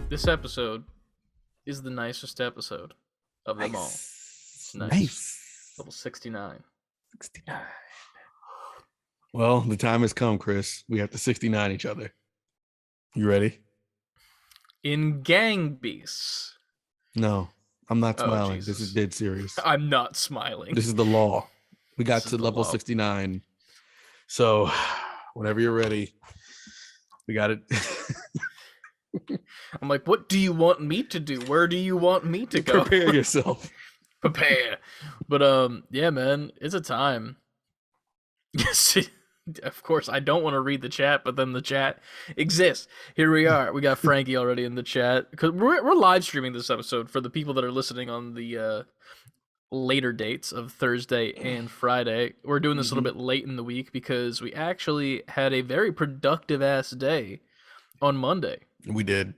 This episode is the nicest episode of them all. It's nice. Level 69. 69. Well, the time has come, Chris. We have to 69 each other. You ready? In gang beasts. No, I'm not smiling. This is dead serious. I'm not smiling. This is the law. We got to level 69. So, whenever you're ready, we got it. I'm like, what do you want me to do? Where do you want me to go? Prepare yourself. Prepare. But yeah, man, it's a time. Yes, of course, I don't want to read the chat, but then the chat exists. Here we are. We got Frankie already in the chat because we're live streaming this episode for the people that are listening on the later dates of Thursday and Friday. We're doing this a little bit late in the week because we actually had a very productive ass day on Monday. We did.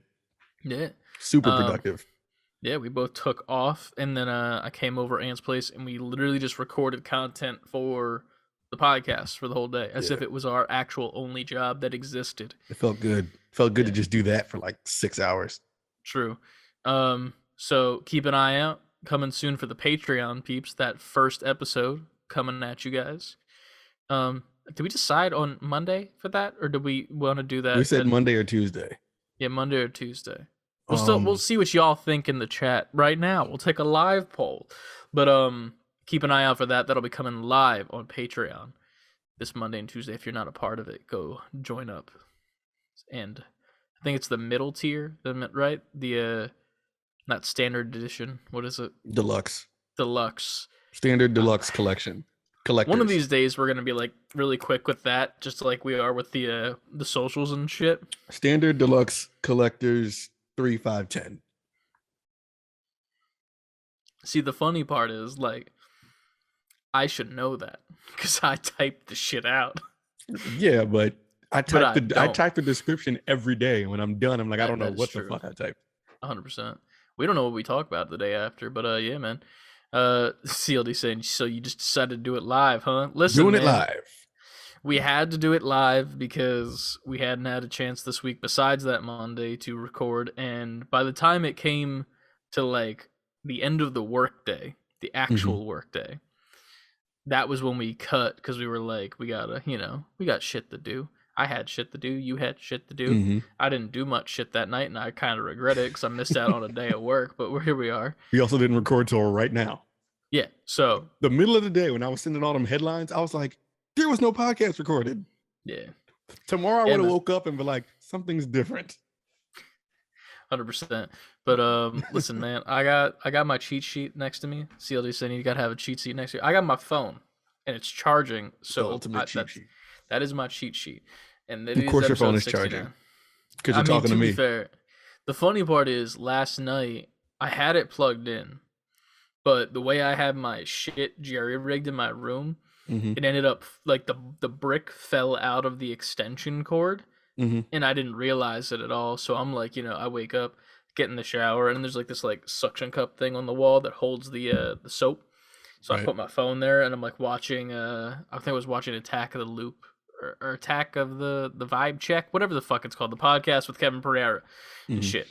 Yeah. Super productive. Yeah, we both took off, and then I came over Ant's place, and we literally just recorded content for the podcast for the whole day, as if it was our actual only job that existed. It felt good. Felt good to just do that for like 6 hours. True. So keep an eye out. Coming soon for the Patreon peeps. That first episode coming at you guys. Did we decide on Monday for that, or did we want to do that? We said Monday or Tuesday. Yeah, Monday or Tuesday. We'll see what y'all think in the chat right now. We'll take a live poll, but keep an eye out for that. That'll be coming live on Patreon this Monday and Tuesday. If you're not a part of it, go join up. And I think it's the middle tier, right? The not standard edition. What is it? Deluxe. Standard deluxe collection. Collectors. One of these days we're gonna be like really quick with that, just like we are with the socials and shit. Standard deluxe collectors 3, 5, 10. See, the funny part is like I should know that because I typed the shit out. Yeah, but I type the description every day. When I'm done, I'm like, I don't know what the fuck I typed. 100%. We don't know what we talk about the day after, but yeah, man. CLD saying, so you just decided to do it live, huh? Listen, doing it live. We had to do it live because we hadn't had a chance this week besides that Monday to record, and by the time it came to like the end of the workday, the actual workday, that was when we cut because we were like, we got shit to do. I had shit to do. You had shit to do. I didn't do much shit that night, and I kind of regret it because I missed out on a day at work, but here we are. We also didn't record till right now. Yeah, so the middle of the day when I was sending all them headlines, I was like, there was no podcast recorded. Yeah. Tomorrow I would have woke up and be like, something's different. 100%. But listen, man, I got my cheat sheet next to me. CLD saying you gotta have a cheat sheet next to you. I got my phone and it's charging. So the ultimate cheat sheet. That is my cheat sheet. And of course your phone is charging. Because you're talking to me. Be fair, the funny part is last night I had it plugged in, but the way I had my shit jerry rigged in my room, it ended up like the brick fell out of the extension cord, and I didn't realize it at all. So I'm like, I wake up, get in the shower, and there's like this like suction cup thing on the wall that holds the soap. So I put my phone there, and I'm like watching. I think I was watching Attack of the Loop or Attack of the Vibe Check, whatever the fuck it's called, the podcast with Kevin Pereira and shit.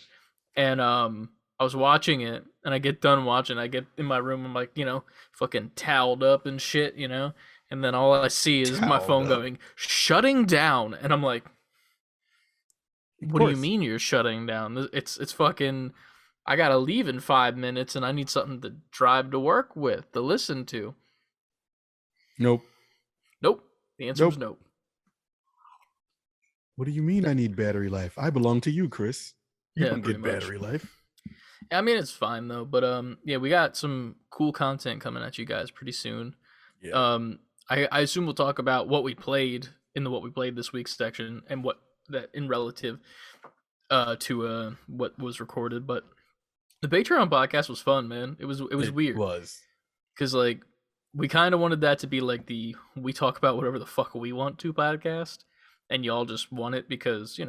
And I was watching it, and I get done watching. I get in my room, I'm like, fucking toweled up and shit, and then all I see is my phone going, shutting down, and I'm like, what do you mean you're shutting down? It's fucking, I gotta leave in 5 minutes, and I need something to drive to work with, to listen to. Nope. The answer is nope. What do you mean I need battery life? I belong to you, Chris. You don't get battery life. I mean, it's fine though, but yeah, we got some cool content coming at you guys pretty soon. Yeah. I assume we'll talk about what we played in the what we played this week's section and what that in relative to what was recorded, but the Patreon podcast was fun, man. It was weird. It was. Cuz like we kind of wanted that to be like the we talk about whatever the fuck we want to podcast, and y'all just want it because,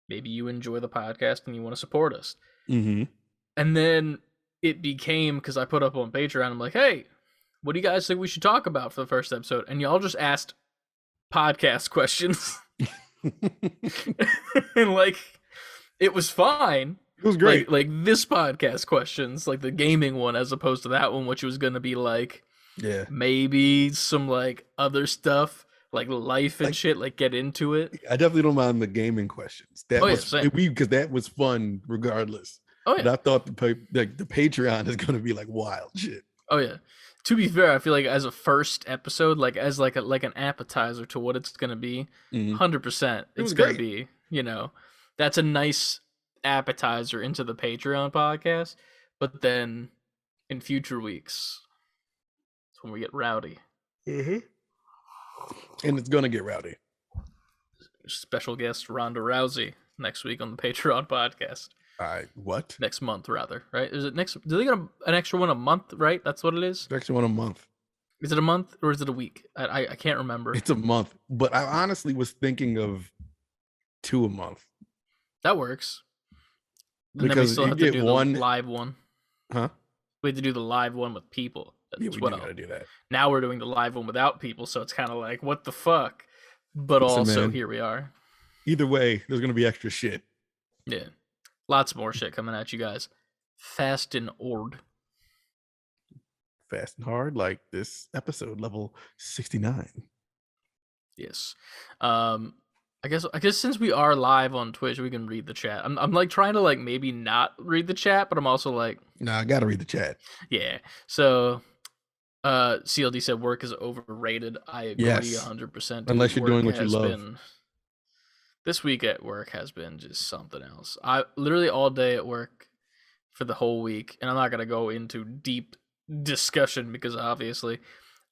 maybe you enjoy the podcast and you want to support us. And then it became, because I put up on Patreon, I'm like, hey, what do you guys think we should talk about for the first episode? And y'all just asked podcast questions. And like, it was fine. It was great. Like this podcast questions, like the gaming one, as opposed to that one, which was going to be like, maybe some like other stuff, like life and shit, like get into it. I definitely don't mind the gaming questions. Because that was fun regardless. Oh yeah. But I thought the Patreon is going to be like wild shit. Oh yeah. To be fair, I feel like as a first episode, like as like an appetizer to what it's going to be, 100%, it's going to be, you know, that's a nice appetizer into the Patreon podcast. But then in future weeks, it's when we get rowdy. And it's going to get rowdy. Special guest Ronda Rousey next week on the Patreon podcast. What? Next month, rather, right? Is it next? Do they get an extra one a month, right? That's what it is? Extra one a month. Is it a month or is it a week? I can't remember. It's a month, but I honestly was thinking of 2 a month. That works. And because then we still have to do one the live one. Huh? We have to do the live one with people. Yeah, we gotta do that. Now we're doing the live one without people, so it's kind of like, what the fuck? But also, here we are. Either way, there's gonna be extra shit. Yeah. Lots more shit coming at you guys. Fast and hard. Fast and hard, like this episode, level 69. Yes. I guess since we are live on Twitch, we can read the chat. I'm like trying to like maybe not read the chat, but I'm also like, nah, I gotta read the chat. Yeah. So CLD said work is overrated. I agree 100%. Unless you're doing what you love. This week at work has been just something else. I literally all day at work for the whole week, and I'm not gonna go into deep discussion because obviously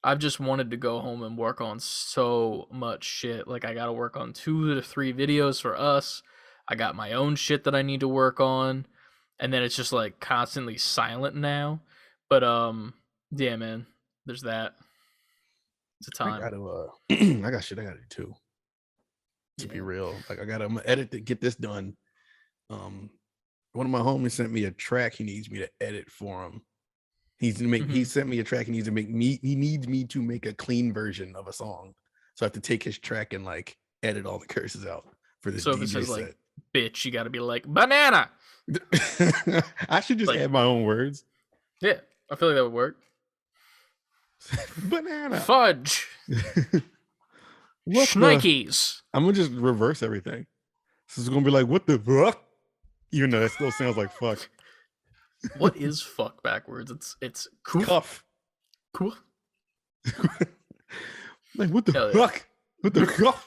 I've just wanted to go home and work on so much shit. Like I gotta work on 2 to 3 videos for us. I got my own shit that I need to work on, and then it's just like constantly silent now. But yeah, man, there's that. It's a time. I got shit I gotta do too. To be real, like I'm gonna edit to get this done. One of my homies sent me a track he needs me to edit for him. He sent me a track he needs me to make a clean version of a song. So I have to take his track and like edit all the curses out for this. So if it says set. Like bitch, you gotta be like banana. I should just add my own words. Yeah, I feel like that would work. Banana. Fudge. Shnikes. I'm gonna just reverse everything. So it's gonna be like, what the fuck? Even though that still sounds like fuck. What is fuck backwards? It's cool. Cuff. Cool. Like what the fuck? What the fuck?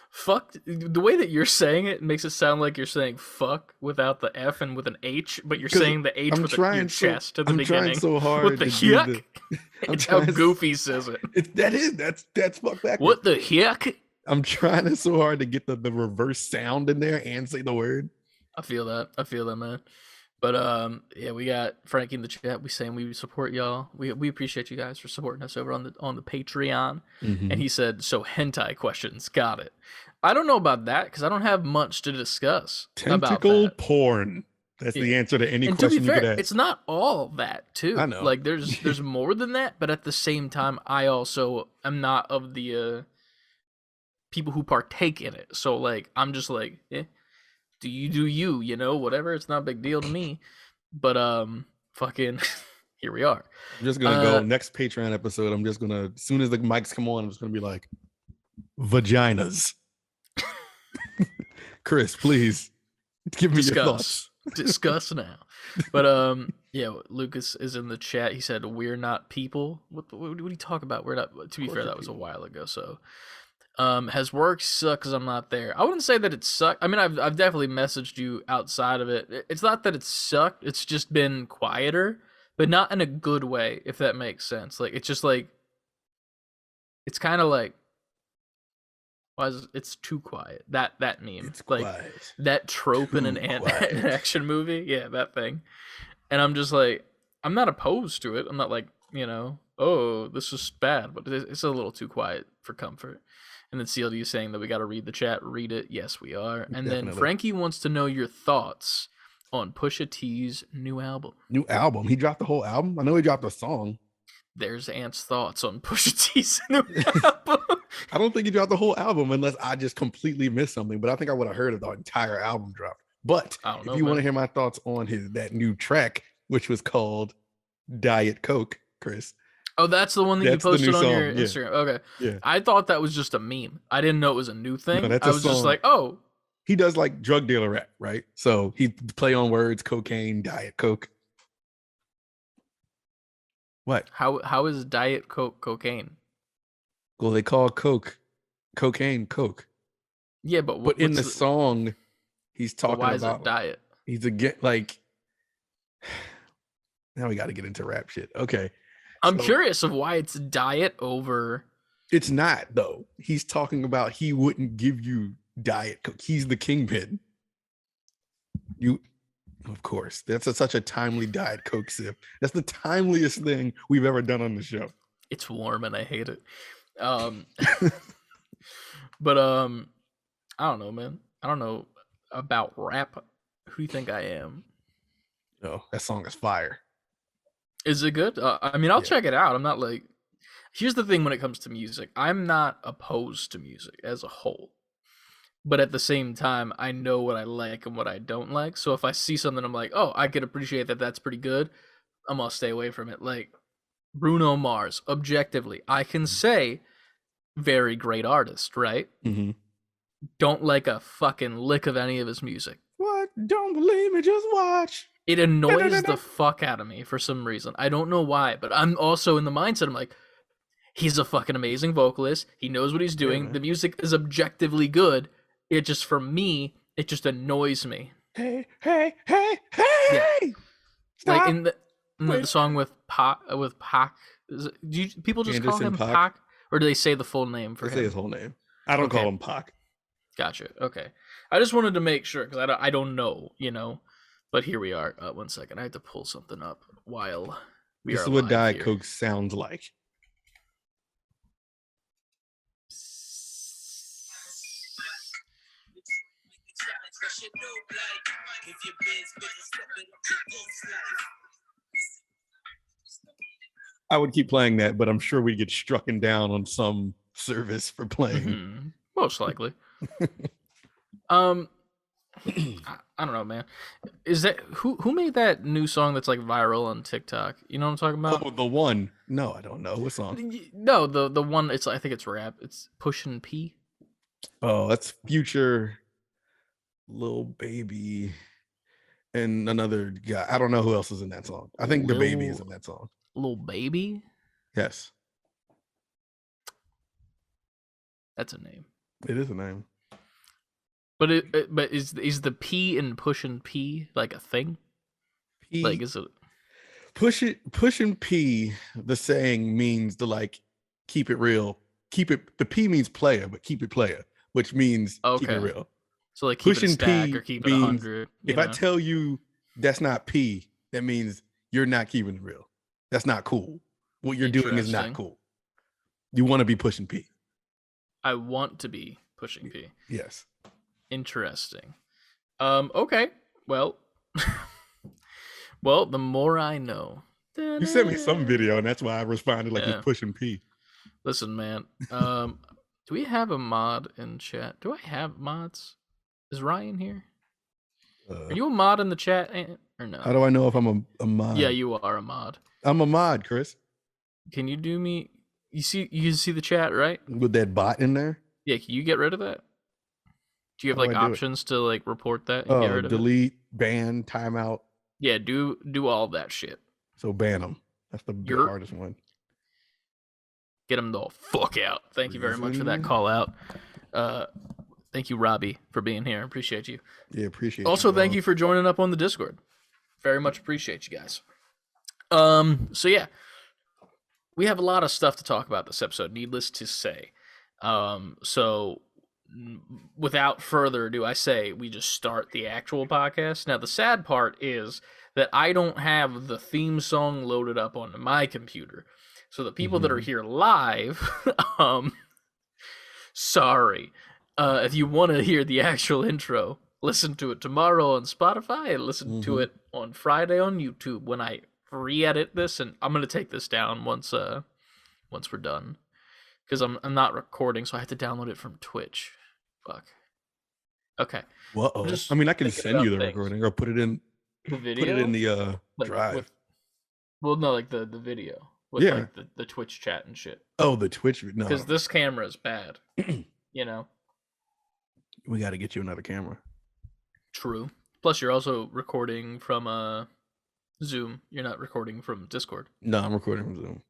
Fuck. The way that you're saying it makes it sound like you're saying fuck without the F and with an H, but you're saying the H with your chest at the beginning. I'm trying so hard. What the yuck? It's how Goofy says it. That's fuck backwards. What the yuck? I'm trying so hard to get the reverse sound in there and say the word. I feel that, man. But yeah, we got Frankie in the chat. We saying we support y'all. We appreciate you guys for supporting us over on the Patreon. And he said, so hentai questions. Got it. I don't know about that because I don't have much to discuss. Tentacle porn. That's the answer to any question you could ask. It's not all that too. I know. Like there's more than that, but at the same time, I also am not of the people who partake in it. So like I'm just like, do you, you know, whatever. It's not a big deal to me. But fucking here we are. I'm just gonna go next Patreon episode. I'm just gonna, as soon as the mics come on, I'm just gonna be like, vaginas. Chris, please give me your thoughts. Discuss now. But yeah, Lucas is in the chat. He said we're not people. What do you talk about? We're not. To be fair, that was a while ago. So has work sucked because I'm not there? I wouldn't say that it sucked. I mean, I've definitely messaged you outside of it. It's not that it sucked. It's just been quieter, but not in a good way, if that makes sense. Like it's just like it's kind of like, why is it's too quiet? That meme, it's like quiet. That trope in an action movie, yeah, that thing. And I'm just like, I'm not opposed to it. I'm not like, you know, oh, this is bad, but it's a little too quiet for comfort. And then CLD is saying that we got to read the chat. Read it. Yes, we are. And then Frankie wants to know your thoughts on Pusha T's new album? New album. He dropped the whole album. I know he dropped a song. There's Ant's thoughts on Pusha T's new album. I don't think he dropped the whole album unless I just completely missed something. But I think I would have heard of the entire album drop. But if you want to hear my thoughts on that new track, which was called Diet Coke, Chris. Oh, that's the one that you posted on your Instagram. Okay. Yeah. I thought that was just a meme. I didn't know it was a new thing. No, I was just like, oh. He does like drug dealer rap, right? So he play on words, cocaine, Diet Coke. What? How is Diet Coke cocaine? Well, they call cocaine Coke. Yeah, but in the song, he's talking about. Why is it diet? He's now we got to get into rap shit. Okay. I'm curious of why it's diet over. It's not though. He's talking about he wouldn't give you Diet Coke. He's the kingpin. Of course. That's such a timely Diet Coke sip. That's the timeliest thing we've ever done on the show. It's warm and I hate it. But I don't know, man. I don't know about rap. Who do you think I am? Oh, that song is fire. Is it good? I mean, I'll check it out. I'm not like. Here's the thing when it comes to music. I'm not opposed to music as a whole. But at the same time, I know what I like and what I don't like. So if I see something, I'm like, oh, I could appreciate that. That's pretty good. I'm going to stay away from it. Like Bruno Mars, objectively, I can say very great artist, right? Mm-hmm. Don't like a fucking lick of any of his music. What? Don't believe me, just watch. It annoys the fuck out of me for some reason. I don't know why, but I'm also in the mindset, I'm like, he's a fucking amazing vocalist. He knows what he's doing. The music is objectively good. It just, for me, it just annoys me. Hey! Yeah. Like in the song with Pac, people just call him Pac, or do they say the full name for him? They say his whole name. I don't call him Pac. Gotcha. Okay. I just wanted to make sure because I don't know, you know. But here we are. 1 second. I have to pull something up while we are. This is what Diet Coke sounds like. I would keep playing that, but I'm sure we get struck down on some service for playing. Mm-hmm. Most likely. I don't know, man. Is that who made that new song that's like viral on TikTok? You know what I'm talking about? Oh, the one. No, I don't know. What song? No, the one. I think it's rap. It's Pushin' P. Oh, that's Future, Lil Baby, and another guy. I don't know who else is in that song. I think the Baby is in that song. Lil Baby? Yes. That's a name. It is a name. But is the P in Pushin' P like a thing? P, like is it Pushin' P? The saying means to like keep it real. Keep it. The P means player, but keep it player, which means keep it real. So like keep it a stack or keep it 100. If I tell you that's not P, that means you're not keeping it real. That's not cool. What you're doing is not cool. You want to be pushing P. I want to be pushing P. Yes. Interesting. Okay. Well, the more I know. You sent me some video, and that's why I responded like he's pushing P. Listen, man. Do we have a mod in chat? Do I have mods? Is Ryan here? Are you a mod in the chat or no? How do I know if I'm a mod? Yeah, you are a mod. I'm a mod, Chris. Can you do me? You see the chat, right? With that bot in there? Yeah, can you get rid of that? Do you have like options to like report that and get rid of delete, ban, timeout? Yeah, do all that shit. So ban them. That's the hardest one. Get them the fuck out. Thank you very much for that call out. Thank you, Robbie, for being here. Appreciate you. Yeah, appreciate also, thank you for joining up on the Discord. Very much appreciate you guys. So yeah, we have a lot of stuff to talk about this episode, needless to say. So without further ado, I say we just start the actual podcast. Now, the sad part is that I don't have the theme song loaded up on my computer. So the people that are here live, sorry. If you want to hear the actual intro, listen to it tomorrow on Spotify, and listen to it on Friday on YouTube when I re-edit this, and I'm gonna take this down once we're done, because I'm not recording, so I have to download it from Twitch. Fuck. Okay. Whoa. I mean, I can send you the recording or put it in the video. Put it in the like drive. Well, no, like the video with like the Twitch chat and shit. Oh, the Twitch. No, because this camera is bad. You know. We got to get you another camera. True. Plus, you're also recording from Zoom. You're not recording from Discord. No, I'm recording from Zoom.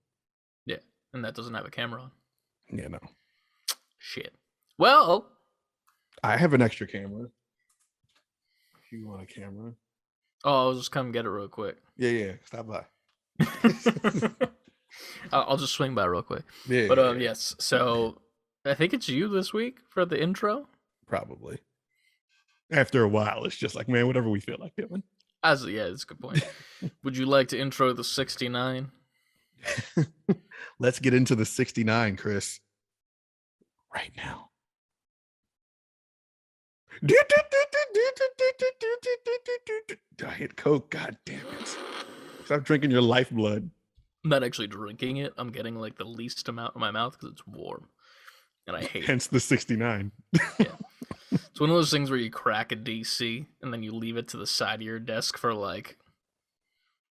Yeah, and that doesn't have a camera on. Yeah, no. Shit. Well, I have an extra camera. If you want a camera. Oh, I'll just come get it real quick. Yeah. Stop by. I'll just swing by real quick. Yeah. But yes. So I think it's you this week for the intro. Probably. After a while, it's just like, man, whatever we feel like doing. Yeah, that's a good point. Would you like to intro the 69? Let's get into the 69, Chris. Right now. Diet Coke, god damn it. Stop drinking your lifeblood. I'm not actually drinking it. I'm getting like the least amount in my mouth because it's warm. And I hate it. Hence the 69. Yeah. It's one of those things where you crack a DC and then you leave it to the side of your desk for like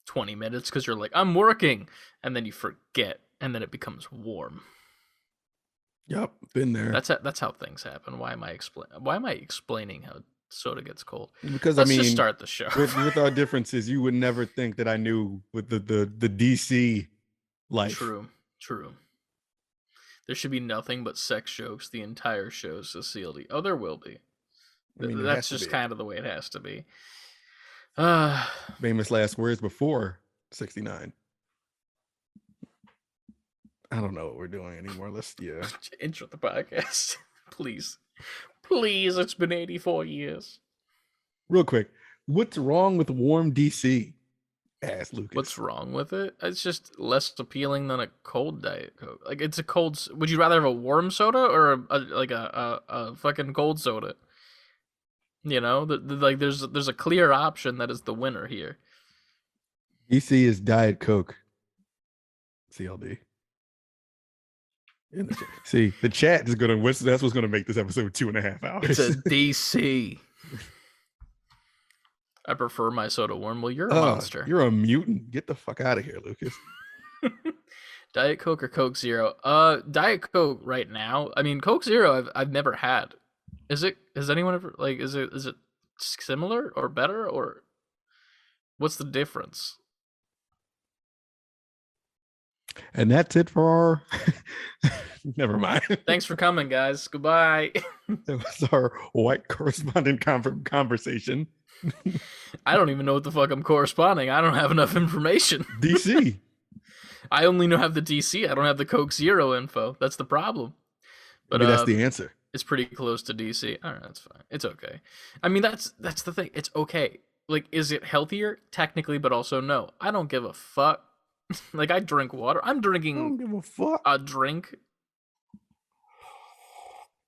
20 minutes because you're like, I'm working. And then you forget and then it becomes warm. Yep, been there. That's how things happen. Why am I explaining how soda gets cold? Because Let's just start the show. with our differences, you would never think that I knew with the DC life. True. There should be nothing but sex jokes the entire show, Cecily. Oh, there will be. I mean, that's just kind of the way it has to be. Famous last words before 69. I don't know what we're doing anymore. Let's intro the podcast. Please. It's been 84 years. Real quick, what's wrong with warm DC? Ask Lucas. What's wrong with it? It's just less appealing than a cold Diet Coke. Like, it's a cold. Would you rather have a warm soda or a fucking cold soda? You know, like there's a clear option that is the winner here. DC is Diet Coke. CLD. See, the chat is gonna. That's what's gonna make this episode 2.5 hours. It's a DC. I prefer my soda warm. Well, you're a monster. You're a mutant. Get the fuck out of here, Lucas. Diet Coke or Coke Zero? Diet Coke right now. I mean, Coke Zero I've never had. Has anyone ever is it similar or better or what's the difference? And that's it for our never mind. Thanks for coming, guys. Goodbye. That was our white correspondent conversation. I don't even know what the fuck I'm corresponding. I don't have enough information. DC. I only have the DC. I don't have the Coke Zero info. That's the problem. But maybe that's the answer. It's pretty close to DC. All right, that's fine. It's okay. I mean, that's the thing. It's okay. Like, is it healthier? Technically, but also no. I don't give a fuck. Like, I drink water. I'm drinking. I don't give a fuck. A drink.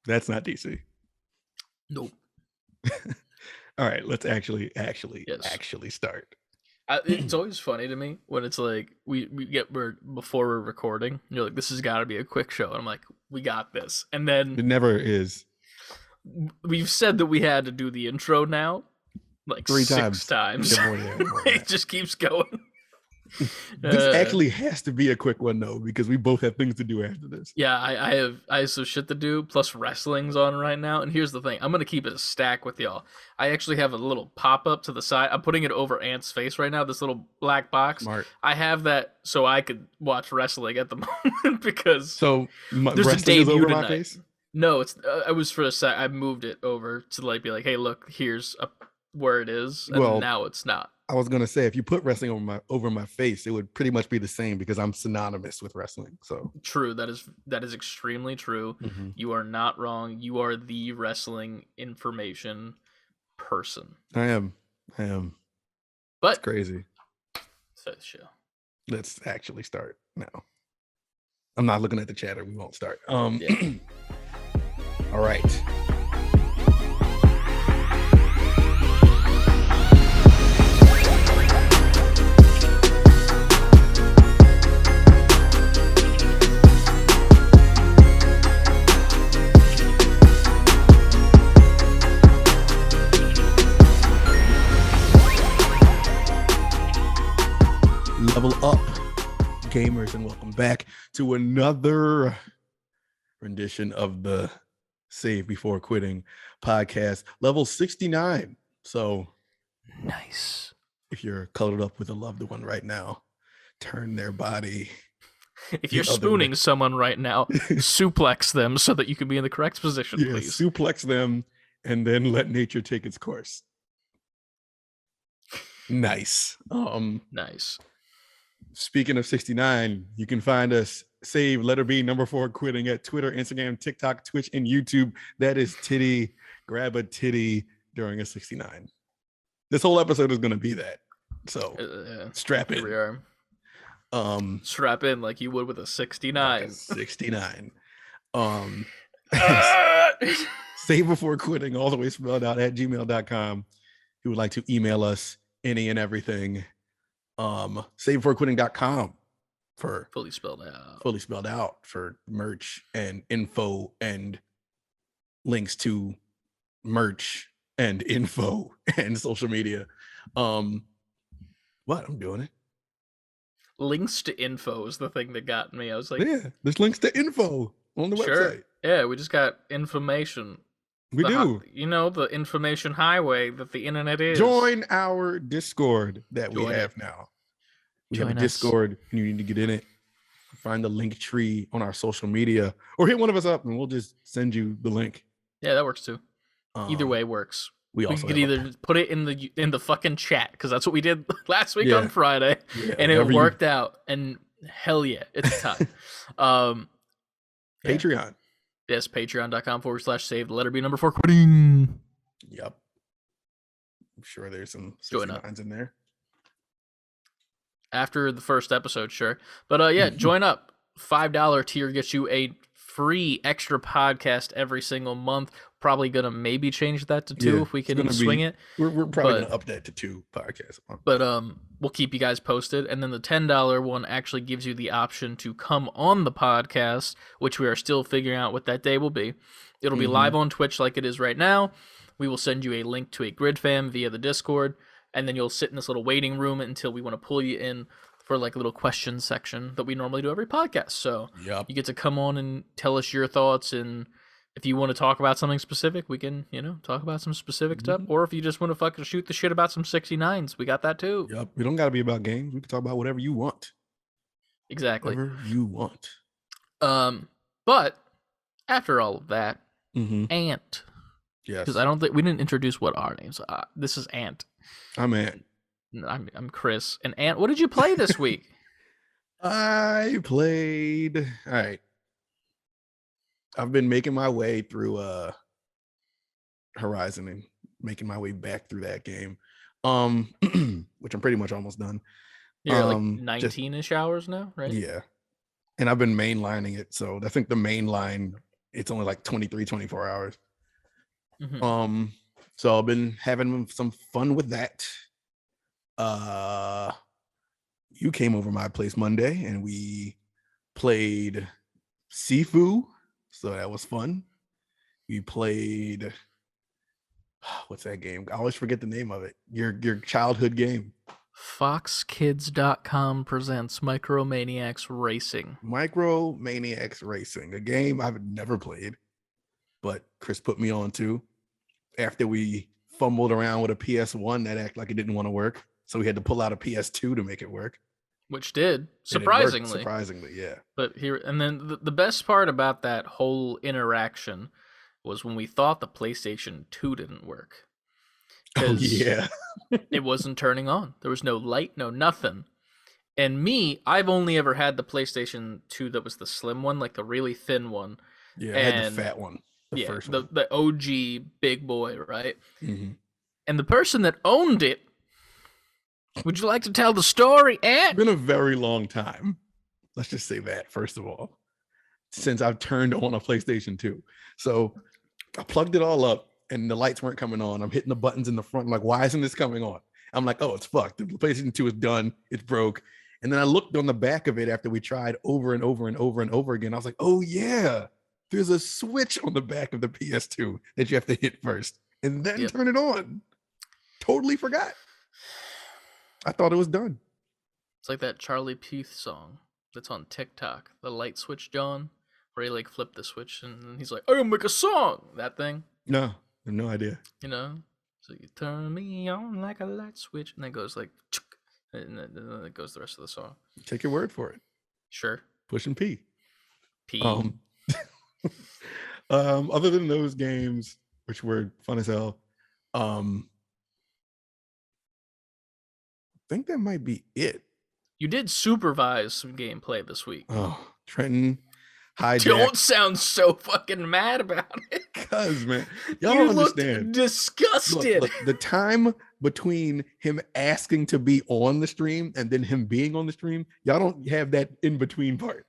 That's not DC. Nope. All right, let's actually start. It's always funny to me when it's like before we're recording. You're like, this has got to be a quick show, and I'm like, we got this. And then it never is. We've said that we had to do the intro now, like 6 times. It just keeps going. This actually has to be a quick one though, because we both have things to do after this. Yeah, I have some shit to do, plus wrestling's on right now. And here's the thing, I'm gonna keep it a stack with y'all. I actually have a little pop-up to the side. I'm putting it over Ant's face right now, this little black box. Smart. I have that so I could watch wrestling at the moment because there's a debut over tonight. My face? No, it's I was for a sec. I moved it over to like be like, hey, look, here's where it is, and now it's not. I was gonna say, if you put wrestling over my face, it would pretty much be the same because I'm synonymous with wrestling. So true. That is extremely true. Mm-hmm. You are not wrong. You are the wrestling information person. I am. But it's crazy. So show. Let's actually start now. I'm not looking at the chatter. We won't start. Yeah. All right. gamers, and welcome back to another rendition of the Save Before Quitting podcast, level 69. So nice. If you're cuddled up with a loved one right now, turn their body. If you're spooning someone right now, suplex them so that you can be in the correct position, please. Suplex them and then let nature take its course. Nice. Nice. Speaking of 69, you can find us #4quitting at Twitter, Instagram, TikTok, Twitch, and YouTube. That is titty. Grab a titty during a 69. This whole episode is going to be that. So strap in. We are. Strap in like you would with a 69. Like a 69. Save Before Quitting, all the way spelled out, at gmail.com. If you would like to email us any and everything. savebeforequitting.com for fully spelled out for merch and info and links to merch and info and social media. I'm doing it. Links to info is the thing that got me. I was like, yeah, there's links to info on the website. Yeah, we just got information. We do. The information highway that the internet is. Join our Discord that we have now. We have a Discord, and you need to get in it. Find the link tree on our social media, or hit one of us up, and we'll just send you the link. Yeah, that works too. Either way works. We could either put it in the fucking chat, because that's what we did last week on Friday, and it worked out. And hell yeah, it's time. Patreon. Yes, patreon.com/save the letter B #4quitting. Yep. I'm sure there's some 69s in there. After the first episode, sure. But join up. $5 tier gets you a free extra podcast every single month. Probably gonna maybe change that to 2 if we can swing it. We're probably gonna up that to 2 podcasts a month. But we'll keep you guys posted. And then the $10 one actually gives you the option to come on the podcast, which we are still figuring out what that day will be. It'll be live on Twitch like it is right now. We will send you a link to a grid fam via the Discord, and then you'll sit in this little waiting room until we want to pull you in for like a little question section that we normally do every podcast. So you get to come on and tell us your thoughts, and if you want to talk about something specific, we can, talk about some specific stuff. Or if you just want to fucking shoot the shit about some 69s, we got that too. Yep. We don't got to be about games. We can talk about whatever you want. Exactly. Whatever you want. But after all of that, Ant. Yes. Because we didn't introduce what our names are. This is Ant. I'm Ant. I'm Chris. And Ant, what did you play this week? I played. All right. I've been making my way through Horizon and making my way back through that game. Which I'm pretty much almost done. You're like 19-ish hours now, right? Yeah. And I've been mainlining it. So I think the main line, it's only like 23, 24 hours. So I've been having some fun with that. You came over my place Monday and we played Sifu, so that was fun. We played what's that game? I always forget the name of it. Your childhood game. FoxKids.com presents Micromaniacs Racing. Micromaniacs Racing, a game I've never played, but Chris put me on to after we fumbled around with a PS1 that acted like it didn't want to work. So we had to pull out a PS2 to make it work. Which did, surprisingly. Surprisingly, yeah. But then the best part about that whole interaction was when we thought the PlayStation 2 didn't work. Oh, yeah. It wasn't turning on. There was no light, no nothing. And I've only ever had the PlayStation 2 that was the slim one, like the really thin one. Yeah, I had the fat one. The OG big boy, right? And the person that owned it, would you like to tell the story, Ant? It's been a very long time. Let's just say that, first of all, since I've turned on a PlayStation 2. So I plugged it all up and the lights weren't coming on. I'm hitting the buttons in the front. I'm like, why isn't this coming on? I'm like, oh, it's fucked. The PlayStation 2 is done. It's broke. And then I looked on the back of it after we tried over and over and over and over again. I was like, oh, yeah. There's a switch on the back of the PS2 that you have to hit first and then turn it on. Totally forgot. I thought it was done. It's like that Charlie Puth song. that's on TikTok. The light switch John, where he like flipped the switch and he's like, "I'm gonna make a song." That thing. No, I have no idea. You know, so you turn me on like a light switch, and then it goes like, and then it goes the rest of the song. Take your word for it. Sure. Pushing P. P. Other than those games, which were fun as hell, I think that might be it. You did supervise some gameplay this week. Oh, Trenton. Don't sound so fucking mad about it. Cause man, y'all don't understand. Disgusted. Look, the time between him asking to be on the stream and then him being on the stream, y'all don't have that in between part.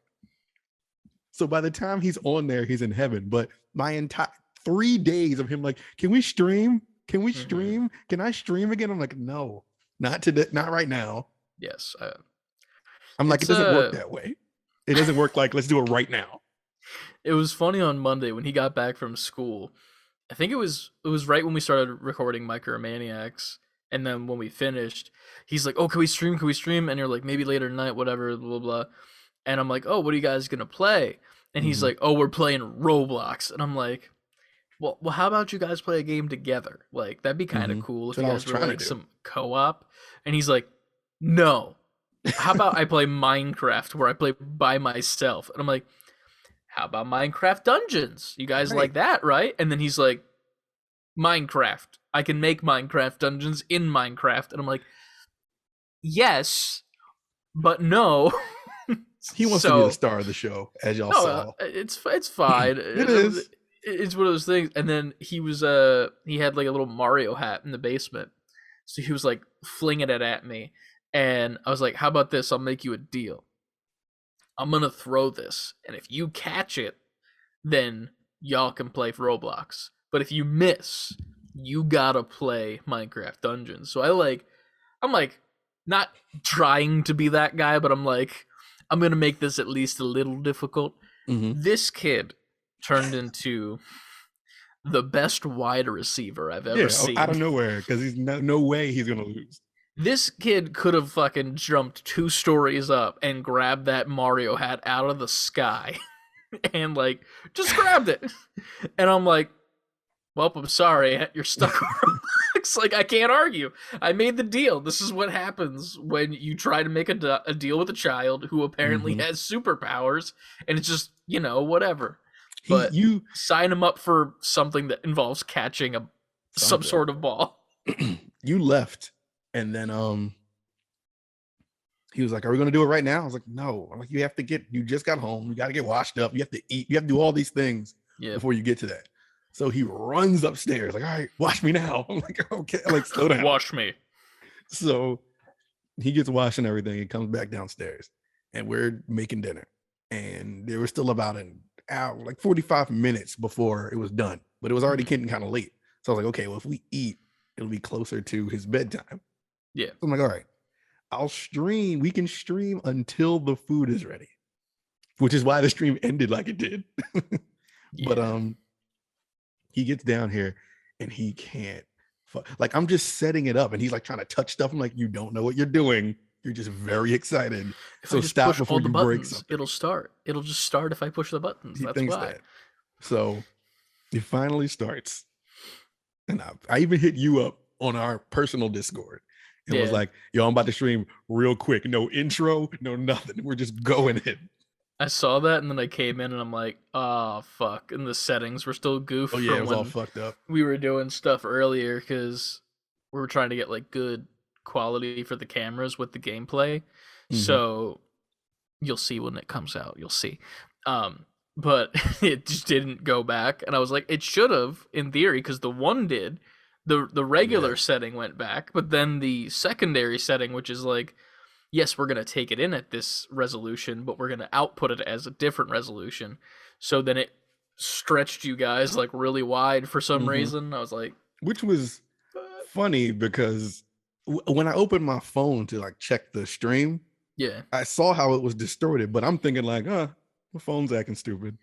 So by the time he's on there, he's in heaven. But my entire 3 days of him like, can we stream? Can we stream? Can I stream again? I'm like, no, not today, not right now. Yes. I'm like, it doesn't work that way. It doesn't work like, let's do it right now. It was funny on Monday when he got back from school. I think it was right when we started recording Micromaniacs. And then when we finished, he's like, "Oh, can we stream? Can we stream?" And you're like, "Maybe later tonight, whatever, blah, blah, blah." And I'm like, "Oh, what are you guys going to play?" And he's like, "Oh, we're playing Roblox." And I'm like, well, how about you guys play a game together? Like, that'd be kind of cool if you guys were like some co-op. And he's like, "No. How about I play Minecraft where I play by myself?" And I'm like, "How about Minecraft Dungeons? You guys like that, right?" And then he's like, "Minecraft. I can make Minecraft Dungeons in Minecraft." And I'm like, "Yes, but no." He wants to be the star of the show, as y'all saw. It's fine. It is. It's one of those things. And then he was he had like a little Mario hat in the basement, so he was like flinging it at me, and I was like, "How about this? I'll make you a deal. I'm gonna throw this, and if you catch it, then y'all can play Roblox. But if you miss, you gotta play Minecraft Dungeons." So I'm like, not trying to be that guy, but I'm like, I'm gonna make this at least a little difficult. This kid turned into the best wide receiver I've ever seen. Out of nowhere, because he's no way he's gonna lose. This kid could have fucking jumped 2 stories up and grabbed that Mario hat out of the sky and like just grabbed it. And I'm like, "Well, I'm sorry, you're stuck on Roblox." Like, I can't argue. I made the deal. This is what happens when you try to make a deal with a child who apparently has superpowers, and it's just, whatever. But you sign him up for something that involves catching some sort of ball. You left. And then he was like, "Are we gonna do it right now?" I was like, "No." I'm like, you just got home, you gotta get washed up, you have to eat, you have to do all these things before you get to that. So he runs upstairs, like, "All right, wash me now." I'm like, "Okay," like, slow down. Wash me. So he gets washed and everything, and comes back downstairs, and we're making dinner. And there was still about an hour, like 45 minutes before it was done, but it was already getting kind of late. So I was like, okay, well, if we eat, it'll be closer to his bedtime. Yeah. So I'm like, all right, I'll stream. We can stream until the food is ready, which is why the stream ended like it did. But he gets down here and he can't. Like, I'm just setting it up, and he's like trying to touch stuff. I'm like, "You don't know what you're doing. You're just very excited. So stop before you break something." It'll start. It'll just start if I push the buttons. That's why. That. So it finally starts, and I even hit you up on our personal Discord. It was like, "Yo, I'm about to stream real quick. No intro, no nothing. We're just going in." I saw that, and then I came in, and I'm like, "Oh, fuck." And the settings were still goofy. Oh, yeah, it was all fucked up. We were doing stuff earlier because we were trying to get, like, good quality for the cameras with the gameplay. So you'll see when it comes out. You'll see. But it just didn't go back. And I was like, it should have, in theory, because the one did. The regular setting went back, but then the secondary setting, which is like, yes, we're going to take it in at this resolution, but we're going to output it as a different resolution. So then it stretched you guys like really wide for some reason. I was like, which was funny because when I opened my phone to like check the stream, I saw how it was distorted, but I'm thinking like, my phone's acting stupid.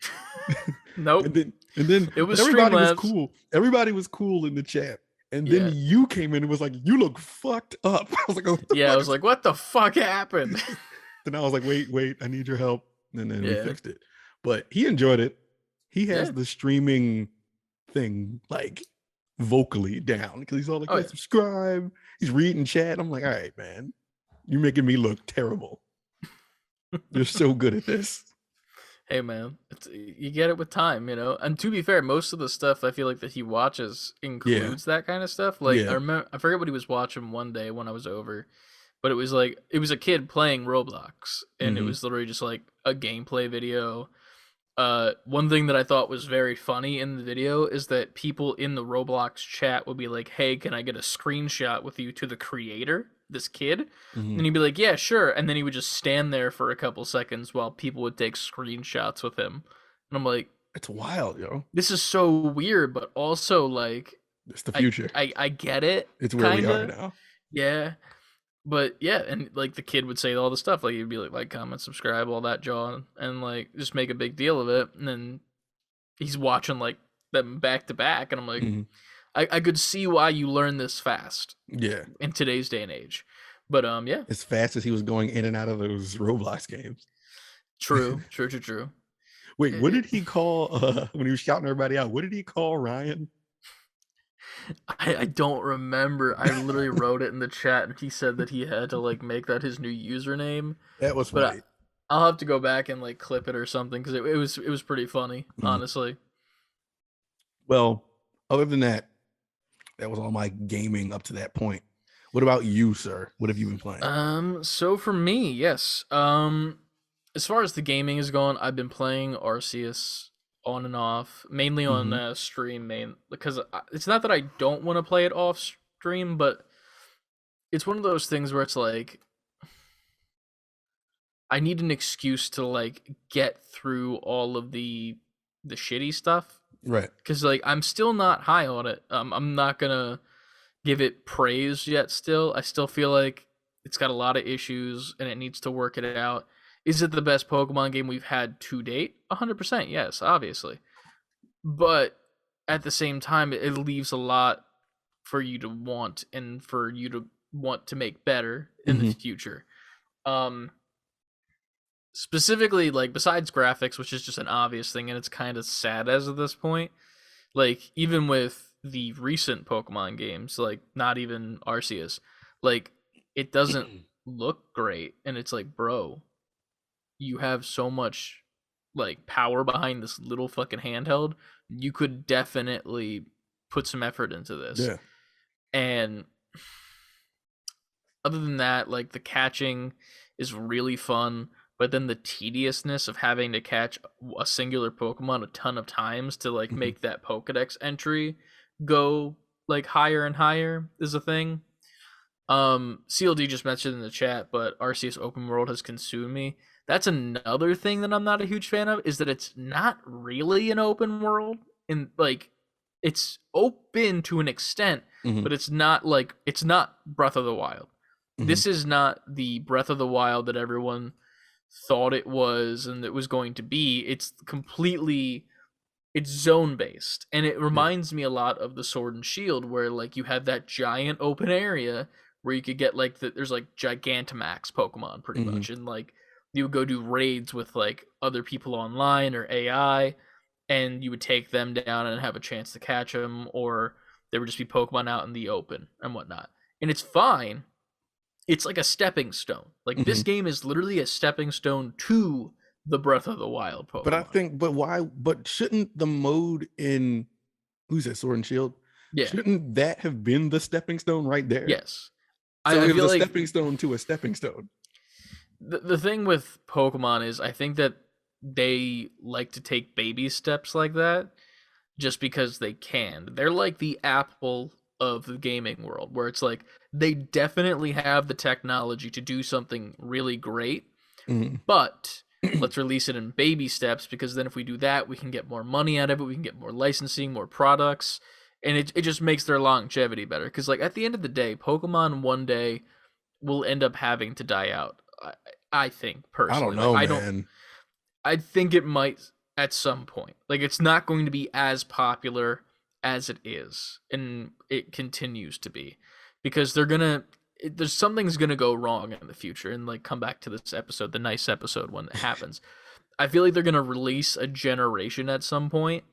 Nope. and then it was everybody Streamlabs. was cool. Everybody was cool in the chat. And then you came in and was like, "You look fucked up." I was like, "Oh, I was like, what the fuck happened?" Then I was like, wait, I need your help. And then we Yeah. fixed it. But he enjoyed it. He has Yeah. the streaming thing like vocally down because he's all like, Oh, yeah, yeah. subscribe. He's reading chat. I'm like, all right, man, you're making me look terrible. You're so good at this. Hey man, you get it with time, you know. And to be fair, most of the stuff I feel like that he watches includes that kind of stuff. Like Yeah. I forget what he was watching one day when I was over, but it was like it was a kid playing Roblox, and it Mhm. was literally just like a gameplay video. One thing that I thought was very funny in the video is that people in the Roblox chat would be like, "Hey, can I get a screenshot with you to the creator, this kid?" Mhm. And he'd be like, "Yeah, sure." And then he would just stand there for a couple seconds while people would take screenshots with him. And I'm like, It's wild, yo. this is so weird, but also like, It's the I future. I get it, It's where we are kinda. now. Yeah. But yeah, and like the kid would say all the stuff, like he'd be like, comment, subscribe, all that jaw, and like just make a big deal of it. And then he's watching like them back to back, and I'm like, Mhm. I could see why you learn this fast Yeah. in today's day and age. But yeah, As fast as he was going in and out of those Roblox games. true. Wait, what It- did he call when he was shouting everybody out? What did he call Ryan? I don't remember. I literally wrote it in the chat, and he said that he had to like make that his new username. That was But funny. I'll have to go back and like clip it or something because it was pretty funny, honestly. Well, other than that, that was all my gaming up to that point. What about you, sir? What have you been playing? So for me, yes. As far as the gaming is going, I've been playing Arceus on and off, mainly on stream, because it's not that I don't want to play it off stream, but it's one of those things where it's like I need an excuse to like get through all of the shitty stuff, Right. because like I'm still not high on it. I'm not gonna give it praise yet. Still, I still feel like it's got a lot of issues and it needs to work it out. Is it the best Pokemon game we've had to date? 100%, yes, obviously. But at the same time, it leaves a lot for you to want and for you to want to make better in the future. Specifically, like besides graphics, which is just an obvious thing, and it's kind of sad as of this point. Like even with the recent Pokemon games, like not even Arceus, like it doesn't look great, and it's like, bro, you have so much like power behind this little fucking handheld. You could definitely put some effort into this. Yeah. And other than that, like the catching is really fun, but then the tediousness of having to catch a singular Pokemon a ton of times to like make that Pokedex entry go like higher and higher is a thing. CLD just mentioned in the chat, but Arceus Open World has consumed me. That's another thing that I'm not a huge fan of, is that it's not really an open world. And like it's open to an extent, but it's not like it's not Breath of the Wild. This is not the Breath of the Wild that everyone thought it was and it was going to be. It's completely, it's zone based, and it reminds me a lot of the Sword and Shield, where like you had that giant open area where you could get like there's like Gigantamax Pokemon pretty much, and like you would go do raids with like other people online or AI, and you would take them down and have a chance to catch them, or there would just be Pokemon out in the open and whatnot. And it's fine. It's like a stepping stone. Like this game is literally a stepping stone to the Breath of the Wild Pokemon. But I think, but why? But shouldn't the mode in who's that, Sword and Shield? Yeah. Shouldn't that have been the stepping stone right there? Yes. So I it was feel a like stepping stone to a stepping stone. the thing with Pokemon is I think that they like to take baby steps like that just because they can. They're like the Apple of the gaming world, where it's like they definitely have the technology to do something really great, but let's release it in baby steps, because then if we do that, we can get more money out of it, we can get more licensing, more products, and it just makes their longevity better. Because like at the end of the day, Pokemon one day will end up having to die out. I think personally. I don't know, like, man. I think it might at some point. Like it's not going to be as popular as it is, and it continues to be, because they're gonna. there's something's gonna go wrong in the future, and like come back to this episode, the nice episode when it happens. I feel like they're gonna release a generation at some point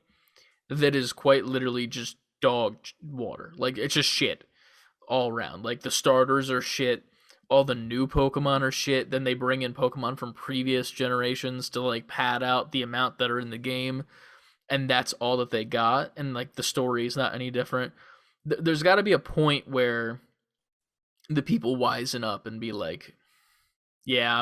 that is quite literally just dog water. Like it's just shit all around. Like the starters are shit. All the new Pokemon are shit. Then they bring in Pokemon from previous generations to like pad out the amount that are in the game, and that's all that they got. And like the story is not any different. There's got to be a point where the people wisen up and be like, "Yeah,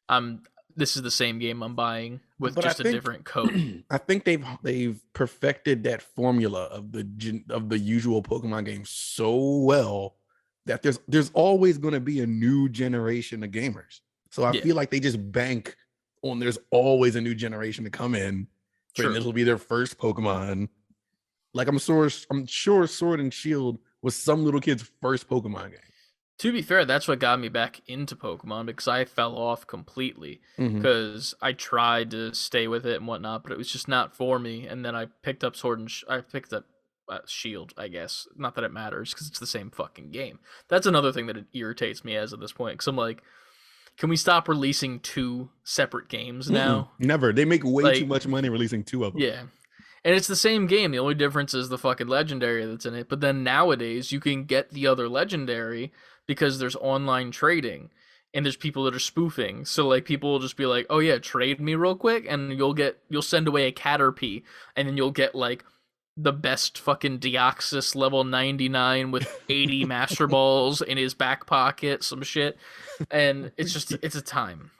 I'm. This is the same game I'm buying with just a different code." I think they've perfected that formula of the usual Pokemon game so well that there's always going to be a new generation of gamers. So I feel like they just bank on there's always a new generation to come in, and it'll be their first Pokemon. Like I'm sure Sword and Shield was some little kid's first Pokemon game. To be fair, that's what got me back into Pokemon, because I fell off completely because I tried to stay with it and whatnot, but it was just not for me. And then I picked up I picked up Shield, I guess. Not that it matters because it's the same fucking game. That's another thing that it irritates me as of this point, because I'm like, can we stop releasing 2 separate games now? Never. They make way too much money releasing 2 of them. Yeah. And it's the same game. The only difference is the fucking legendary that's in it. But then nowadays you can get the other legendary because there's online trading and there's people that are spoofing. So like people will just be like, "Oh yeah, trade me real quick," and you'll send away a Caterpie, and then you'll get like the best fucking Deoxys level 99 with 80 Master Balls in his back pocket, some shit. And it's a time.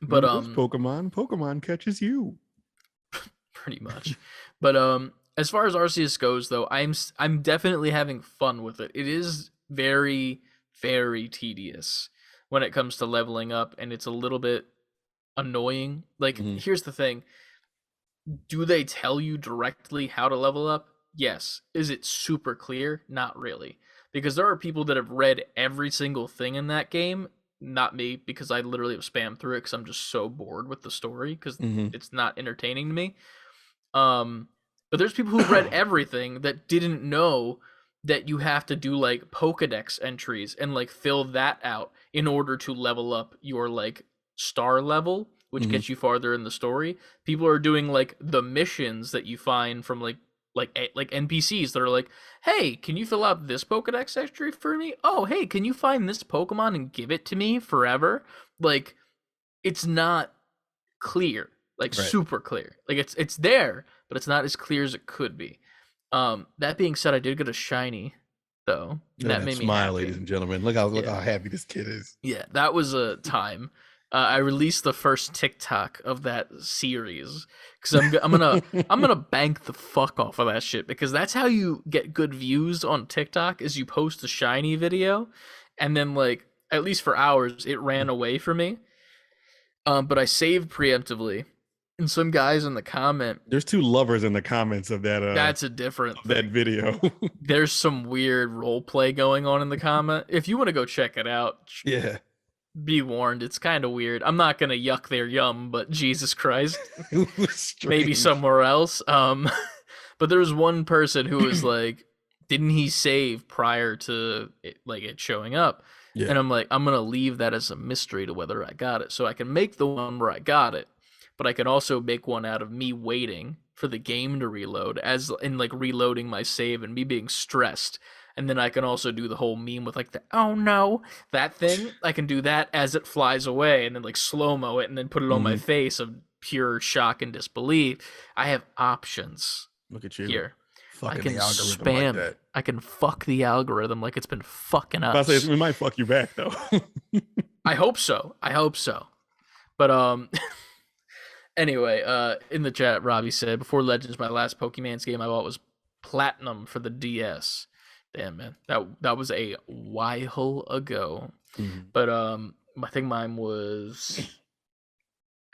But Pokemon catches you. Pretty much. But as far as Arceus goes though, I'm definitely having fun with it. It is very, very tedious when it comes to leveling up, and it's a little bit annoying. Like here's the thing. Do they tell you directly how to level up? Yes. Is it super clear? Not really. Because there are people that have read every single thing in that game. Not me, because I literally have spammed through it because I'm just so bored with the story because it's not entertaining to me. But there's people who read everything that didn't know that you have to do like Pokedex entries and like fill that out in order to level up your like star level, which gets you farther in the story. People are doing like the missions that you find from like NPCs that are like, "Hey, can you fill out this Pokedex entry for me? Oh, hey, can you find this Pokemon and give it to me forever?" Like, it's not clear, like super clear. Like it's there, but it's not as clear as it could be. That being said, I did get a shiny though. That made me smile, ladies and gentlemen. Look how happy this kid is. Yeah, that was a time. I released the first TikTok of that series because I'm gonna bank the fuck off of that shit, because that's how you get good views on TikTok is you post a shiny video, and then like at least for hours it ran away from me. But I saved preemptively, and some guys in the comment. There's 2 lovers in the comments of that. That's a different thing. That video. There's some weird role play going on in the comment. If you want to go check it out, be warned, it's kind of weird. I'm not gonna yuck their yum, but Jesus Christ, maybe somewhere else. But there was one person who was like, "Didn't he save prior to it showing up?" And I'm like, I'm gonna leave that as a mystery to whether I got it. So I can make the one where I got it, but I can also make one out of me waiting for the game to reload, as in like reloading my save and me being stressed. And then I can also do the whole meme with like the "oh no" that thing. I can do that as it flies away, and then like slow-mo it, and then put it on my face of pure shock and disbelief. I have options. Look at you here. Fucking I can the algorithm spam. like that. I can fuck the algorithm like it's been fucking us. I say, we might fuck you back though. I hope so. But anyway, in the chat, Robbie said, "Before Legends, my last Pokemans game I bought was Platinum for the DS." Damn, man, that was a while ago. But I think mine was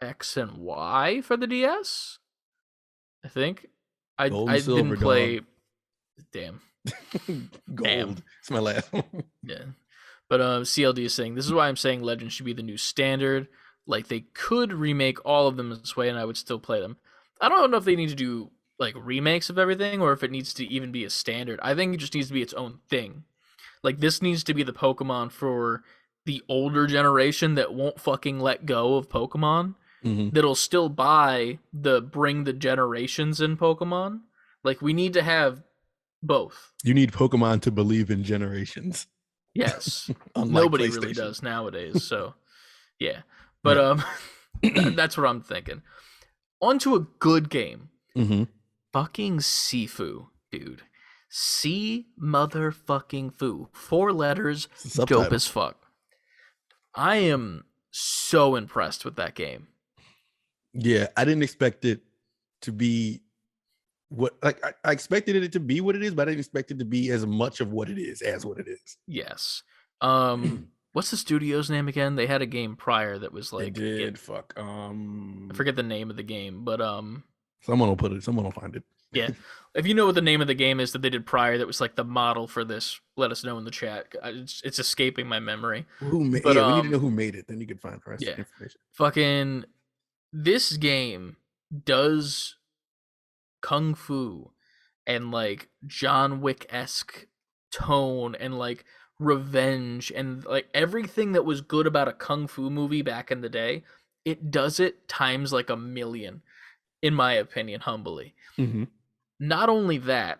X and Y for the DS. I think I didn't play. Dog. Damn, Gold. Damn. It's my last one. Yeah, but CLD is saying, "This is why I'm saying Legends should be the new standard. Like they could remake all of them this way, and I would still play them. I don't know if they need to do like remakes of everything, or if it needs to even be a standard. I think it just needs to be its own thing. Like, this needs to be the Pokemon for the older generation that won't fucking let go of Pokemon, that'll still buy the bring the generations in Pokemon. Like, we need to have both. You need Pokemon to believe in generations. Yes. Unlike Nobody really PlayStation. does nowadays, so yeah. But that's what I'm thinking. On to a good game. Fucking Sifu, dude. C motherfucking foo. 4 letters, dope as fuck. I am so impressed with that game. Yeah, I didn't expect it to be what, like, I expected it to be what it is, but I didn't expect it to be as much of what it is as what it is. Yes. What's the studio's name again? They had a game prior that was like, I forget the name of the game, but someone will find it. Yeah. If you know what the name of the game is that they did prior that was like the model for this, let us know in the chat. It's escaping my memory. We need to know who made it, then you can find the rest of the information. Fucking this game does kung fu and like John Wick-esque tone and like revenge and like everything that was good about a kung fu movie back in the day. It does it times like a million, in my opinion, humbly. Not only that,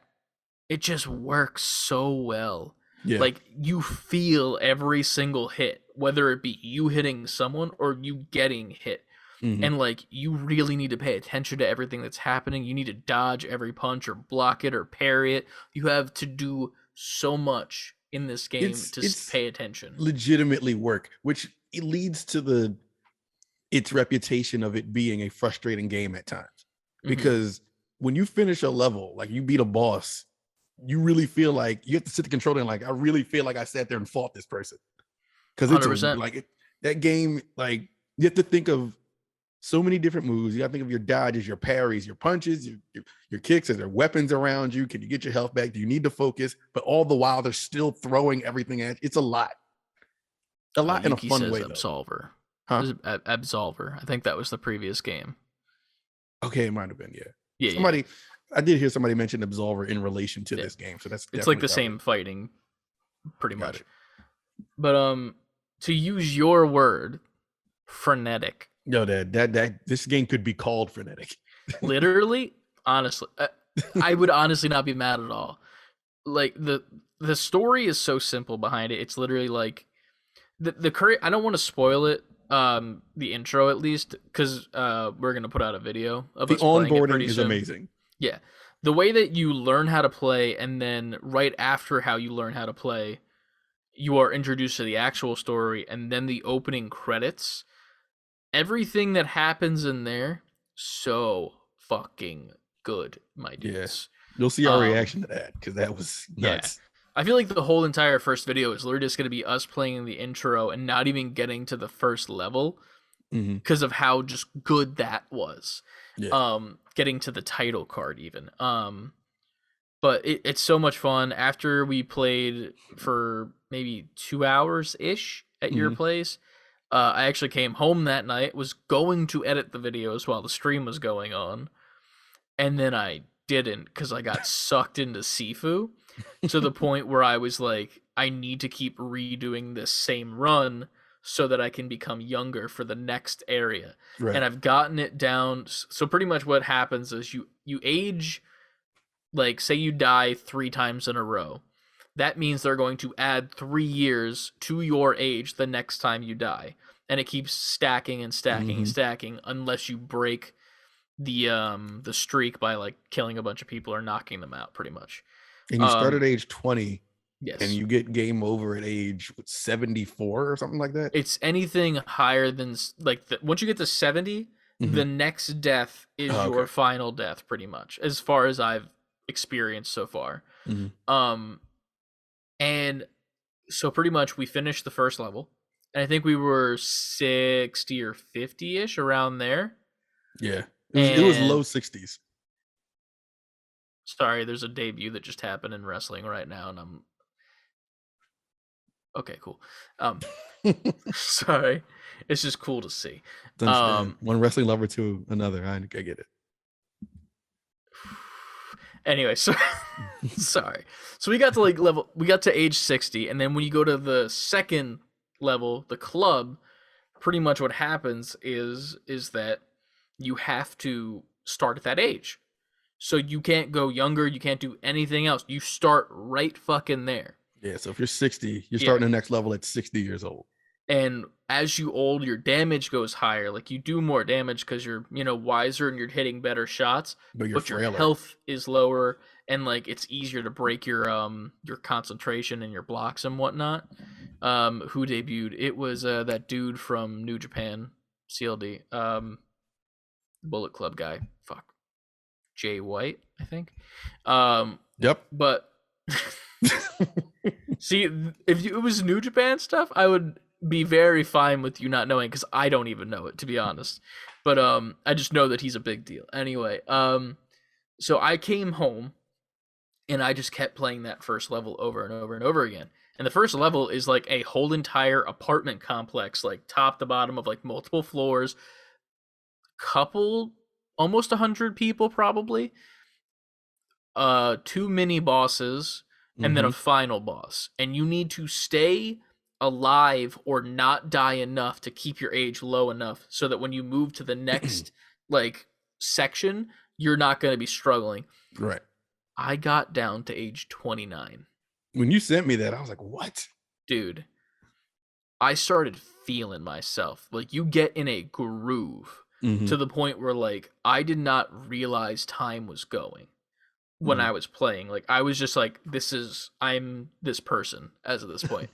it just works so well. Yeah. Like, you feel every single hit, whether it be you hitting someone or you getting hit. And like, you really need to pay attention to everything that's happening. You need to dodge every punch or block it or parry it. You have to do so much in this game to pay attention. Legitimately work, which it leads to its reputation of it being a frustrating game at times. Because when you finish a level, like you beat a boss, you really feel like you have to sit the controller and like, I really feel like I sat there and fought this person. Because it's that game, like, you have to think of so many different moves. You got to think of your dodges, your parries, your punches, your kicks. Is there weapons around you? Can you get your health back? Do you need to focus? But all the while, they're still throwing everything at you. It's a lot. In a fun way, Absolver. Huh? Absolver. I think that was the previous game. Okay, it might have been, yeah. I did hear somebody mention Absolver in relation to this game, so it's like the same fighting, pretty much. But to use your word, frenetic. No, this game could be called frenetic. Literally, honestly, I would honestly not be mad at all. Like the story is so simple behind it. It's literally like the current. I don't want to spoil it. The intro at least, because we're gonna put out a video of the onboarding is amazing. Yeah, the way that you learn how to play, and then right after how you learn how to play, you are introduced to the actual story, and then the opening credits. Everything that happens in there, so fucking good, my dudes. Yeah. You'll see our reaction to that, because that was nuts. Yeah. I feel like the whole entire first video is literally just going to be us playing the intro and not even getting to the first level because of how just good that was. Yeah. Getting to the title card even. But it's so much fun. After we played for maybe 2 hours-ish at your place, I actually came home that night, was going to edit the videos while the stream was going on, and then I didn't because I got sucked into Sifu to the point where I was like, I need to keep redoing this same run so that I can become younger for the next area. Right. And I've gotten it down. So pretty much what happens is you age, like say you die 3 times in a row. That means they're going to add 3 years to your age the next time you die. And it keeps stacking and stacking and stacking unless you break the streak by like killing a bunch of people or knocking them out pretty much. And you start at age 20. Yes. And you get game over at age 74 or something like that? It's anything higher than like once you get to 70, the next death is your final death pretty much, as far as I've experienced so far. And so pretty much we finished the first level, and I think we were 60 or 50-ish around there. Yeah. It was low 60s. Sorry, there's a debut that just happened in wrestling right now, and I'm okay, cool. Sorry. It's just cool to see. One wrestling lover to another. I get it. Anyway, so sorry. So we got to age 60, and then when you go to the second level, the club, pretty much what happens is that you have to start at that age. So you can't go younger, you can't do anything else. You start right fucking there. Yeah, so if you're 60, you're starting the next level at 60 years old. And as you old, your damage goes higher. Like you do more damage because you're, wiser and you're hitting better shots. But your health is lower, and like it's easier to break your concentration and your blocks and whatnot. Who debuted? It was that dude from New Japan, CLD, Bullet Club guy. Fuck, Jay White, I think. Yep. But see, if it was New Japan stuff, I would be very fine with you not knowing, because I don't even know it, to be honest. But I just know that he's a big deal. Anyway, so I came home and I just kept playing that first level over and over and over again. And the first level is like a whole entire apartment complex, like top to bottom, of like multiple floors, almost 100 people probably, 2 mini bosses, and then a final boss. And you need to stay alive or not die enough to keep your age low enough so that when you move to the next like section, you're not going to be struggling. Right. I got down to age 29. When you sent me that, I was like, what? Dude, I started feeling myself. Like, you get in a groove to the point where, like, I did not realize time was going when I was playing. Like, I was just like, I'm this person as of this point.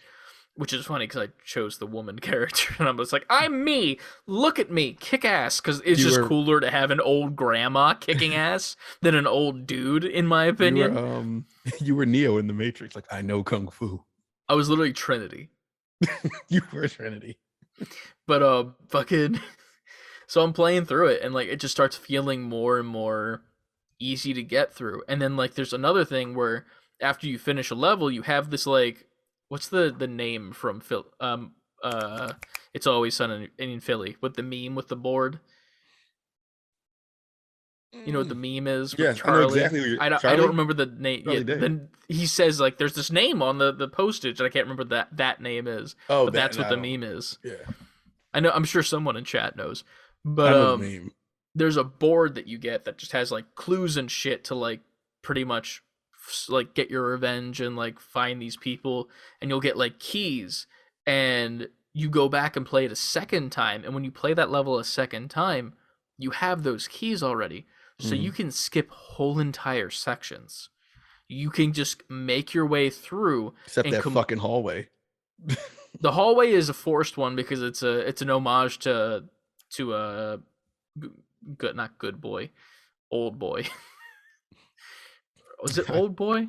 Which is funny because I chose the woman character, and I'm just like, I'm me. Look at me, kick ass. Because it's cooler to have an old grandma kicking ass than an old dude, in my opinion. You were Neo in the Matrix. Like, I know kung fu. I was literally Trinity. You were Trinity. But fucking. So I'm playing through it, and like it just starts feeling more and more easy to get through. And then like there's another thing where after you finish a level, you have this like. What's the name from Phil? It's Always Sunny in Philly, with the meme with the board. You know what the meme is? Yes, Charlie? I know exactly. I don't remember the name. Yeah, then he says like, "There's this name on the postage," and I can't remember that name is. Oh, but that's what the meme is. Yeah, I know. I'm sure someone in chat knows. But the meme. There's a board that you get that just has like clues and shit to like pretty much like get your revenge and like find these people, and you'll get like keys, and you go back and play it a second time, and when you play that level a second time, you have those keys already, so you can skip whole entire sections. You can just make your way through, except that fucking hallway. The hallway is a forced one because it's an homage to not Good Boy, Old Boy. Was it Old Boy?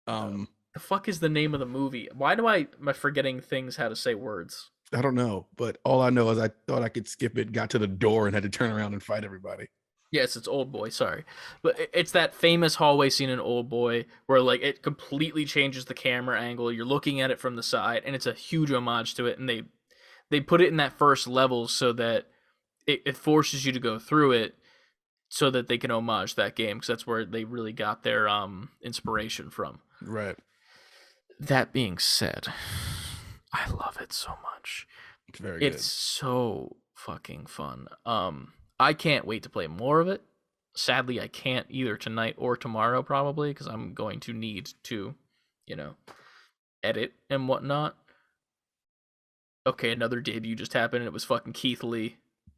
The fuck is the name of the movie? Why am I forgetting things how to say words? I don't know, but all I know is I thought I could skip it, got to the door, and had to turn around and fight everybody. Yes, it's Old Boy, sorry. But it's that famous hallway scene in Old Boy where like it completely changes the camera angle. You're looking at it from the side, and it's a huge homage to it, and they put it in that first level so that it forces you to go through it, so that they can homage that game, because that's where they really got their inspiration from. Right. That being said, I love it so much. It's very good. It's so fucking fun. I can't wait to play more of it. Sadly, I can't either tonight or tomorrow probably, because I'm going to need to, edit and whatnot. Okay, another debut just happened, and it was fucking Keith Lee.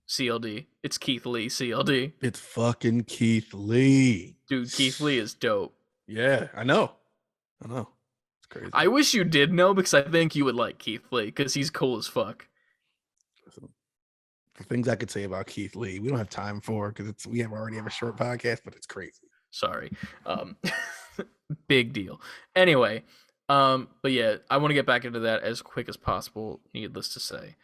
CLD. It's Keith Lee, CLD. It's fucking Keith Lee. Dude, Keith Lee is dope. Yeah, I know. It's crazy. I wish you did know, because I think you would like Keith Lee, because he's cool as fuck. Listen, the things I could say about Keith Lee, we don't have time for, because we already have a short podcast, but it's crazy. Sorry. Big deal. Anyway, but yeah, I want to get back into that as quick as possible, needless to say.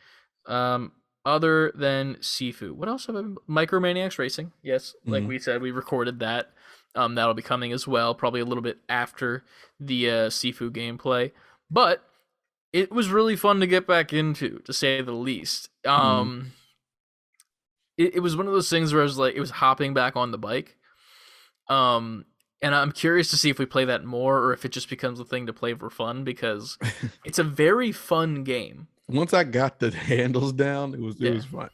Other than Sifu, what else have I been? Micromaniacs Racing. Yes, like we said, we recorded that. That'll be coming as well, probably a little bit after the Sifu gameplay. But it was really fun to get back into, to say the least. It was one of those things where I was like, it was hopping back on the bike. And And I'm curious to see if we play that more or if it just becomes a thing to play for fun, because it's a very fun game. Once I got the handles down, it was fun.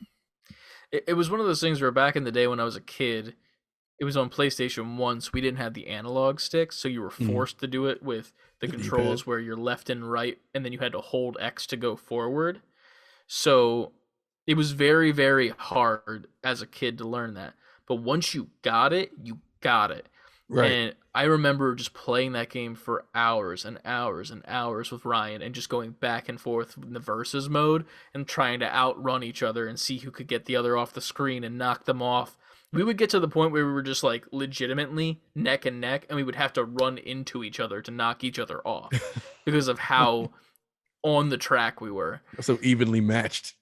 It was one of those things where back in the day when I was a kid, it was on PlayStation 1, so we didn't have the analog sticks, so you were forced to do it with the controls where you're left and right, and then you had to hold X to go forward. So it was very, very hard as a kid to learn that. But once you got it, you got it. Right. And I remember just playing that game for hours and hours and hours with Ryan and just going back and forth in the versus mode and trying to outrun each other and see who could get the other off the screen and knock them off. We would get to the point where we were just like legitimately neck and neck, and we would have to run into each other to knock each other off because of how on the track we were. So evenly matched.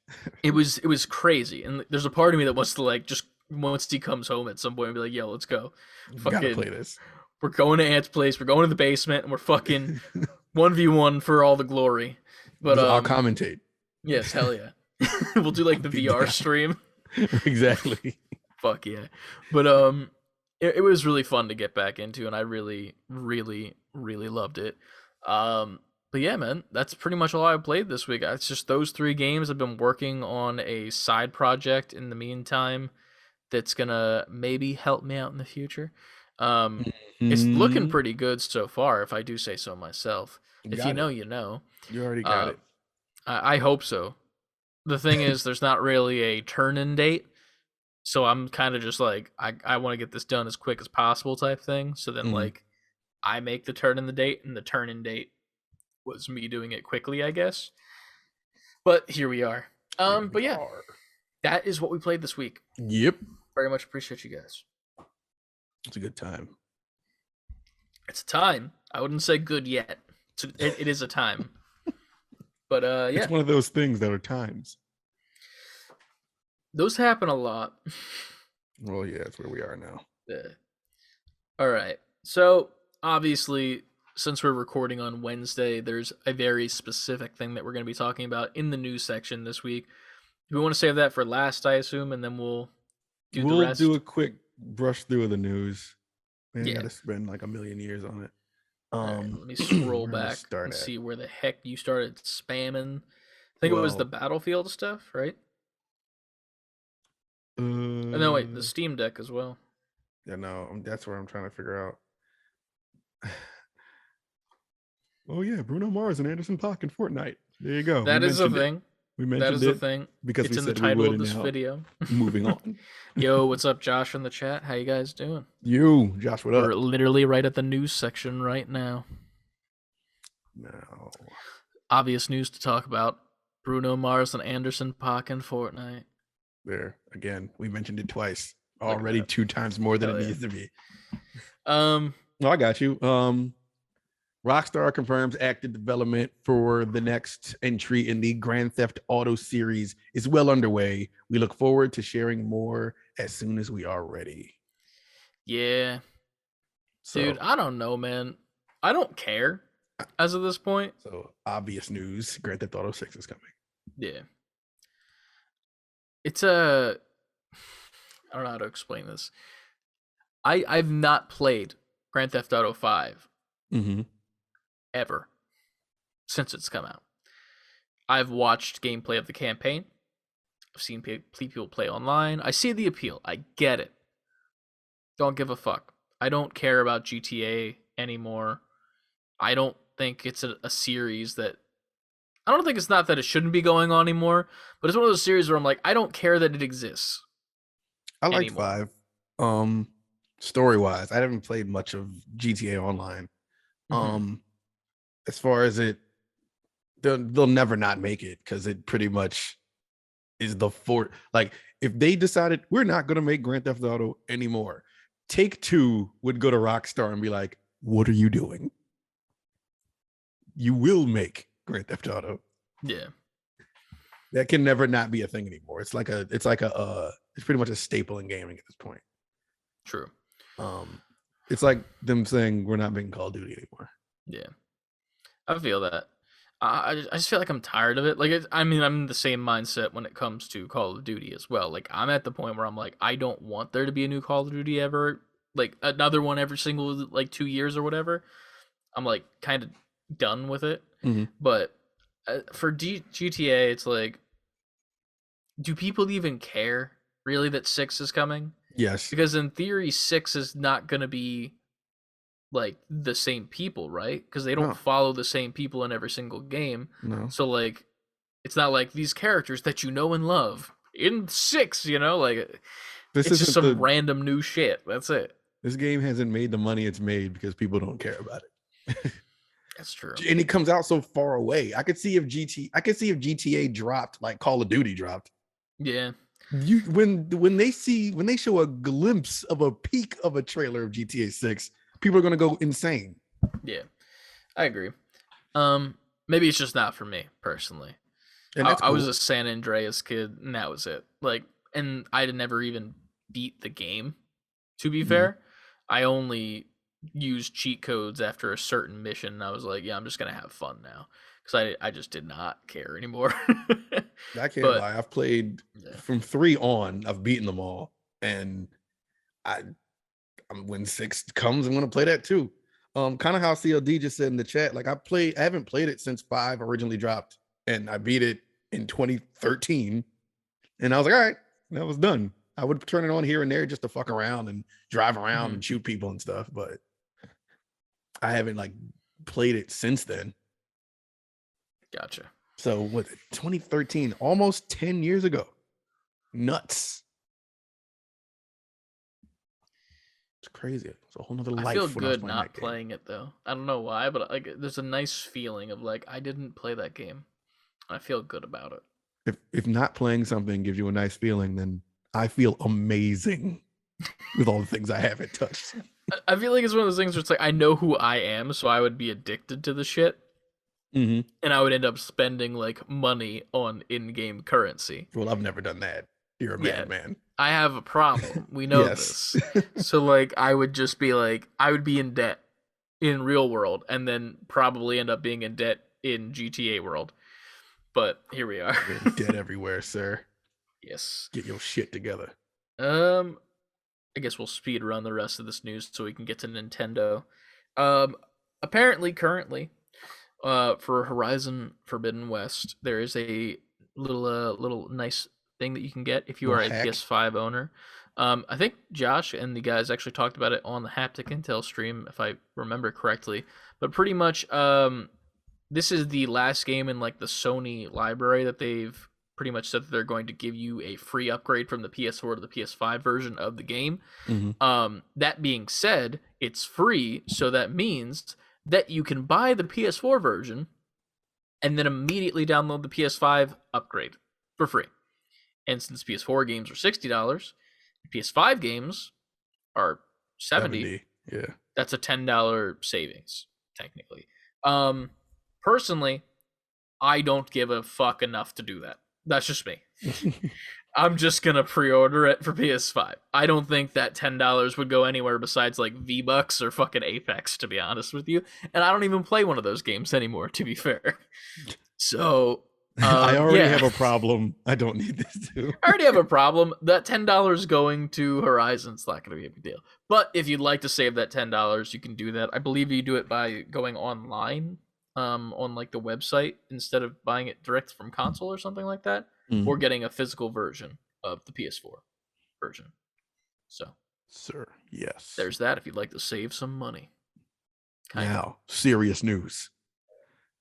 It was crazy. And there's a part of me that wants to like just once he comes home at some point and be like, yo, let's go. Gotta play this. We're going to Ant's place, we're going to the basement, and we're fucking 1v1 for all the glory. But I'll commentate. Yes, hell yeah. We'll do like the VR stream. Exactly. Fuck yeah. But it was really fun to get back into, and I really, really, really loved it. But yeah, man, that's pretty much all I played this week. It's just those 3 games. I've been working on a side project in the meantime that's gonna maybe help me out in the future. It's looking pretty good so far, if I do say so myself. If you know, you know. You already got it. I hope so. The thing is, there's not really a turn-in date, so I'm kind of just like, I want to get this done as quick as possible type thing. So then, like, I make the turn in the date, and the turn-in date was me doing it quickly, I guess. But here we are. But yeah, that is what we played this week. Yep. Very much appreciate you guys. It's a good time. It's a time. I wouldn't say good yet. It is a time. But yeah. It's one of those things that are times. Those happen a lot. Well, yeah, that's where we are now. Yeah. All right. So, obviously, since we're recording on Wednesday, there's a very specific thing that we're going to be talking about in the news section this week. We want to save that for last, I assume, and then we'll do the rest. We'll do a quick brush through of the news. Man, Yeah. I gotta spend like a million years on it. Right, let me scroll back and see where the heck you started spamming. I think it was the Battlefield stuff, right? No, wait, the Steam Deck as well. Yeah, no, that's where I'm trying to figure out. Oh yeah, Bruno Mars and Anderson .Paak in Fortnite. There you go. That is a thing. We mentioned that is a thing because it's we in said the title we would of this now. video. Moving on. Yo, what's up, Josh, in the chat? How you guys doing? Josh, what up? We're literally right at the news section right now. No. Obvious news to talk about. Bruno Mars and Anderson .Paak in Fortnite. There again, we mentioned it twice already, 2 times more than it needs to be. No, I got you. Rockstar confirms active development for the next entry in the Grand Theft Auto series is well underway. We look forward to sharing more as soon as we are ready. Yeah. So, dude, I don't know, man. I don't care as of this point. So, obvious news, Grand Theft Auto 6 is coming. Yeah. It's I don't know how to explain this. I've not played Grand Theft Auto 5. Ever since it's come out. I've watched gameplay of the campaign. I've seen people play online. I see the appeal. I get it. Don't give a fuck. I don't care about GTA anymore. I don't think it's a series that... I don't think it's not that it shouldn't be going on anymore, but it's one of those series where I'm like, I don't care that it exists. I like 5. Story-wise, I haven't played much of GTA Online. As far as it, they'll never not make it because it pretty much is the fort. Like, if they decided we're not going to make Grand Theft Auto anymore, Take-Two would go to Rockstar and be like, what are you doing? You will make Grand Theft Auto. Yeah. That can never not be a thing anymore. It's pretty much a staple in gaming at this point. True. It's like them saying we're not making Call of Duty anymore. Yeah. I feel that. I just feel like I'm tired of it. Like, I'm in the same mindset when it comes to Call of Duty as well. Like, I'm at the point where I'm like, I don't want there to be a new Call of Duty ever like another one every single like 2 years or whatever, I'm like kind of done with it. But for GTA, it's like, do people even care really that 6 is coming? Yes. Because in theory, 6 is not going to be like the same people, right? Because they don't follow the same people in every single game. No. So like, it's not like these characters that you know and love in 6, you know, like it's just some random new shit. That's it. This game hasn't made the money it's made because people don't care about it. That's true. And it comes out so far away. I could see if GTA dropped like Call of Duty dropped. Yeah. When they show a glimpse of a peak of a trailer of GTA 6, people are gonna go insane. Yeah, I agree. Maybe it's just not for me personally. And I was a San Andreas kid, and that was it. Like, and I had never even beat the game. To be fair, I only used cheat codes after a certain mission. And I was like, yeah, I'm just gonna have fun now, because I just did not care anymore. I can't lie. I've played from 3 on. I've beaten them all, and when 6 comes, I'm gonna play that too. Kind of how CLD just said in the chat. Like I haven't played it since 5 originally dropped, and I beat it in 2013, and I was like, all right, that was done. I would turn it on here and there just to fuck around and drive around and shoot people and stuff, but I haven't like played it since then. Gotcha. So what, 2013, almost 10 years ago. Nuts. It's crazy. It's a whole nother life. I feel good not playing it though. I don't know why, but like there's a nice feeling of like I didn't play that game. I feel good about it. If not playing something gives you a nice feeling, then I feel amazing with all the things I haven't touched. I feel like it's one of those things where it's like I know who I am, so I would be addicted to the shit. And I would end up spending like money on in-game currency. Well, I've never done that. You're a madman. I have a problem. We know this. So like I would just be like, I would be in debt in real world and then probably end up being in debt in GTA world. But here we are. You're in debt everywhere, sir. Yes. Get your shit together. I guess we'll speed run the rest of this news so we can get to Nintendo. Apparently, currently, for Horizon Forbidden West, there is a little nice thing that you can get if you are a PS5 owner. I think Josh and the guys actually talked about it on the Haptic Intel stream, if I remember correctly. But pretty much, this is the last game in like the Sony library that they've pretty much said that they're going to give you a free upgrade from the PS4 to the PS5 version of the game. That being said, it's free, so that means that you can buy the PS4 version and then immediately download the PS5 upgrade for free. And since PS4 games are $60, PS5 games are $70. Yeah. That's a $10 savings, technically. Personally, I don't give a fuck enough to do that. That's just me. I'm just gonna pre-order it for PS5. I don't think that $10 would go anywhere besides like V-Bucks or fucking Apex, to be honest with you. And I don't even play one of those games anymore, to be fair. So I already have a problem. I don't need this too. I already have a problem. That $10 going to Horizon's not going to be a big deal. But if you'd like to save that $10, you can do that. I believe you do it by going online on like the website instead of buying it direct from console or something like that, or getting a physical version of the PS4 version. So, sir, yes. There's that if you'd like to save some money. Now, serious news.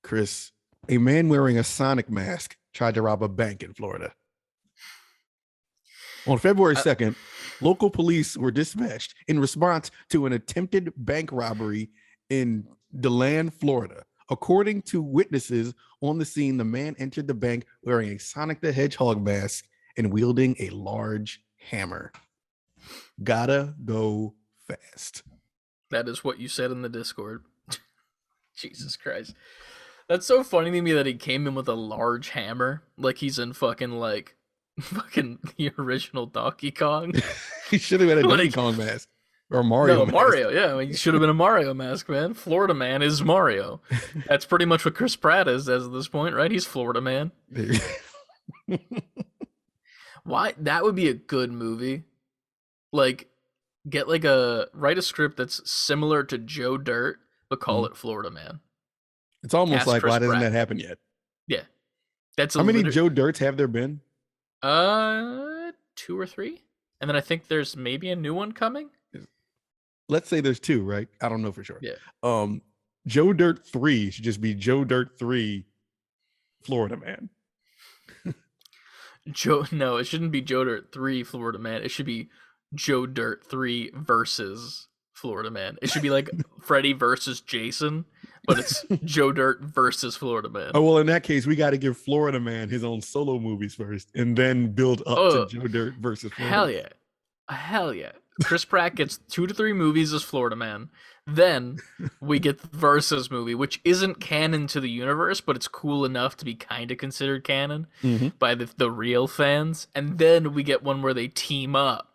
Chris, a man wearing a Sonic mask tried to rob a bank in Florida. On February 2nd, local police were dispatched in response to an attempted bank robbery in DeLand, Florida. According to witnesses on the scene, the man entered the bank wearing a Sonic the Hedgehog mask and wielding a large hammer. Gotta go fast. That is what you said in the Discord. Jesus Christ. That's so funny to me that he came in with a large hammer, like he's in fucking the original Donkey Kong. He should have had a Donkey Kong mask. Or Mario mask. Mario, yeah. I mean, he should have been a Mario mask, man. Florida Man is Mario. That's pretty much what Chris Pratt is as of this point, right? He's Florida Man. Why? That would be a good movie. Like, write a script that's similar to Joe Dirt, but call it Florida Man. It's almost Cast like, Chris why doesn't Pratt. that happen yet? Yeah, that's How many Joe Dirts have there been? 2 or 3, and then I think there's maybe a new one coming. Let's say there's 2, right? I don't know for sure. Yeah. Joe Dirt 3 should just be Joe Dirt 3 Florida Man. No, it shouldn't be Joe Dirt 3 Florida Man. It should be Joe Dirt 3 versus Florida Man. It should be like Freddy versus Jason, but it's Joe Dirt versus Florida Man. Oh, well, in that case, we got to give Florida Man his own solo movies first and then build up to Joe Dirt versus Florida Hell Man. yeah. Hell yeah. Chris Pratt gets 2 to 3 movies as Florida Man. Then we get the Versus movie, which isn't canon to the universe, but it's cool enough to be kind of considered canon by the real fans. And then we get one where they team up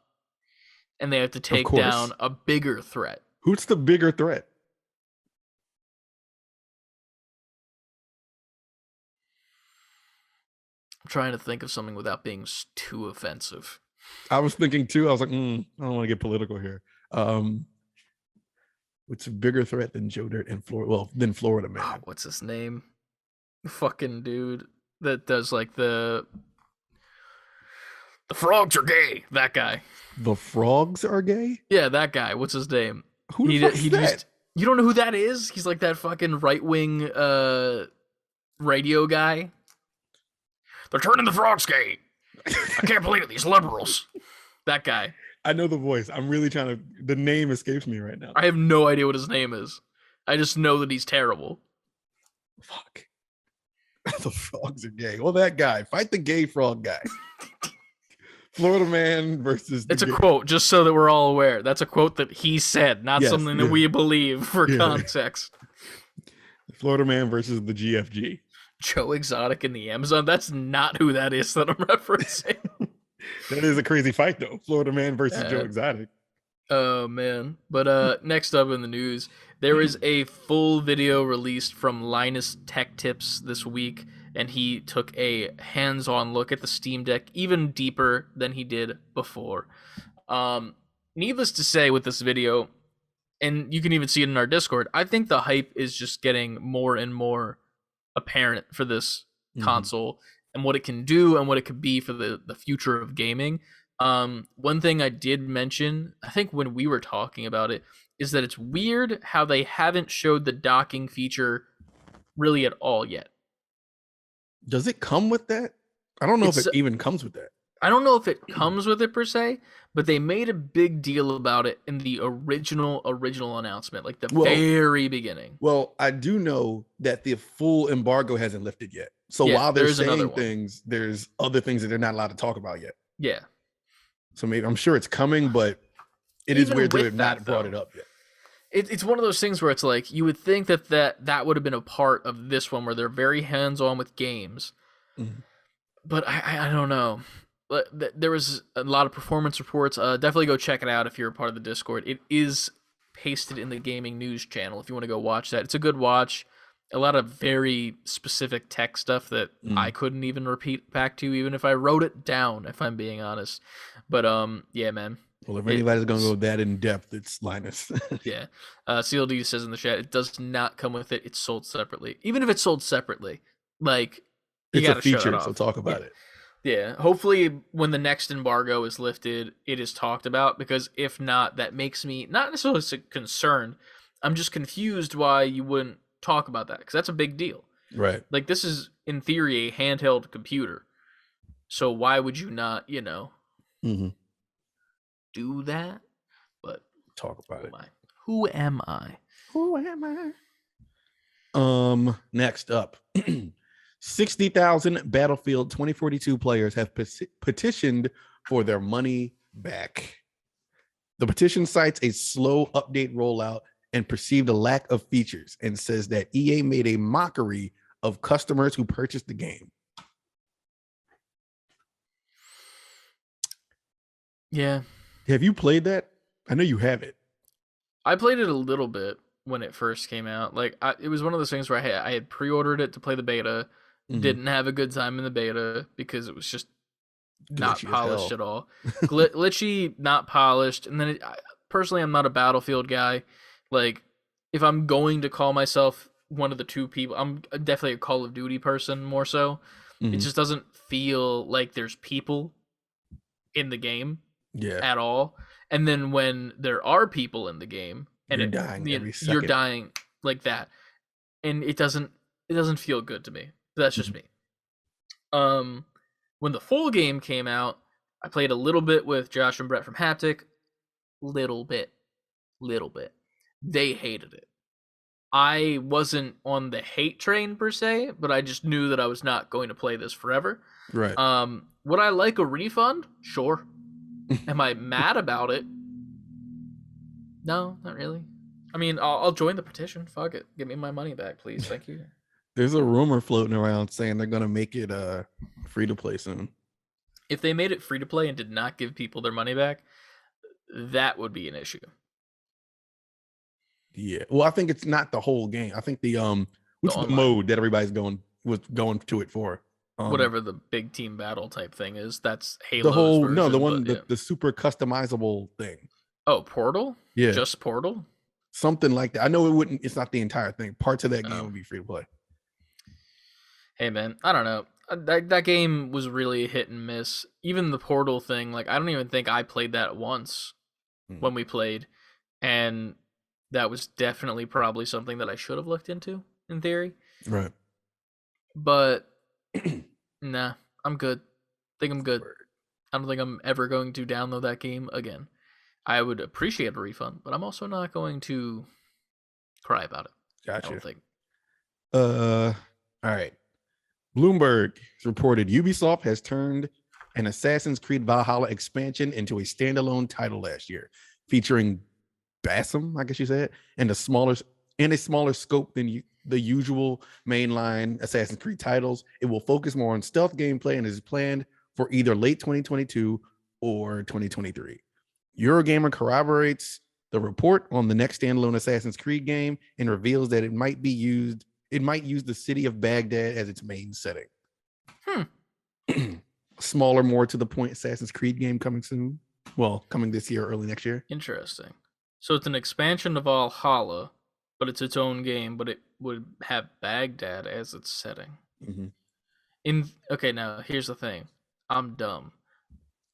and they have to take down a bigger threat. Who's the bigger threat? I'm trying to think of something without being too offensive. I was thinking too. I was like, I don't want to get political here. What's a bigger threat than Joe Dirt and than Florida Man? Oh, what's his name? Fucking dude that does like the frogs are gay. That guy. The frogs are gay? Yeah, that guy. What's his name? Who the fuck is that? You don't know who that is? He's like that fucking right-wing radio guy. They're turning the frogs gay. I can't believe it. These liberals. That guy. I know the voice. I'm really trying to. The name escapes me right now. I have no idea what his name is. I just know that he's terrible. Fuck. The frogs are gay. Well, that guy. Fight the gay frog guy. Florida Man versus. It's a quote, just so that we're all aware. That's a quote that he said, not something that we believe for context. Florida Man versus the GFG. Joe Exotic in the Amazon. That's not who that is that I'm referencing. That is a crazy fight, though. Florida Man versus Joe Exotic. Oh, man. But next up in the news, there is a full video released from Linus Tech Tips this week, and he took a hands-on look at the Steam Deck, even deeper than he did before. Needless to say with this video, and you can even see it in our Discord, I think the hype is just getting more and more apparent for this console and what it can do and what it could be for the future of gaming. One thing I did mention, I think when we were talking about it, is that it's weird how they haven't showed the docking feature really at all yet. Does it come with that? I don't know if it even comes with that. I don't know if it comes with it per se, but they made a big deal about it in the original announcement, like the very beginning. Well, I do know that the full embargo hasn't lifted yet. So while they're saying things, there's other things that they're not allowed to talk about yet. Yeah. So maybe I'm sure it's coming, but it is weird to have not brought it up yet. It's one of those things where it's like you would think that would have been a part of this one where they're very hands-on with games. But I don't know. There was a lot of performance reports. Definitely go check it out if you're a part of the Discord. It is pasted in the gaming news channel if you want to go watch that. It's a good watch. A lot of very specific tech stuff that I couldn't even repeat back to, even if I wrote it down, if I'm being honest. But yeah, man. Well, if anybody's going to go that in depth, it's Linus. Yeah. CLD says in the chat, it does not come with it. It's sold separately. Even if it's sold separately, like, you it's gotta a feature, show it off. So talk about it. Yeah. Hopefully when the next embargo is lifted, it is talked about, because if not, that makes me not necessarily concerned. I'm just confused why you wouldn't talk about that, because that's a big deal. Right. Like, this is, in theory, a handheld computer. So why would you not, do that? But talk about it. Who am I? Next up. 60,000 Battlefield 2042 players have petitioned for their money back. The petition cites a slow update rollout and perceived a lack of features, and says that EA made a mockery of customers who purchased the game. Yeah. Have you played that? I know you have it. I played it a little bit when it first came out. Like, it was one of those things where I had pre-ordered it to play the beta. Didn't have a good time in the beta because it was just not polished at all. Glitchy, not polished. And then personally, I'm not a Battlefield guy. Like, if I'm going to call myself one of the two people, I'm definitely a Call of Duty person more so. It just doesn't feel like there's people in the game at all. And then when there are people in the game, and you're dying every you're second. dying like that, and it doesn't feel good to me. That's just me. When the full game came out, I played a little bit with Josh and Brett from Haptic. Little bit. They hated it. I wasn't on the hate train per se, but I just knew that I was not going to play this forever. Right. Would I like a refund? Sure. Am I mad about it? No, not really. I mean, I'll join the petition. Fuck it. Give me my money back, please. Thank you. There's a rumor floating around saying they're gonna make it free to play soon. If they made it free to play and did not give people their money back, that would be an issue. Yeah. Well, I think it's not the whole game. I think the what's the mode that everybody's going to it for? Whatever the big team battle type thing is, that's Halo's the whole version, no, the one the super customizable thing. Oh, Portal? Yeah. Just Portal? Something like that. I know it's not the entire thing. Parts of that game would be free to play. Hey man, I don't know. That game was really hit and miss. Even the Portal thing, like I don't even think I played that once when we played, and that was definitely probably something that I should have looked into in theory. Right. But nah, I'm good. I think I'm good. I don't think I'm ever going to download that game again. I would appreciate a refund, but I'm also not going to cry about it. Gotcha. I don't think. All right. Bloomberg reported Ubisoft has turned an Assassin's Creed Valhalla expansion into a standalone title last year, featuring Basim, I guess you said, and a smaller scope than the usual mainline Assassin's Creed titles. It will focus more on stealth gameplay and is planned for either late 2022 or 2023. Eurogamer corroborates the report on the next standalone Assassin's Creed game and reveals that it might use the city of Baghdad as its main setting. Smaller, more to the point Assassin's Creed game coming soon. Well, coming this year, early next year. Interesting. So it's an expansion of Valhalla, but it's its own game, but it would have Baghdad as its setting. Okay, now here's the thing. I'm dumb.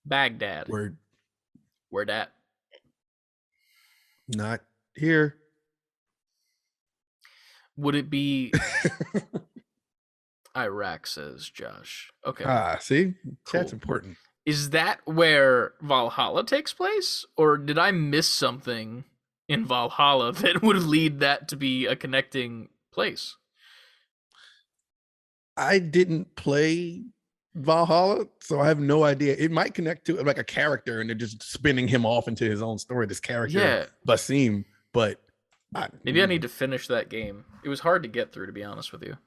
Baghdad. Where that? Not here. Would it be Iraq, says Josh. Okay. See? Cool. That's important. Is that where Valhalla takes place? Or did I miss something in Valhalla that would lead that to be a connecting place? I didn't play Valhalla, so I have no idea. It might connect to like a character and they're just spinning him off into his own story, this character, Basim, but maybe I need to finish that game. It was hard to get through, to be honest with you.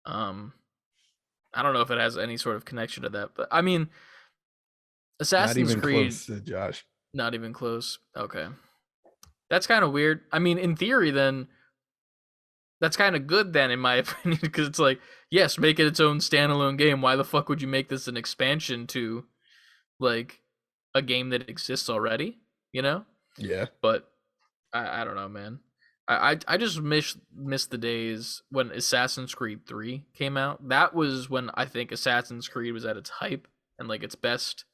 I don't know if it has any sort of connection to that, but I mean, Assassin's Creed. Close, Josh. Not even close. Okay, that's kind of weird. I mean, in theory, then that's kind of good, then, in my opinion, because it's like, yes, make it its own standalone game. Why the fuck would you make this an expansion to, like, a game that exists already? You know? Yeah. But I don't know, man. I just miss the days when Assassin's Creed 3 came out. That was when I think Assassin's Creed was at its hype and like its best.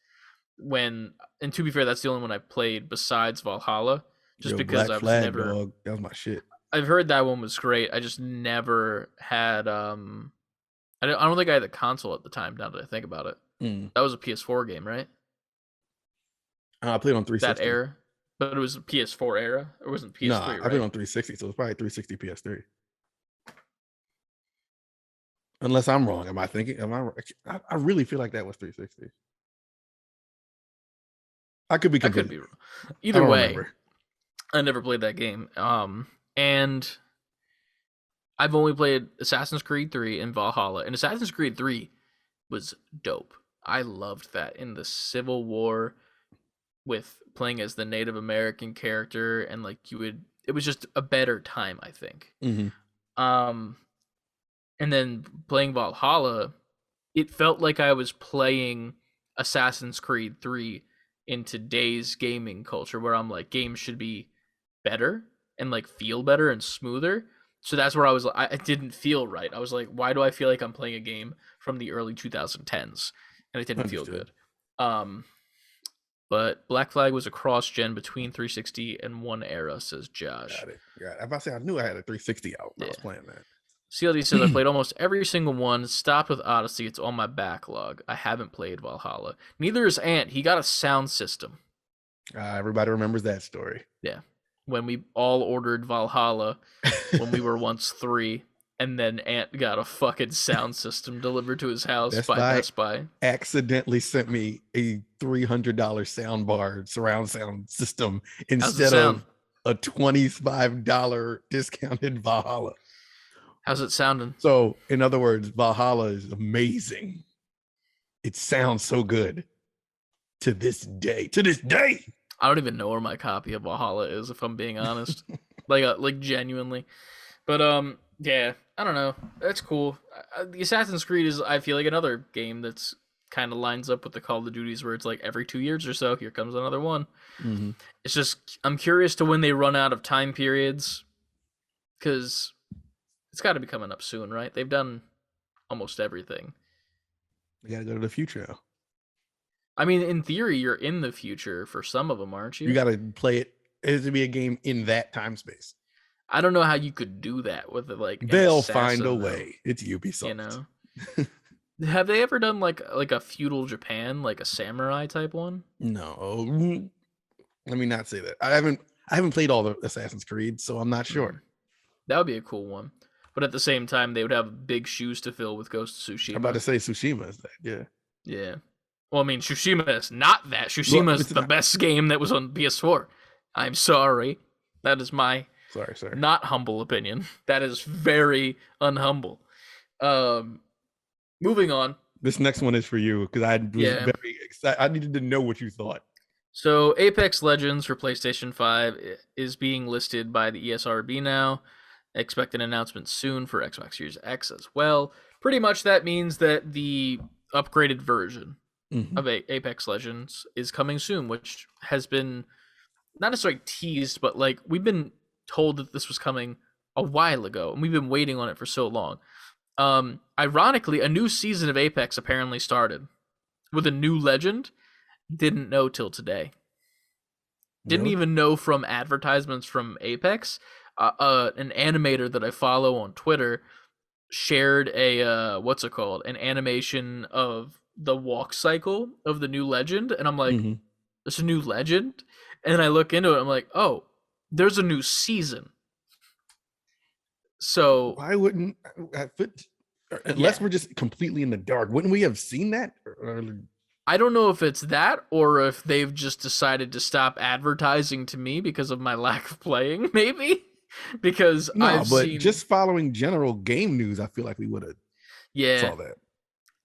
And to be fair, that's the only one I played besides Valhalla. Just because Black Flag, dog. That was my shit. I've heard that one was great. I just never had I don't think I had the console at the time, now that I think about it. That was a PS4 game, right? I played on 360. That era. But it was a PS4 era? Or wasn't PS3, Nah, right? I played on 360, so it's probably 360 PS3. Unless I'm wrong. Am I thinking? I really feel like that was 360. I could be completely wrong. Either way, I never played that game. And I've only played Assassin's Creed 3 and Valhalla. And Assassin's Creed 3 was dope. I loved that. In the Civil War, with playing as the Native American character, and like it was just a better time, I think. And then playing Valhalla, it felt like I was playing Assassin's Creed 3 in today's gaming culture, where I'm like, games should be better and like feel better and smoother. So that's where I was like, I didn't feel right. I was like, why do I feel like I'm playing a game from the early 2010s? And it didn't feel good. But Black Flag was a cross-gen between 360 and One era, says Josh. Got it. I'm about to say, I knew I had a 360 out when I was playing that. CLD says, I played almost every single one, stopped with Odyssey. It's on my backlog. I haven't played Valhalla. Neither is Ant. He got a sound system. Everybody remembers that story. Yeah. When we all ordered Valhalla when we were once 3, and then Ant got a fucking sound system delivered to his house by Best Buy. Accidentally sent me a $300 sound bar surround sound system instead of a $25 discounted Valhalla. How's it sounding? So, in other words, Valhalla is amazing. It sounds so good to this day. I don't even know where my copy of Valhalla is, if I'm being honest. like genuinely. But yeah, I don't know. That's cool. The Assassin's Creed is, I feel like, another game that's kind of lines up with the Call of Duties, where it's like every 2 years or so, here comes another one. Mm-hmm. It's just, I'm curious to when they run out of time periods, because it's got to be coming up soon, right? They've done almost everything. They got to go to the future now. I mean, in theory, you're in the future for some of them, aren't you? You got to play it. It has to be a game in that time space. I don't know how you could do that with it. Like, they'll find a way. It's Ubisoft. You know, have they ever done like a feudal Japan, like a samurai type one? No, let me not say that. I haven't played all the Assassin's Creed, so I'm not sure. That would be a cool one, but at the same time, they would have big shoes to fill with Ghost of Tsushima. I'm about to say Tsushima is that. Yeah. Yeah. Well, I mean, Tsushima is not that. Tsushima is the best game that was on PS4. I'm sorry. That is my sorry, not humble opinion. That is very unhumble. Moving on. This next one is for you, because I was very excited. I needed to know what you thought. So Apex Legends for PlayStation 5 is being listed by the ESRB now. Expect an announcement soon for Xbox Series X as well. Pretty much that means that the upgraded version of Apex Legends is coming soon, which has been not necessarily teased, but like we've been told that this was coming a while ago, and we've been waiting on it for so long. Ironically, a new season of Apex apparently started with a new legend. Didn't know till today. Didn't even know from advertisements from Apex. An animator that I follow on Twitter shared a an animation of the walk cycle of the new legend, and I'm like, there's a new legend? And I look into it, I'm like, oh, there's a new season. So why wouldn't unless we're just completely in the dark, wouldn't we have seen that? I don't know if it's that, or if they've just decided to stop advertising to me because of my lack of playing, maybe. Because just following general game news, I feel like we would have saw that.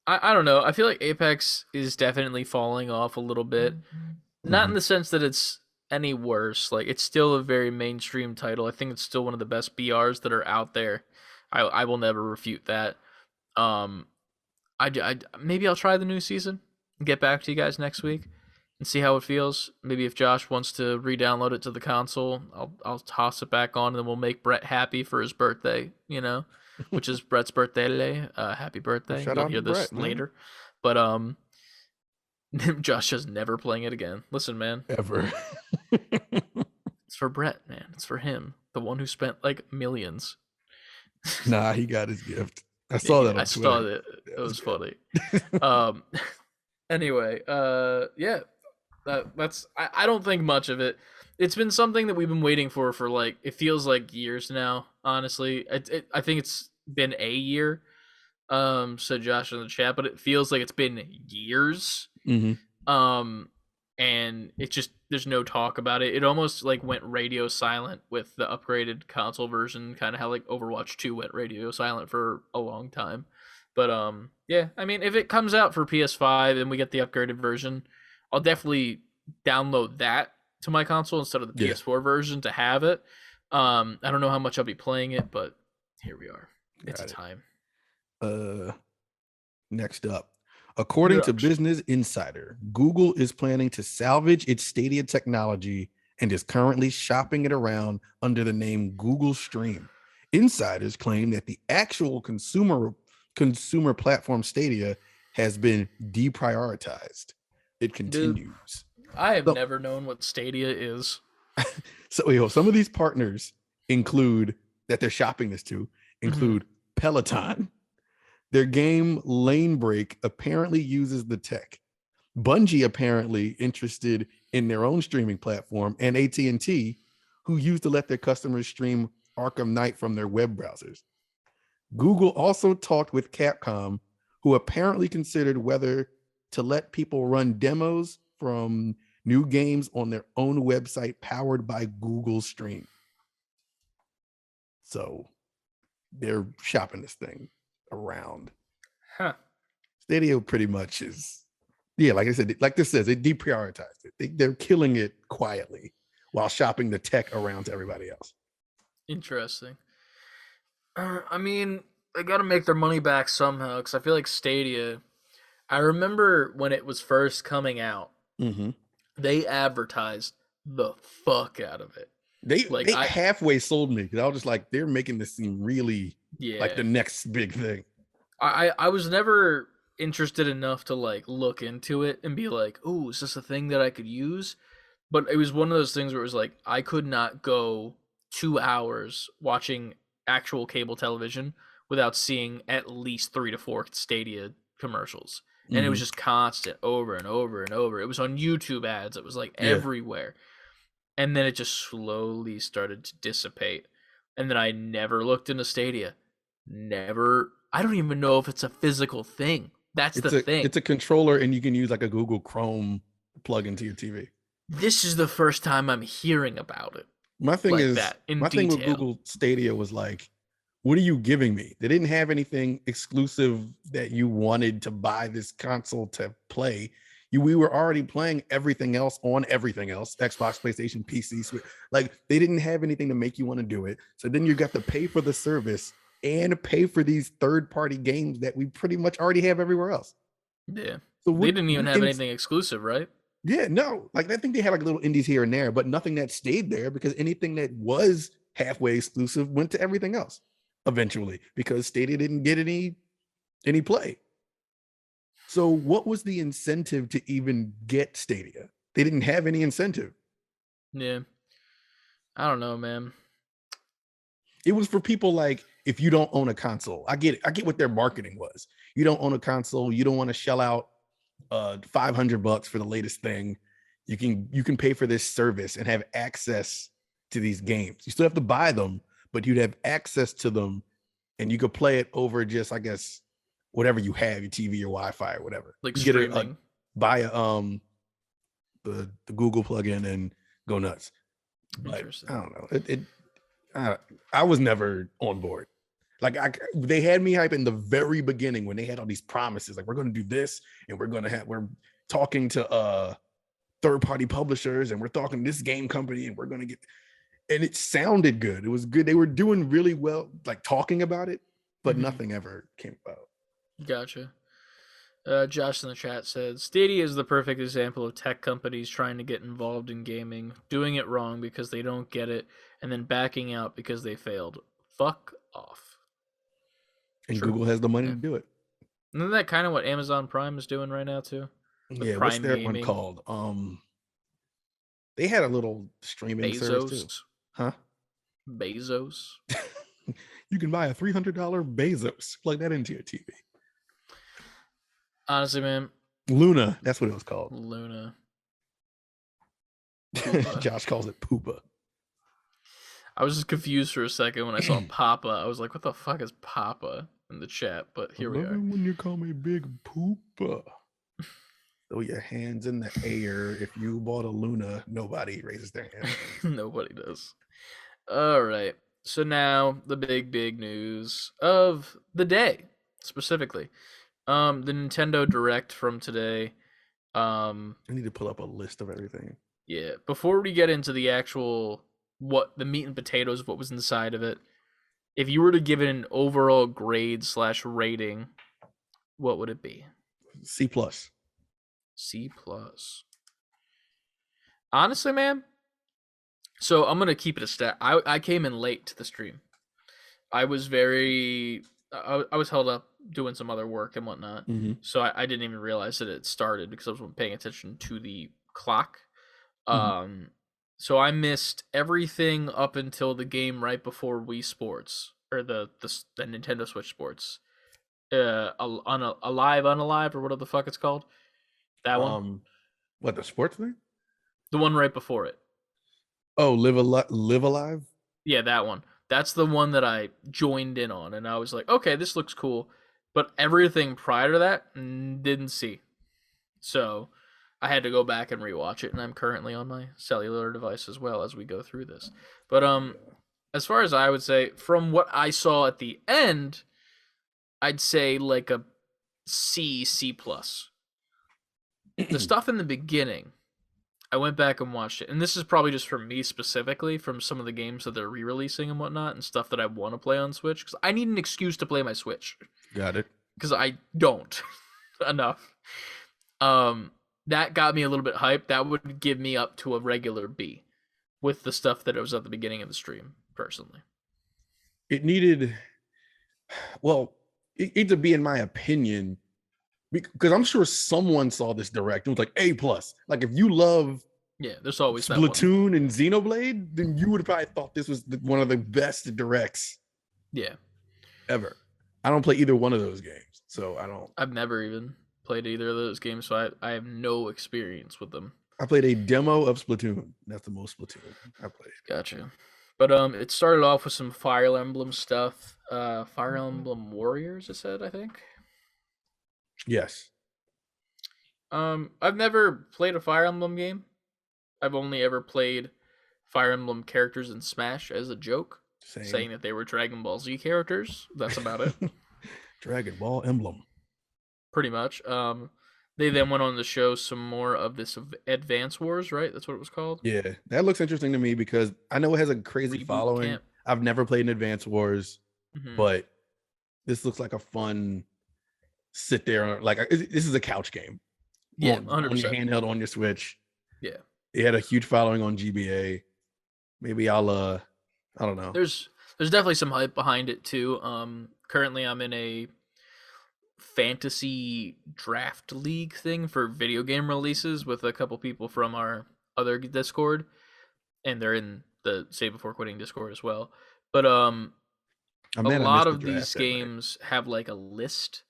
I don't know. I feel like Apex is definitely falling off a little bit. Not in the sense that it's any worse. Like, it's still a very mainstream title. I think it's still one of the best BRs that are out there. I will never refute that. Maybe I'll try the new season and get back to you guys next week and see how it feels. Maybe if Josh wants to re-download it to the console, I'll toss it back on, and then we'll make Brett happy for his birthday, which is Brett's birthday today. Happy birthday. You'll hear this Brett, later. But Josh is never playing it again. Listen, man. Ever. It's for Brett, man. It's for him. The one who spent like millions. Nah, he got his gift. I saw that on Twitter. Saw it. It was funny. Anyway, that's I don't think much of it. It's been something that we've been waiting for like, it feels like years now, honestly. I think it's been a year. Said Josh in the chat, but it feels like it's been years. And it just, there's no talk about it. It almost like went radio silent with the upgraded console version, kind of how like Overwatch 2 went radio silent for a long time. But yeah, I mean, if it comes out for PS5 and we get the upgraded version, I'll definitely download that to my console instead of the PS4 version to have it. I don't know how much I'll be playing it, but here we are. It's a time. Next up, According to Business Insider, Google is planning to salvage its Stadia technology and is currently shopping it around under the name Google Stream. Insiders claim that the actual consumer platform Stadia has been deprioritized. It continues. Dude, I have never known what Stadia is. So some of these partners include that they're shopping this to include Peloton. Their game Lane Break apparently uses the tech. Bungie apparently interested in their own streaming platform, and AT&T, who used to let their customers stream Arkham Knight from their web browsers. Google also talked with Capcom, who apparently considered whether to let people run demos from new games on their own website powered by Google Stream. So they're shopping this thing around. Stadia pretty much is, like I said, like this says, it deprioritized it. They're killing it quietly while shopping the tech around to everybody else. Interesting. I mean, they got to make their money back somehow, because I feel like Stadia, I remember when it was first coming out, they advertised the fuck out of it. They halfway sold me, because I was just like, they're making this seem really like the next big thing. I was never interested enough to like look into it and be like, oh, is this a thing that I could use? But it was one of those things where it was like, I could not go 2 hours watching actual cable television without seeing at least 3 to 4 Stadia commercials. And it was just constant, over and over and over. It was on YouTube ads. It was like everywhere. And then it just slowly started to dissipate. And then I never looked into Stadia. Never. I don't even know if it's a physical thing. That's the thing. It's a controller, and you can use like a Google Chrome plug into your TV. This is the first time I'm hearing about it. My thing thing with Google Stadia was like, what are you giving me? They didn't have anything exclusive that you wanted to buy this console to play. We were already playing everything else on everything else, Xbox, PlayStation, PC, Switch. Like, they didn't have anything to make you want to do it. So then you got to pay for the service and pay for these third-party games that we pretty much already have everywhere else. Yeah. So they didn't even have anything exclusive, right? Yeah, no. Like, I think they had like little indies here and there, but nothing that stayed there, because anything that was halfway exclusive went to everything else eventually, because Stadia didn't get any play. So what was the incentive to even get Stadia? They didn't have any incentive. Yeah. I don't know, man. It was for people like, if you don't own a console. I get it. I get what their marketing was. You don't own a console. You don't want to shell out $500 for the latest thing. You can pay for this service and have access to these games. You still have to buy them, but you'd have access to them, and you could play it over just, I guess, whatever you have, your TV, your Wi-Fi, or whatever. Like you streaming. Buy the Google plugin and go nuts. But I don't know. I was never on board. Like, they had me hype in the very beginning when they had all these promises, like, we're going to do this, and we're talking to third-party publishers, and we're talking to this game company, and we're going to get, and it sounded good. It was good. They were doing really well, like, talking about it, but nothing ever came about. Gotcha. Josh in the chat said, Stadia is the perfect example of tech companies trying to get involved in gaming, doing it wrong because they don't get it, and then backing out because they failed. Fuck off. And True. Google has the money to do it. Isn't that kind of what Amazon Prime is doing right now too? With Prime what's their gaming? One called? They had a little streaming service too. Huh? Bezos. You can buy a $300 Bezos. Plug that into your TV. Honestly, man. Luna. That's what it was called. Luna. Josh calls it Poopa. I was just confused for a second when I saw Papa. I was like, what the fuck is Papa in the chat? But here we are. When you call me Big Poopa. Throw your hands in the air. If you bought a Luna, nobody raises their hand. Nobody does. All right. So now the big news of the day, specifically. The Nintendo Direct from today. I need to pull up a list of everything. Yeah. Before we get into the actual, what the meat and potatoes of what was inside of it, if you were to give it an overall grade / rating, what would it be? C plus. C plus. Honestly, man. So I'm gonna keep it a stat. I came in late to the stream. I was I was held up doing some other work and whatnot, so I didn't even realize that it started because I wasn't paying attention to the clock. Um, so I missed everything up until the game right before Wii Sports or the Nintendo Switch Sports. Alive, Unalive, or whatever the fuck it's called. That one. What, the sports thing? The one right before it. Oh, Live Alive? Yeah, that one. That's the one that I joined in on, and I was like, okay, this looks cool. But everything prior to that, didn't see. So I had to go back and rewatch it, and I'm currently on my cellular device as well as we go through this. But as far as I would say, from what I saw at the end, I'd say like a C plus. The stuff in the beginning, I went back and watched it, and this is probably just for me specifically, from some of the games that they're re-releasing and whatnot, and stuff that I want to play on Switch, because I need an excuse to play my Switch. Got it. Because I don't enough. That got me a little bit hyped. That would give me up to a regular B, with the stuff that it was at the beginning of the stream, personally. It needed, well, it to be, in my opinion, because I'm sure someone saw this direct and was like A plus. Like, if you love there's always Splatoon and Xenoblade, then you would have probably thought this was one of the best directs ever. I don't play either one of those games, so I've never even played either of those games, so I have no experience with them. I played a demo of Splatoon. That's the most Splatoon I played. Gotcha. But it started off with some Fire Emblem stuff. Fire Emblem Warriors, it said, I think. Yes. I've never played a Fire Emblem game. I've only ever played Fire Emblem characters in Smash as a joke, saying that they were Dragon Ball Z characters. That's about it. Dragon Ball Emblem. Pretty much. They then went on to show some more of this Advance Wars, right? That's what it was called? Yeah, that looks interesting to me because I know it has a crazy following. Camp. I've never played an Advance Wars, but this looks like a fun sit there. Like, this is a couch game. Yeah, 100%. On your handheld, on your Switch. Yeah. It had a huge following on GBA. Maybe I'll, I don't know. There's definitely some hype behind it too. Currently I'm in a fantasy draft league thing for video game releases with a couple people from our other Discord, and they're in the Save Before Quitting Discord as well. But a lot of these games have like a list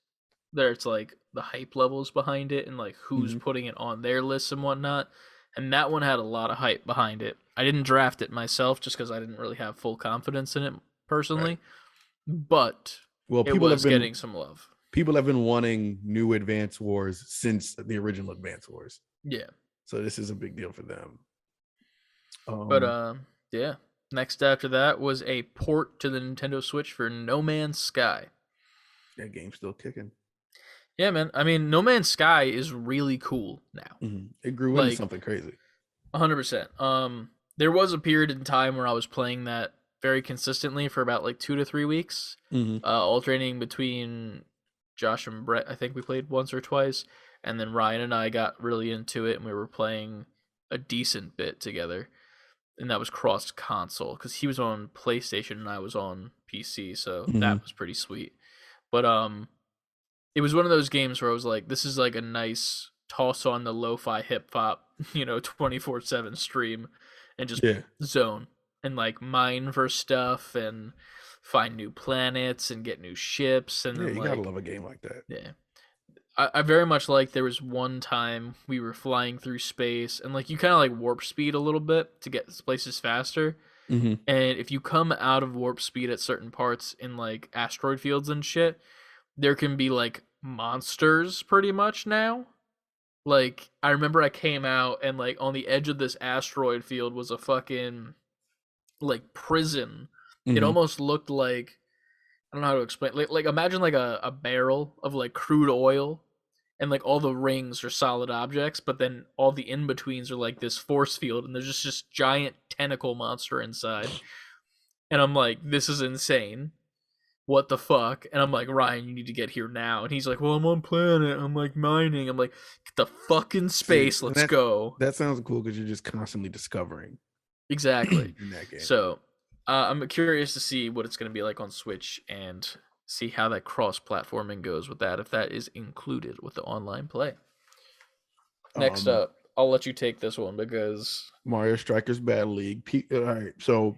there. It's like the hype levels behind it and like who's putting it on their lists and whatnot. And that one had a lot of hype behind it. I didn't draft it myself just because I didn't really have full confidence in it personally. Right. But people was getting some love. People have been wanting new Advance Wars since the original Advance Wars. Yeah. So this is a big deal for them. But yeah. Next after that was a port to the Nintendo Switch for No Man's Sky. That game's still kicking. Yeah, man. I mean, No Man's Sky is really cool now. It grew into something crazy. 100%. There was a period in time where I was playing that very consistently for about like 2 to 3 weeks, alternating between Josh and Brett. I think we played once or twice, and then Ryan and I got really into it, and we were playing a decent bit together, and that was cross console because he was on PlayStation and I was on PC, so that was pretty sweet. But it was one of those games where I was like, this is like a nice toss on the lo-fi hip hop, 24/7 stream, and just zone and like mine for stuff and find new planets and get new ships. And then, you gotta love a game like that. Yeah, I very much like. There was one time we were flying through space and like you kind of like warp speed a little bit to get places faster. And if you come out of warp speed at certain parts in like asteroid fields and shit, there can be like monsters pretty much now. Like, I remember I came out and like on the edge of this asteroid field was a fucking like prison. It almost looked like, I don't know how to explain, like imagine like a barrel of like crude oil and like all the rings are solid objects, but then all the in-betweens are like this force field and there's just this giant tentacle monster inside. And I'm like, this is insane. what the fuck? And I'm like, Ryan, you need to get here now. And he's like, well, I'm on planet. I'm like mining. I'm like, get the fucking space. See, and Let's go. that sounds cool because you're just constantly discovering Exactly. in that game. So I'm curious to see what it's going to be like on Switch and see how that cross-platforming goes with that, if that is included with the online play. Next up, I'll let you take this one because Mario Strikers Battle League. All right, so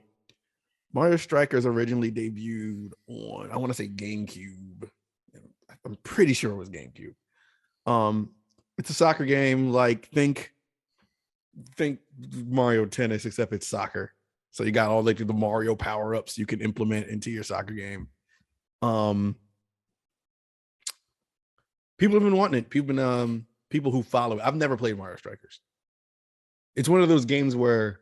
Mario Strikers originally debuted on, I want to say GameCube. I'm pretty sure it was GameCube. It's a soccer game, like think Mario Tennis, except it's soccer. So you got all like the Mario power-ups you can implement into your soccer game. People have been wanting it. People who follow it. I've never played Mario Strikers. It's one of those games where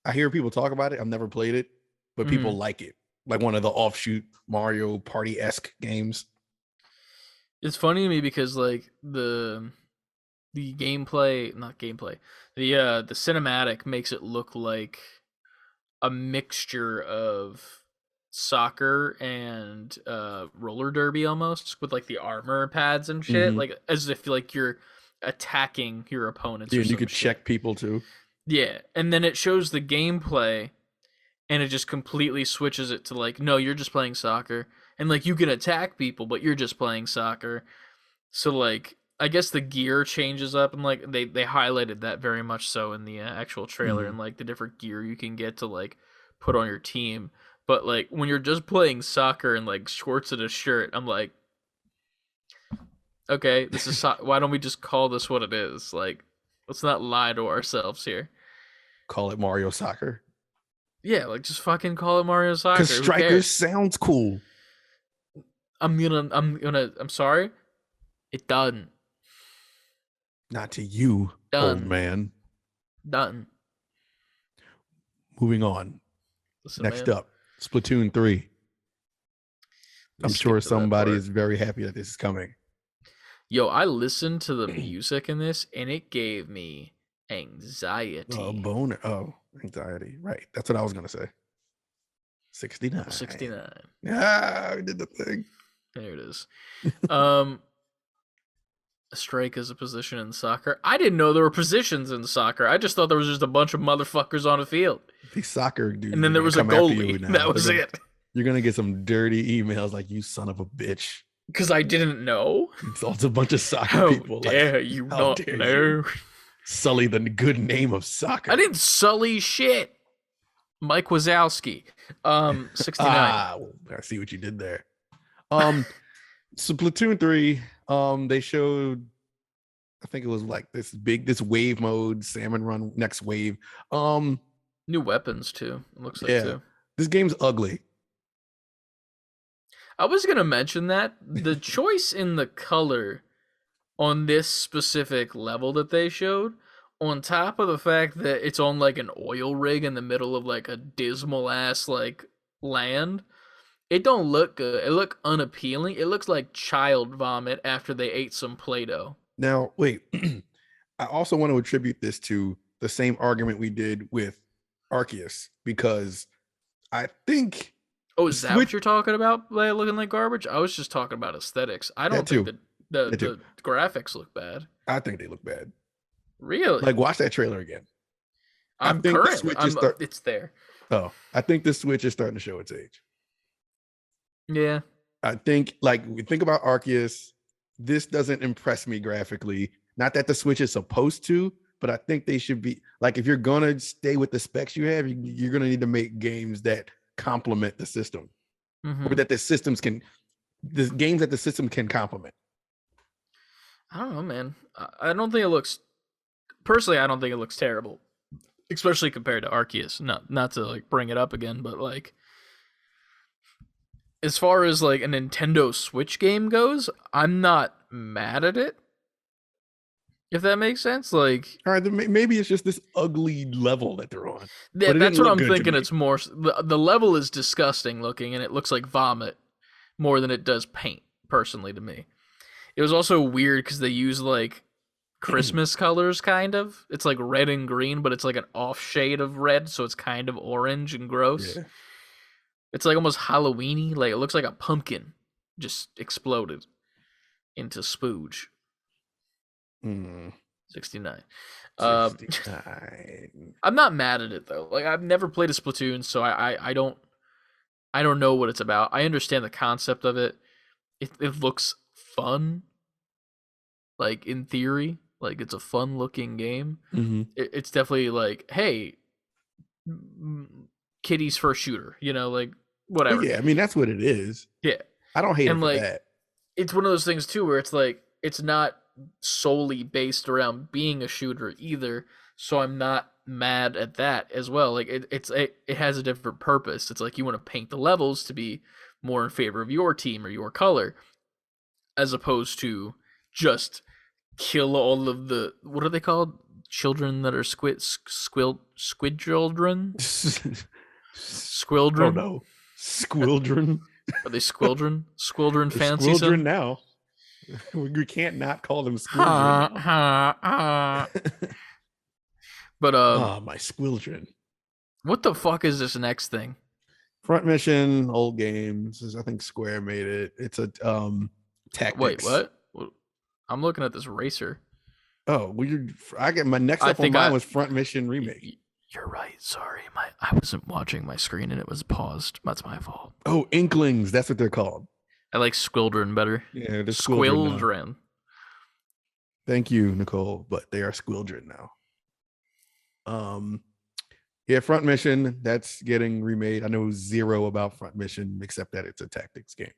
I hear people talk about it. I've never played it, but people like it. Like one of the offshoot Mario Party-esque games. It's funny to me because like the cinematic makes it look like a mixture of soccer and roller derby almost, with like the armor pads and shit, like as if like you're attacking your opponents. Yeah, and you could check people too. Yeah, and then it shows the gameplay and it just completely switches it to like, no, you're just playing soccer, and like you can attack people but you're just playing soccer. So like I guess the gear changes up, and like they highlighted that very much so in the actual trailer, and like the different gear you can get to like put on your team. But like when you're just playing soccer and like shorts and a shirt, I'm like, okay, this is why don't we just call this what it is? Like, let's not lie to ourselves here. Call it Mario Soccer. Yeah, like just fucking call it Mario Soccer. Because Strikers sounds cool. I'm sorry. It doesn't. Not to you, old man. Done. Moving on. Next up, Splatoon 3. I'm sure somebody is very happy that this is coming. Yo, I listened to the music in this and it gave me anxiety. Oh, boner. Oh, anxiety. Right. That's what I was going to say. 69. 69. Yeah, we did the thing. There it is. A strike is a position in soccer. I didn't know there were positions in soccer. I just thought there was just a bunch of motherfuckers on a field. These soccer dudes. And then there was a goalie. That was it. You're going to get some dirty emails like, you son of a bitch. Because I didn't know. It's a bunch of soccer people. How dare you not know? Sully the good name of soccer. I didn't sully shit. Mike Wazowski. 69. Well, I see what you did there. So Splatoon 3, they showed, I think it was like this wave mode, salmon run, next wave. New weapons too, it looks like too. This game's ugly. I was gonna mention that the choice in the color on this specific level that they showed, on top of the fact that it's on like an oil rig in the middle of like a dismal ass like land, it don't look good. It look unappealing. It looks like child vomit after they ate some Play-Doh. Now, wait. I also want to attribute this to the same argument we did with Arceus, because I think... Oh, is that what you're talking about, like, looking like garbage? I was just talking about aesthetics. I don't think the graphics look bad. I think they look bad. Really? Like, watch that trailer again. It's there. Oh, I think the Switch is starting to show its age. Yeah. I think, like, we think about Arceus. This doesn't impress me graphically. Not that the Switch is supposed to, but I think they should be, like, if you're going to stay with the specs you have, you're going to need to make games that complement the system. Or that the games that the system can complement. I don't know, man. I don't think it looks, personally, I don't think it looks terrible, especially compared to Arceus. Not to like bring it up again, but like, as far as like a Nintendo Switch game goes, I'm not mad at it. If that makes sense, like, all right, maybe it's just this ugly level that they're on. Yeah, that's what I'm thinking. It's more the level is disgusting looking, and it looks like vomit more than it does paint. Personally, to me, it was also weird because they use like Christmas colors, kind of. It's like red and green, but it's like an off shade of red, so it's kind of orange and gross. Yeah. It's like almost Halloween-y. Like it looks like a pumpkin just exploded into spooge. 69. 69. I'm not mad at it though. Like I've never played a Splatoon, so I don't know what it's about. I understand the concept of it. It looks fun. Like in theory, like it's a fun looking game. It's definitely like, hey, Kitty's first shooter, like whatever. Yeah, I mean that's what it is. Yeah, I don't hate it for like, that. It's one of those things too where it's like it's not solely based around being a shooter either. So I'm not mad at that as well. Like it has a different purpose. It's like you want to paint the levels to be more in favor of your team or your color, as opposed to just kill all of the, what are they called? Children that are squid children? Squildren? Oh no. Squildren. Are they squildren? Squildren fancy Squildren now. We can't not call them squildren. But my squildren. What the fuck is this next thing? Front Mission, old games. I think Square made it. It's a tactics. Wait, what? I'm looking at this racer. Oh, I get my next up on mine was Front Mission remake. You're right. Sorry, I wasn't watching my screen and it was paused. That's my fault. Oh, Inklings. That's what they're called. I like Squildren better. Yeah, they're Squildren. Thank you, Nicole, but they are Squildren now. Yeah, Front Mission, that's getting remade. I know zero about Front Mission except that it's a tactics game.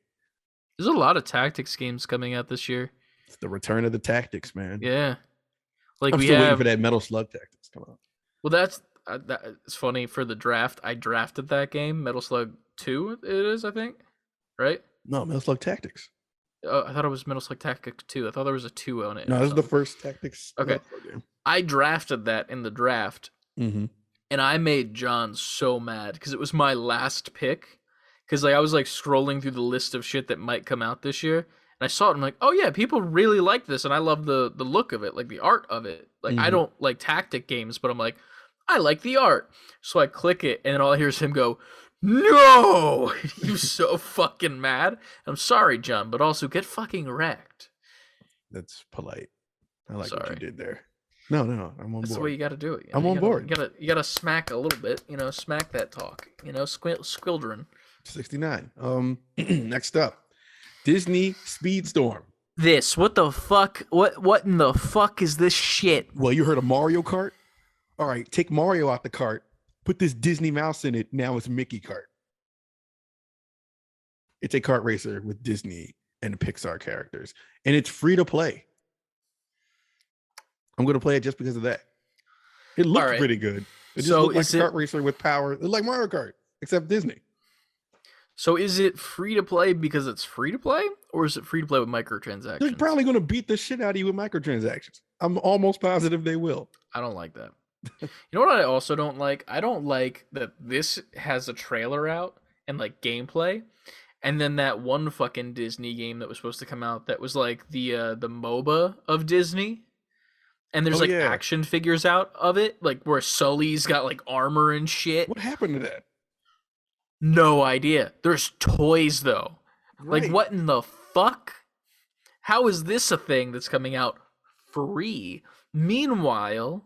There's a lot of tactics games coming out this year. It's the return of the tactics, man. Yeah, like I'm still waiting for that Metal Slug Tactics to come out. Well, that's funny. For the draft, I drafted that game, Metal Slug 2. It is, I think, right? No, Metal Slug Tactics. Oh, I thought it was Metal Slug Tactics 2. I thought there was a 2 on it. No, this is the first Tactics. Okay, game. I drafted that in the draft, and I made John so mad because it was my last pick. Because I was scrolling through the list of shit that might come out this year, and I saw it. And I'm like, oh yeah, people really like this, and I love the look of it, like the art of it. I don't like tactic games, but I'm like, I like the art. So I click it, and then all I hear is him go, "No!" He was so fucking mad. I'm sorry, John, but also get fucking wrecked. That's polite. I like what you did there. No, I'm on board. That's the way you got to do it. I'm on board. You gotta smack a little bit. Smack that talk. Squildren. 69. Next up, Disney Speedstorm. What the fuck? What in the fuck is this shit? Well, you heard of Mario Kart? All right, take Mario out the cart, put this Disney mouse in it. Now it's Mickey Kart. It's a kart racer with Disney and Pixar characters, and it's free to play. I'm going to play it just because of that. It looks pretty good. It just looks like a kart racer with power. It's like Mario Kart, except Disney. So is it free to play because it's free to play, or is it free to play with microtransactions? They're probably going to beat the shit out of you with microtransactions. I'm almost positive they will. I don't like that. You know what I also don't like? I don't like that this has a trailer out and gameplay, and then that one fucking Disney game that was supposed to come out that was the MOBA of Disney. And there's action figures out of it, where Sully's got armor and shit. What happened to that? No idea. There's toys though. Right. What in the fuck? How is this a thing that's coming out free? Meanwhile,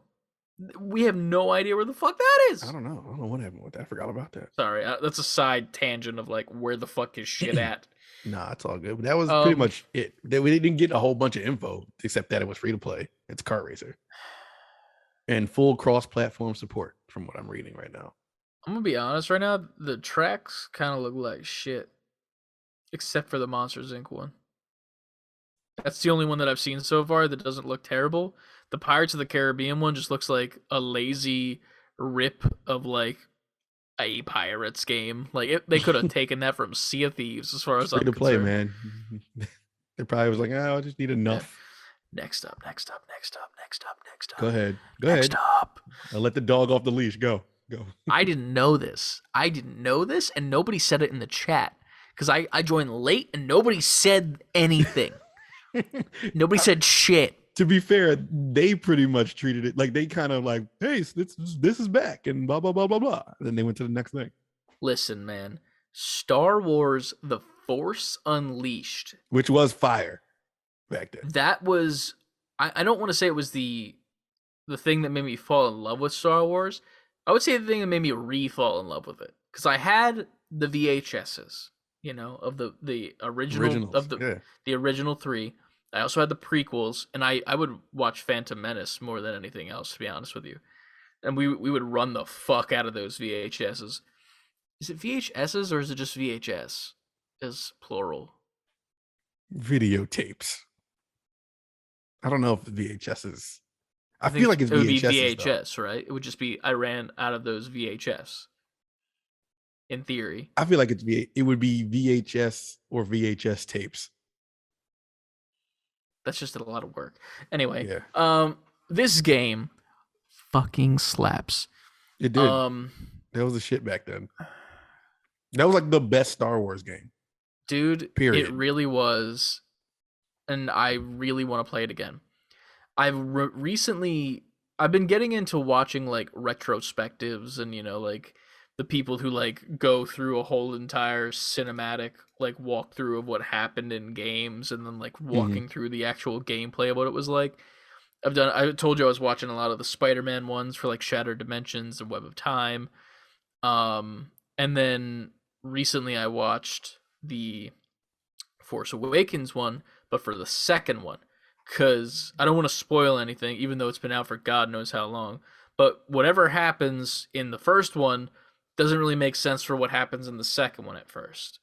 we have no idea where the fuck that is. I don't know what happened with that. I forgot about that. Sorry, that's a side tangent of where the fuck is shit at. Nah, it's all good. But that was pretty much it. We didn't get a whole bunch of info except that it was free to play. It's kart racer and full cross-platform support from what I'm reading right now. I'm gonna be honest right now. The tracks kind of look like shit, except for the Monsters Inc. one. That's the only one that I've seen so far that doesn't look terrible. The Pirates of the Caribbean one just looks like a lazy rip of a Pirates game. They could have taken that from Sea of Thieves as far as I'm concerned. Free to play, man. They probably was I just need enough. Next up. Go ahead. Next up. I'll let the dog off the leash. Go. I didn't know this, and nobody said it in the chat because I joined late and nobody said anything. Nobody said shit. To be fair, they pretty much treated it they kind of hey, this is back and blah blah blah blah blah. And then they went to the next thing. Listen, man, Star Wars The Force Unleashed. Which was fire back then. That was, I don't want to say it was the thing that made me fall in love with Star Wars. I would say the thing that made me re-fall in love with it. Because I had the VHSs, of the original the original 3. I also had the prequels, and I would watch Phantom Menace more than anything else, to be honest with you. And we would run the fuck out of those VHSs. Is it VHSs or is it just VHS as plural? Videotapes. I don't know if VHSs. I feel like it's VHS. It would be VHS, right? It would just be I ran out of those VHS. In theory, I feel like it would be VHS or VHS tapes. That's just a lot of work. Anyway, yeah. This game fucking slaps. It did. That was the shit back then. That was like the best Star Wars game. Dude, period. It really was. And I really want to play it again. I've been getting into watching like retrospectives and, like the people who like go through a whole entire cinematic like walkthrough of what happened in games and then like walking through the actual gameplay of what it was like. I told you I was watching a lot of the Spider-Man ones for like Shattered Dimensions and Web of Time. And then recently I watched the Force Awakens one, but for the second one, because I don't want to spoil anything, even though it's been out for God knows how long. But whatever happens in the first one doesn't really make sense for what happens in the second one at first.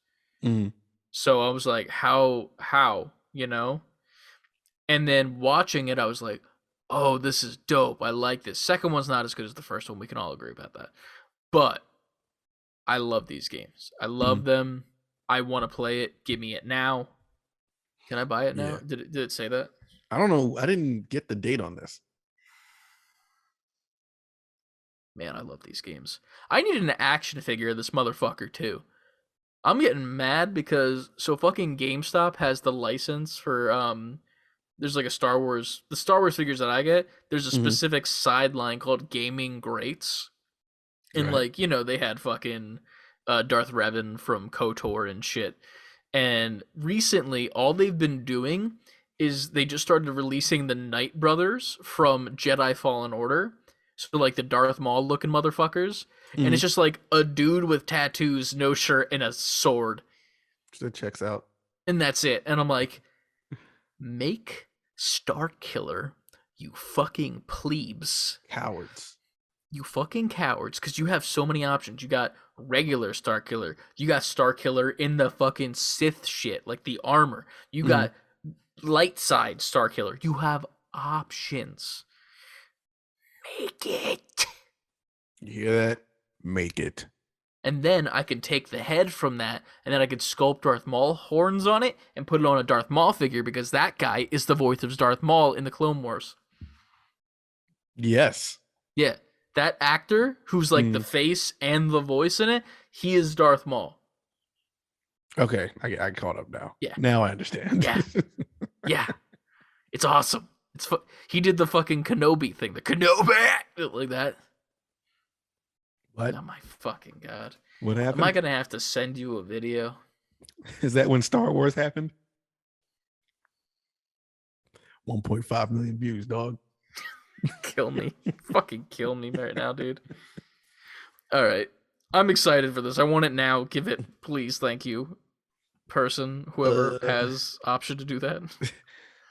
So I was like, how, And then watching it, I was like, oh, this is dope. I like this. Second one's not as good as the first one. We can all agree about that. But I love these games. I love them. I want to play it. Give me it now. Can I buy it now? Yeah. Did it say that? I don't know. I didn't get the date on this. Man, I love these games. I need an action figure of this motherfucker too. I'm getting mad because fucking GameStop has the license for there's like the Star Wars figures that I get, there's a specific sideline called Gaming Greats. And like, they had fucking Darth Revan from KOTOR and shit. And recently all they've been doing is they just started releasing the Knight brothers from Jedi Fallen Order. So like the Darth Maul looking motherfuckers. And it's just like a dude with tattoos, no shirt, and a sword. That checks out. And that's it. And I'm like, make Starkiller, you fucking plebes. Cowards. You fucking cowards, because you have so many options. You got regular Starkiller. You got Starkiller in the fucking Sith shit, like the armor. You got light side Starkiller. You have options. Make it. You hear that? Make it. And then I could take the head from that, and then I could sculpt Darth Maul horns on it and put it on a Darth Maul figure, because that guy is the voice of Darth Maul in the Clone Wars. Yes. Yeah. That actor who's like the face and the voice in it, he is Darth Maul. Okay, I caught up now. Yeah. Now I understand. Yeah. Yeah. It's awesome. He did the fucking Kenobi thing. The Kenobi! Like that. What? Oh my fucking God. What happened? Am I going to have to send you a video? Is that when Star Wars happened? 1.5 million views, dog. Kill me. Fucking kill me right now, dude. All right. I'm excited for this. I want it now. Give it, please. Thank you. Person, whoever has option to do that.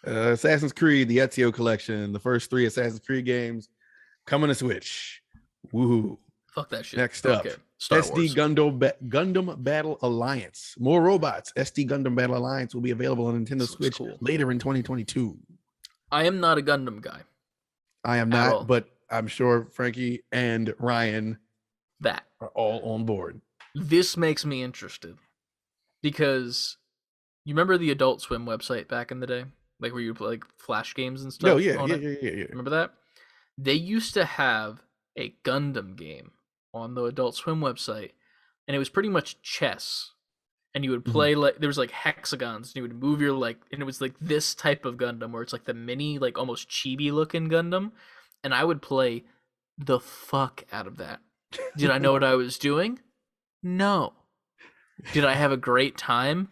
Assassin's Creed, the Ezio collection, the first 3 Assassin's Creed games coming to Switch. Woohoo. Fuck that shit. Next up, SD Gundam Battle Alliance. More robots. SD Gundam Battle Alliance will be available on Nintendo Switch later in 2022. I am not a Gundam guy. I am not, but I'm sure Frankie and Ryan are all on board. This makes me interested because you remember the Adult Swim website back in the day? Like where you play like Flash games and stuff? Oh, yeah. Remember that? They used to have a Gundam game on the Adult Swim website, and it was pretty much chess. And you would play like there was like hexagons, and you would move your like, and it was like this type of Gundam where it's like the mini, like almost chibi looking Gundam, and I would play the fuck out of that. Did I know what I was doing? No. Did I have a great time?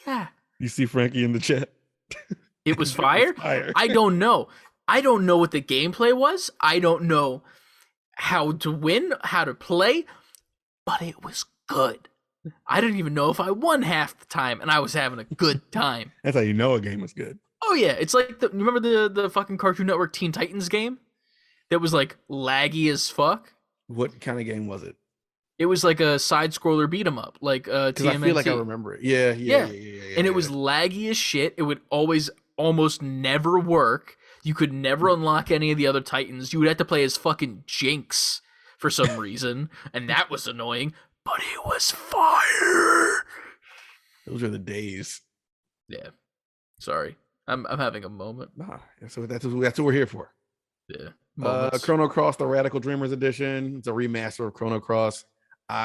Yeah. You see Frankie in the chat? It was fire? I don't know. I don't know what the gameplay was. I don't know how to win, how to play, but it was good. I didn't even know if I won half the time, and I was having a good time. That's how you know a game was good. Oh yeah, it's like remember the fucking Cartoon Network Teen Titans game that was like laggy as fuck. What kind of game was it? It was like a side scroller beat 'em up, like TMNT. I feel like I remember it. Yeah. And it was laggy as shit. It would almost never work. You could never unlock any of the other Titans. You would have to play as fucking Jinx for some reason, and that was annoying. But it was fire. Those are the days. Yeah. Sorry, I'm having a moment. Nah, so that's what we're here for. Yeah. Chrono Cross: The Radical Dreamers Edition. It's a remaster of Chrono Cross.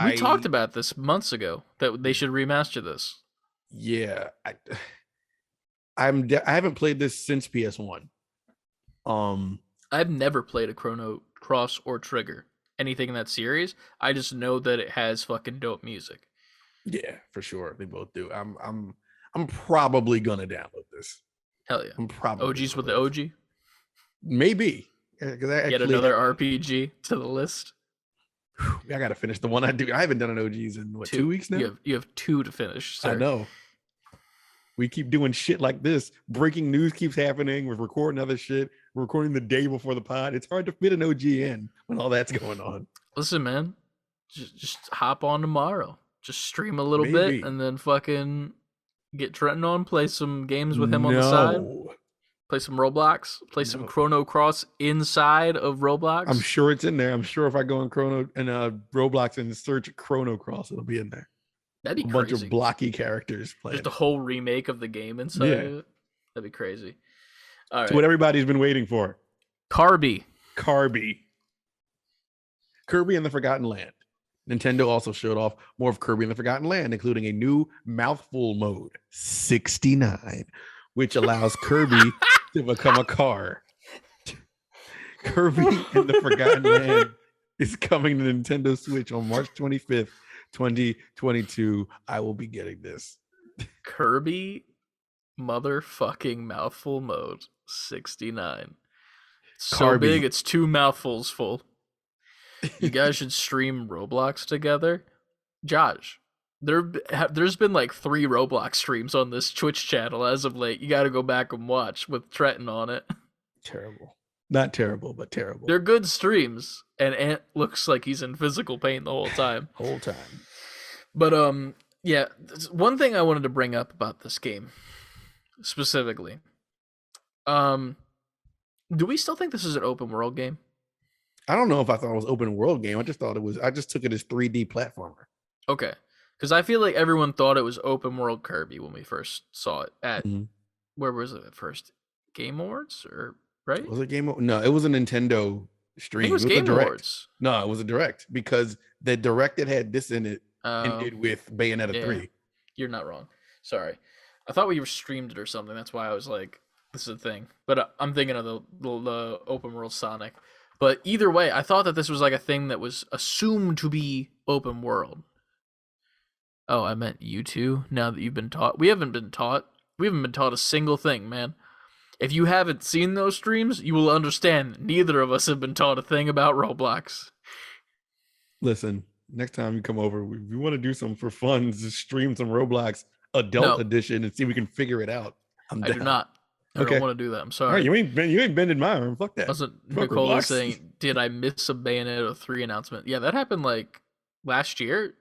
We talked about this months ago that they should remaster this. Yeah, I haven't played this since PS1. I've never played a Chrono Cross or Trigger, anything in that series. I just know that it has fucking dope music. Yeah, for sure, they both do. I'm probably gonna download this. Hell yeah! I'm probably OGs with the OG. Maybe Get another RPG to the list. I gotta finish the one I do. I haven't done an OGs in 2 weeks now. You have 2 to finish. Sir. I know. We keep doing shit like this. Breaking news keeps happening. We're recording other shit. We're recording the day before the pod. It's hard to fit an OG in when all that's going on. Listen, man, just hop on tomorrow. Just stream a little bit and then fucking get Trenton on. Play some games with him on the side. Play some Roblox. Play some Chrono Cross inside of Roblox. I'm sure it's in there. I'm sure if I go in Roblox and search Chrono Cross, it'll be in there. That'd be a crazy. Bunch of blocky characters playing. Just a whole remake of the game inside of it. That'd be crazy. All right. So what everybody's been waiting for. Carby. Kirby and the Forgotten Land. Nintendo also showed off more of Kirby and the Forgotten Land, including a new mouthful mode, 69, which allows Kirby to become a car. Kirby and the Forgotten Land is coming to Nintendo Switch on March 25th, 2022. I will be getting this. Kirby motherfucking mouthful mode, 69. So Carby. Big, it's 2 mouthfuls full. You guys should stream Roblox together. Josh, there's been like 3 Roblox streams on this Twitch channel as of late. You got to go back and watch with Trenton on it. Terrible. Not terrible, but terrible. They're good streams, and Ant looks like he's in physical pain the whole time. But yeah, one thing I wanted to bring up about this game specifically. Do we still think this is an open world game? I don't know if I thought it was open world game. I just took it as 3D platformer. Okay. Because I feel like everyone thought it was open world Kirby when we first saw it at where was it at first? Game Awards or right? Was it Game? No, it was a Nintendo stream. It was Game Awards. No, it was a direct because the direct that had this in it ended with Bayonetta 3. You're not wrong. Sorry. I thought we streamed it or something. That's why I was like, this is a thing. But I'm thinking of the open world Sonic. But either way, I thought that this was like a thing that was assumed to be open world. Oh, I meant you two. Now that you've been taught. We haven't been taught a single thing, man. If you haven't seen those streams, you will understand neither of us have been taught a thing about Roblox. Listen, next time you come over, we want to do something for fun. Just stream some Roblox Adult Edition and see if we can figure it out. I do not. I don't want to do that. I'm sorry. Right, you ain't bending my arm. Fuck that. Wasn't Nicole saying, did I miss a Bayonetta 3 announcement? Yeah, that happened like last year.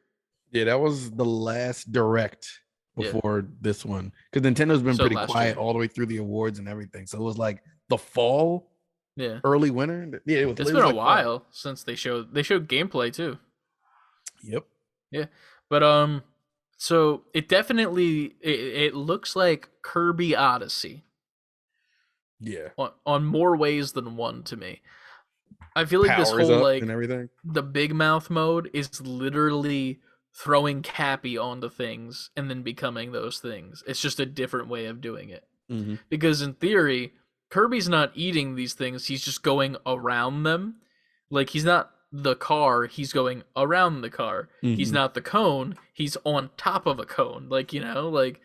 Yeah, that was the last direct before this one. Because Nintendo's been pretty quiet all the way through the awards and everything. So it was like the fall, early winter. Yeah, it's been a while since they showed gameplay too. Yep. Yeah, but so it definitely it looks like Kirby Odyssey. Yeah. On more ways than one to me. I feel like this whole like and everything. The big mouth mode is literally throwing Cappy onto things and then becoming those things. It's just a different way of doing it. Mm-hmm. Because in theory, Kirby's not eating these things, he's just going around them. Like he's not the car, he's going around the car. He's not the cone, he's on top of a cone. Like, you know, like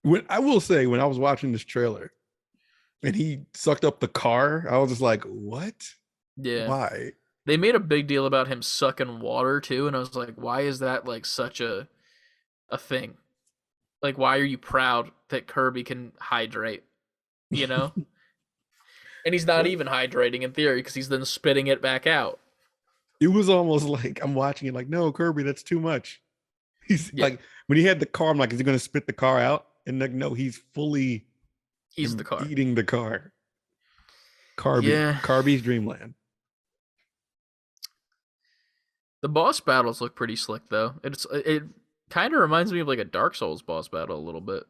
when I will say, when I was watching this trailer and he sucked up the car, I was just like, what? yeah. Why? They made a big deal about him sucking water too, and I was like, why is that like such a thing? Like, why are you proud that Kirby can hydrate? You know? And he's not even hydrating in theory because he's then spitting it back out. It was almost like I'm watching it like, no, Kirby, that's too much. He's like, when he had the car, I'm like, is he going to spit the car out? And like, no, he's fully the car. eating the car. Carby. Yeah. Carby's Dreamland. The boss battles look pretty slick though. It kind of reminds me of like a Dark Souls boss battle a little bit.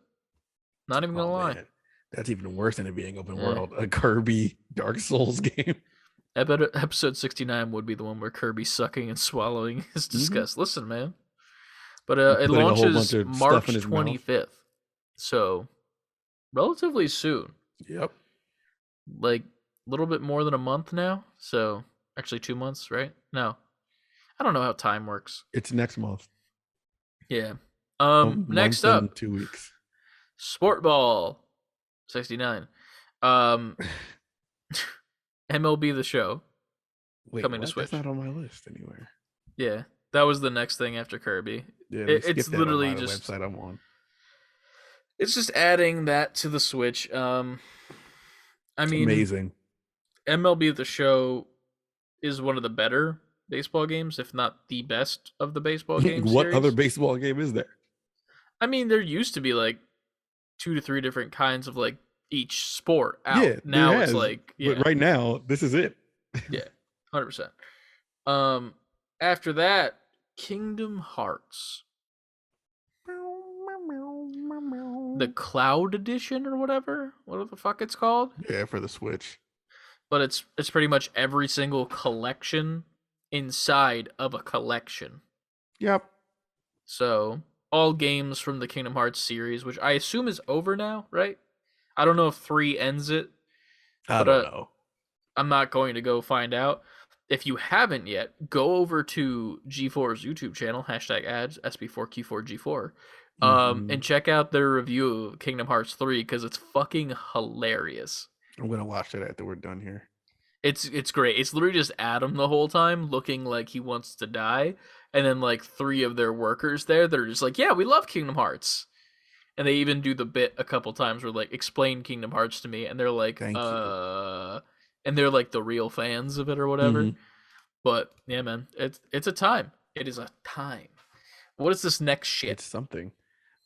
Not even gonna lie. Man. That's even worse than it being open world. A Kirby Dark Souls game. Episode 69 would be the one where Kirby's sucking and swallowing his disgust. Listen, man. But it launches March 25th. So, relatively soon. Yep. Like, a little bit more than a month now. So, actually 2 months, right? No. I don't know how time works. It's next month. Yeah. Next up. 2 weeks. Sport Ball 69. MLB The Show. Wait, coming to Switch. That's not on my list anywhere. Yeah. That was the next thing after Kirby. Yeah, it's literally just website I'm on. It's just adding that to the Switch. I mean, amazing. MLB The Show is one of the better baseball games, if not the best of the baseball games. What series. other baseball game is there? I mean, there used to be like 2 to 3 different kinds of like each sport out. Yeah, now it's like, but right now this is it. Yeah, 100%. After that, Kingdom Hearts, the Cloud Edition or whatever the fuck it's called. Yeah, for the Switch. But it's pretty much every single collection inside of a collection. Yep. So all games from the Kingdom Hearts series, which I assume is over now, right? I don't know if 3 ends it. I don't know. I'm not going to go find out. If you haven't yet, go over to G4's YouTube channel, #ads, SB4Q4G4, and check out their review of Kingdom Hearts 3 because it's fucking hilarious. I'm going to watch it after we're done here. It's great. It's literally just Adam the whole time looking like he wants to die. And then like 3 of their workers there, they're just like, yeah, we love Kingdom Hearts. And they even do the bit a couple times where like, explain Kingdom Hearts to me. And they're like, Thank you. And they're like the real fans of it or whatever. But yeah, man, it's a time. It is a time. What is this next shit? It's something.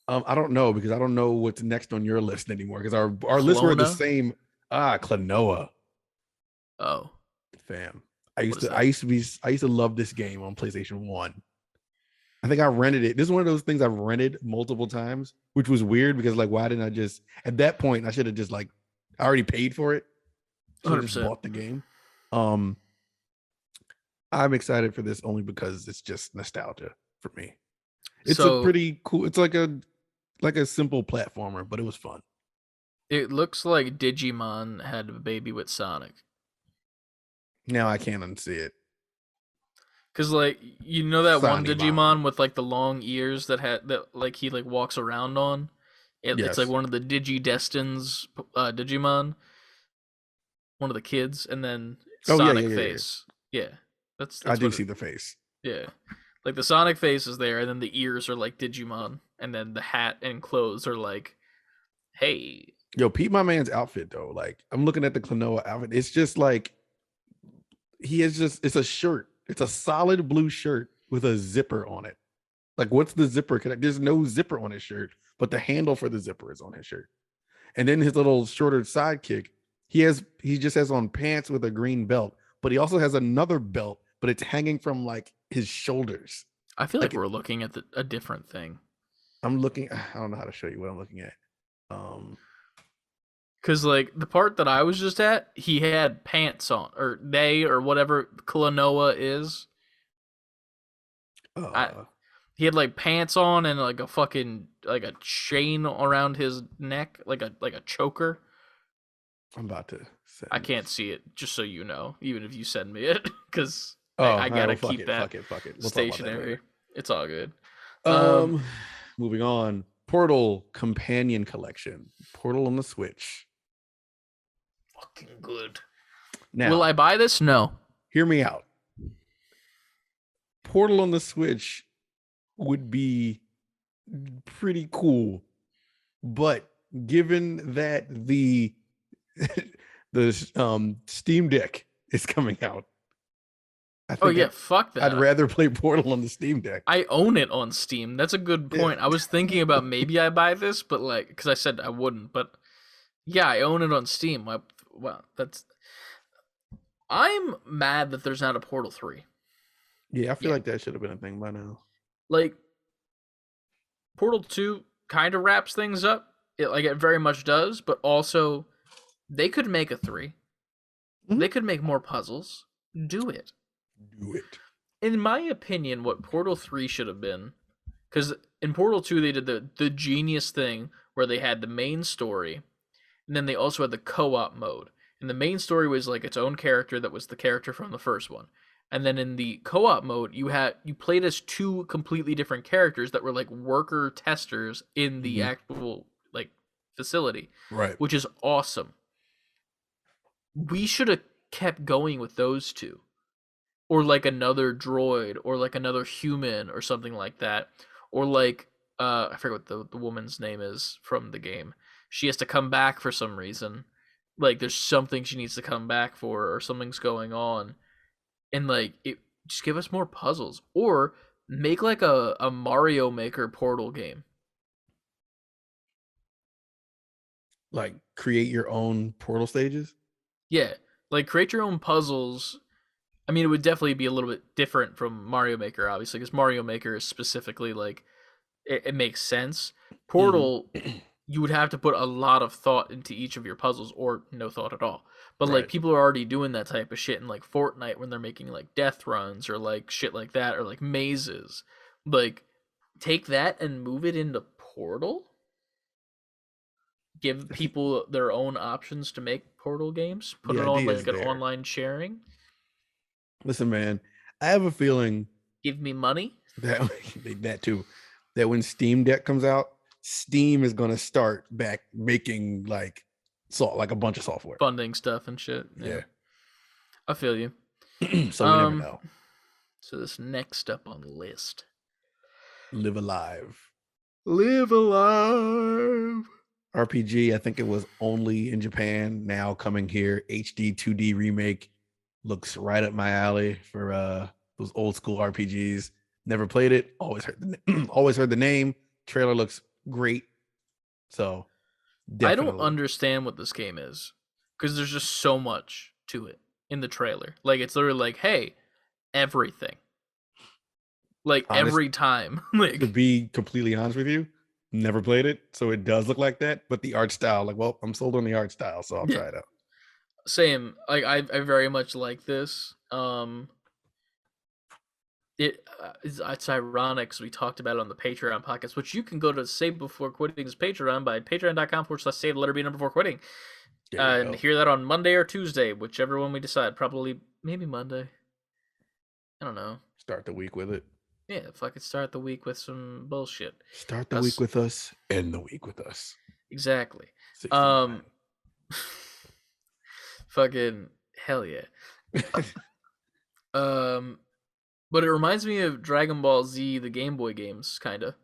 I don't know because I don't know what's next on your list anymore because our lists were the same. Klonoa. Oh, fam. I used to love this game on PlayStation 1. I think I rented it. This is one of those things I've rented multiple times, which was weird because like, why didn't I just at that point I should have just like I already paid for it. Should have just bought the game. I'm excited for this only because it's just nostalgia for me. It's a pretty cool. It's like a simple platformer, but it was fun. It looks like Digimon had a baby with Sonic. Now I can't unsee it. Cause like you know that Sonny one Digimon with like the long ears that like he like walks around on. It's like one of the Digidestin's Digimon. One of the kids, and then Sonic face. Yeah. That's I do see the face. Yeah. Like the Sonic face is there, and then the ears are like Digimon, and then the hat and clothes are like, hey. Yo, peep my man's outfit though. Like I'm looking at the Klonoa outfit. It's just like it's a shirt. It's a solid blue shirt with a zipper on it. Like what's the zipper connect? There's no zipper on his shirt, but the handle for the zipper is on his shirt. And then his little shorter sidekick, he just has on pants with a green belt, but he also has another belt, but it's hanging from like his shoulders. I feel like we're looking at a different thing. I don't know how to show you what I'm looking at. Because, like, the part that I was just at, he had pants on. Or whatever Klonoa is. He had, like, pants on and, like, a fucking, like, a chain around his neck. Like a choker. I'm about to I can't see it, just so you know, even if you send me it, because Oh, I right, gotta well, keep that fuck it. We'll talk about that stationary. later. It's all good. Moving on. Portal Companion Collection. Portal on the Switch. Fucking good. Now, will I buy this? No. Hear me out. Portal on the Switch would be pretty cool, but given that the Steam Deck is coming out, I think fuck that. I'd rather play Portal on the Steam Deck. I own it on Steam. That's a good point. I was thinking about maybe I buy this, but like, because I said I wouldn't, but yeah, I own it on Steam. Well, I'm mad that there's not a Portal 3. Yeah, I feel like that should have been a thing by now. Like, Portal 2 kind of wraps things up. It very much does, but also they could make a 3. Mm-hmm. They could make more puzzles. Do it. In my opinion, what Portal 3 should have been, because in Portal 2 they did the genius thing where they had the main story, and then they also had the co-op mode. And the main story was like its own character that was the character from the first one. And then in the co-op mode, you played as 2 completely different characters that were like worker testers in the actual like facility. Right. Which is awesome. We should have kept going with those 2. Or like another droid, or like another human, or something like that. Or like I forget what the woman's name is from the game. She has to come back for some reason. Like there's something she needs to come back for, or something's going on. And like just give us more puzzles. Or make like a Mario Maker Portal game. Like create your own Portal stages? Yeah. Like create your own puzzles. I mean, it would definitely be a little bit different from Mario Maker, obviously, because Mario Maker is specifically like it makes sense. Portal, you would have to put a lot of thought into each of your puzzles, or no thought at all. But like people are already doing that type of shit in like Fortnite when they're making like death runs or like shit like that, or like mazes. Like take that and move it into Portal. Give people their own options to make Portal games. Put it on like an online sharing. Listen, man, I have a feeling. Give me money. That too. That when Steam Deck comes out, Steam is gonna start back making like a bunch of software, funding stuff and shit. Yeah. I feel you. So we never know. So this next up on the list, Live Alive. RPG. I think it was only in Japan. Now coming here, HD 2D remake. Looks right up my alley for those old school RPGs. Never played it. Always heard the name. Trailer looks great. So definitely. I don't understand what this game is, because there's just so much to it in the trailer. Like it's literally like, hey, everything. Like every time. Like, to be completely honest with you, never played it, so it does look like that. But the art style, like, well, I'm sold on the art style, so I'll try it out. Same. Like I very much like this. It's ironic because we talked about it on the Patreon podcast, which you can go to Save Before Quitting's Patreon by patreon.com/save_before_quitting, and hear that on Monday or Tuesday, whichever one we decide. Probably maybe Monday. I don't know. Start the week with it. Yeah, fucking start the week with some bullshit. Start the week with us, end the week with us. Exactly. 69. Fucking hell yeah. But it reminds me of Dragon Ball Z, the Game Boy games, kind of.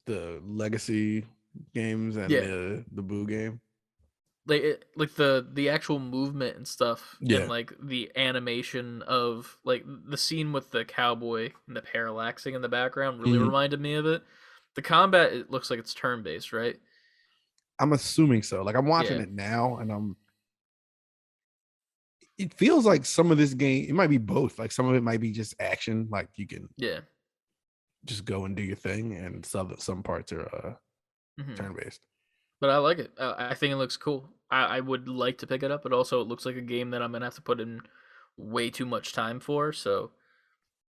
The Legacy games and the Boo game. Like the actual movement and stuff, and like the animation of like the scene with the cowboy and the parallaxing in the background really reminded me of it. The combat, it looks like it's turn-based, right? I'm assuming so. Like I'm watching it now, and it feels like some of this game, it might be both. Like some of it might be just action, like you can just go and do your thing, and some parts are turn-based. But I like it. I think it looks cool. I would like to pick it up, but also it looks like a game that I'm gonna have to put in way too much time for. So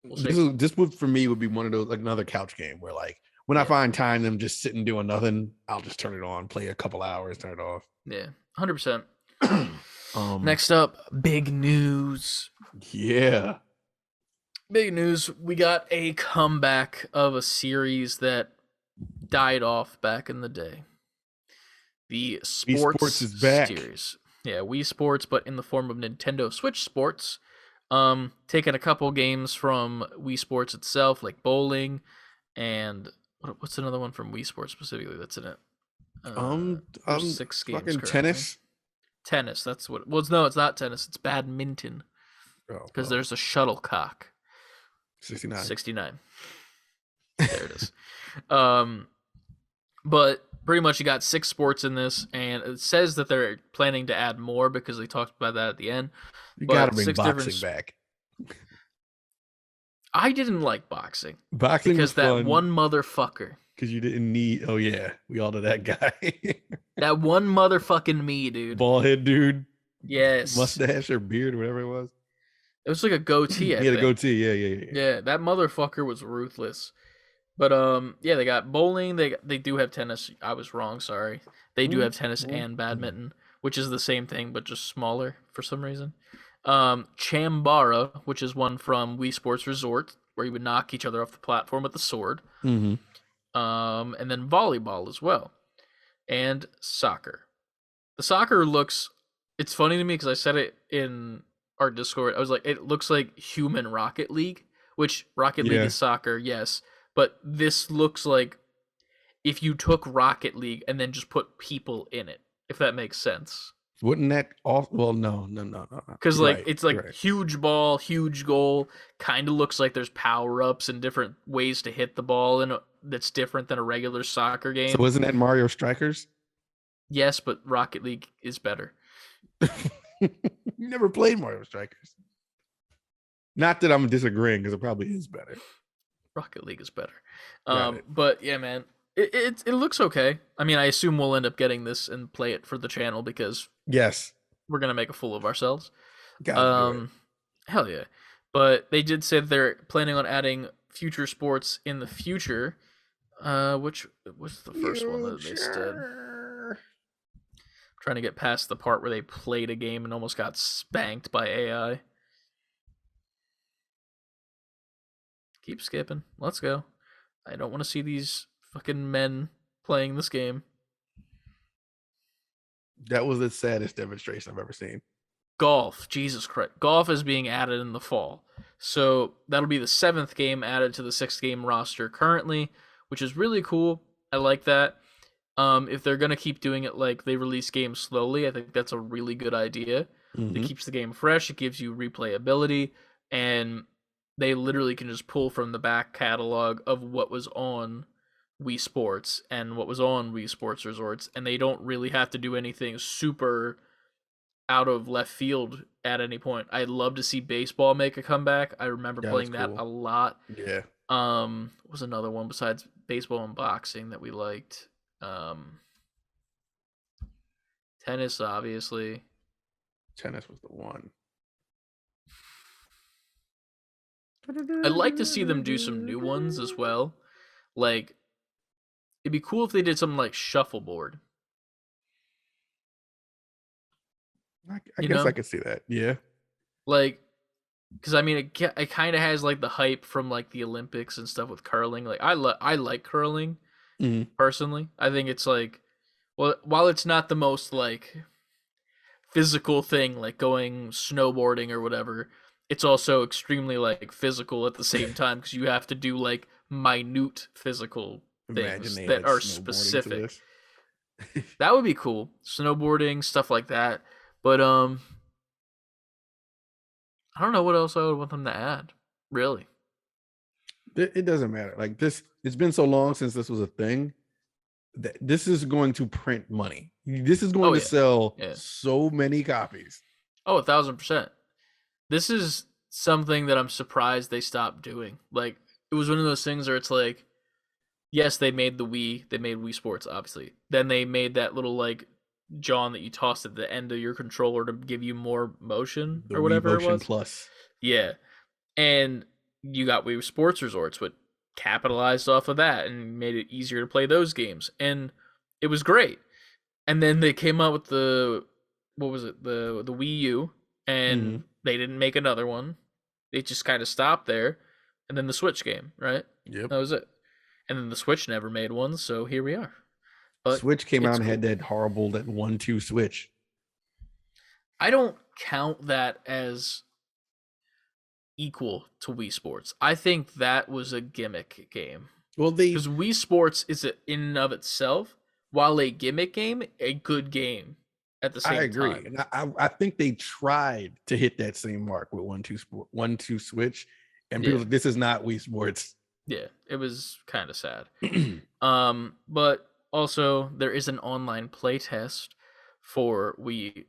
we'll see. This would for me would be one of those, like another couch game where like when I find time, I'm just sitting doing nothing, I'll just turn it on, play a couple hours, turn it off. Yeah, 100%. Next up, big news. Yeah. Big news. We got a comeback of a series that died off back in the day. The Wii Sports is back. series. Yeah, Wii Sports, but in the form of Nintendo Switch Sports. Taking a couple games from Wii Sports itself, like bowling, and what's another one from Wii Sports specifically that's in it? There's 6 games fucking currently. tennis. Tennis, that's what. Well, no, it's not tennis. It's badminton. Because there's a shuttlecock. 69. 69. There it is. But pretty much you got 6 sports in this, and it says that they're planning to add more because they talked about that at the end. You gotta bring boxing back. I didn't like boxing. Boxing because was that fun. One motherfucker. Because you didn't need. Oh yeah, we all know that guy. That one motherfucking me, dude. Ballhead dude. Yes. Mustache or beard, or whatever it was. It was like a goatee. He had a goatee. Yeah. Yeah, that motherfucker was ruthless. But yeah, they got bowling. They do have tennis. I was wrong. Sorry. They do have tennis and badminton, which is the same thing but just smaller for some reason. Chambara, which is one from Wii Sports Resort, where you would knock each other off the platform with a sword. Mm-hmm. And then volleyball as well, and soccer. The soccer looks. It's funny to me because I said it in our Discord. I was like, it looks like human Rocket League, which Rocket League is soccer, yes. But this looks like if you took Rocket League and then just put people in it, if that makes sense. Wouldn't that all? Well, no. Because it's like huge ball, huge goal. Kind of looks like there's power ups and different ways to hit the ball, and that's different than a regular soccer game. So isn't that Mario Strikers? Yes, but Rocket League is better. You never played Mario Strikers. Not that I'm disagreeing, because it probably is better. Rocket League is better. But yeah, man, it looks okay. I mean, I assume we'll end up getting this and play it for the channel because yes, we're gonna make a fool of ourselves. Hell yeah. But they did say that they're planning on adding future sports in the future. Which was the first one that they said? Trying to get past the part where they played a game and almost got spanked by AI. Keep skipping. Let's go. I don't want to see these fucking men playing this game. That was the saddest demonstration I've ever seen. Golf. Jesus Christ. Golf is being added in the fall. So that'll be the 7th game added to the 6-game roster currently, which is really cool. I like that. If they're going to keep doing it like they release games slowly, I think that's a really good idea. It keeps the game fresh. It gives you replayability. And they literally can just pull from the back catalog of what was on Wii Sports and what was on Wii Sports Resorts, and they don't really have to do anything super out of left field at any point. I'd love to see baseball make a comeback. I remember playing that a lot. Yeah. What was another one besides baseball and boxing that we liked? Tennis, obviously. Tennis was the one. I'd like to see them do some new ones as well. Like, it'd be cool if they did something like shuffleboard. I guess I could see that. Yeah. Like, because I mean, it kind of has like the hype from like the Olympics and stuff with curling. Like, I like curling personally. I think it's like, well, while it's not the most like physical thing, like going snowboarding or whatever, it's also extremely like physical at the same time because you have to do like minute physical things that are specific. That would be cool. Snowboarding, stuff like that. But I don't know what else I would want them to add. Really. It doesn't matter. Like this, it's been so long since this was a thing that this is going to print money. This is going to sell so many copies. Oh, 1,000%. This is something that I'm surprised they stopped doing. Like, it was one of those things where it's like, yes, they made the Wii, they made Wii Sports, obviously. Then they made that little, like, John that you tossed at the end of your controller to give you more motion or whatever it was. Plus. Yeah. And you got Wii Sports Resorts, but capitalized off of that and made it easier to play those games. And it was great. And then they came out with the what was it, the Wii U, Mm-hmm. and they didn't make another one. It just kind of stopped there, and then the Switch game, right? Yep. That was it. And then the Switch never made one, so here we are. But Switch came out it's and cool. had that 1-2 switch. I don't count that as equal to Wii Sports. I think that was a gimmick game. Well, Because Wii Sports is in and of itself, while a gimmick game, a good game at the I same agree, time. and I think they tried to hit that same mark with 1-2 switch, and people, this is not Wii Sports. Yeah, it was kind of sad. But also there is an online playtest for Wii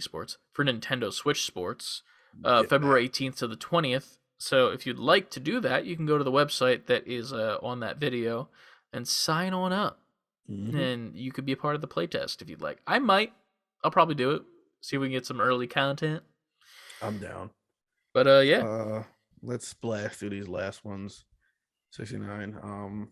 Sports, for Nintendo Switch Sports, February 18th to the 20th. So if you'd like to do that, you can go to the website that is on that video and sign on up, and you could be a part of the playtest if you'd like. I'll probably do it. See if we can get some early content. I'm down. But yeah. Let's splash through these last ones. 69.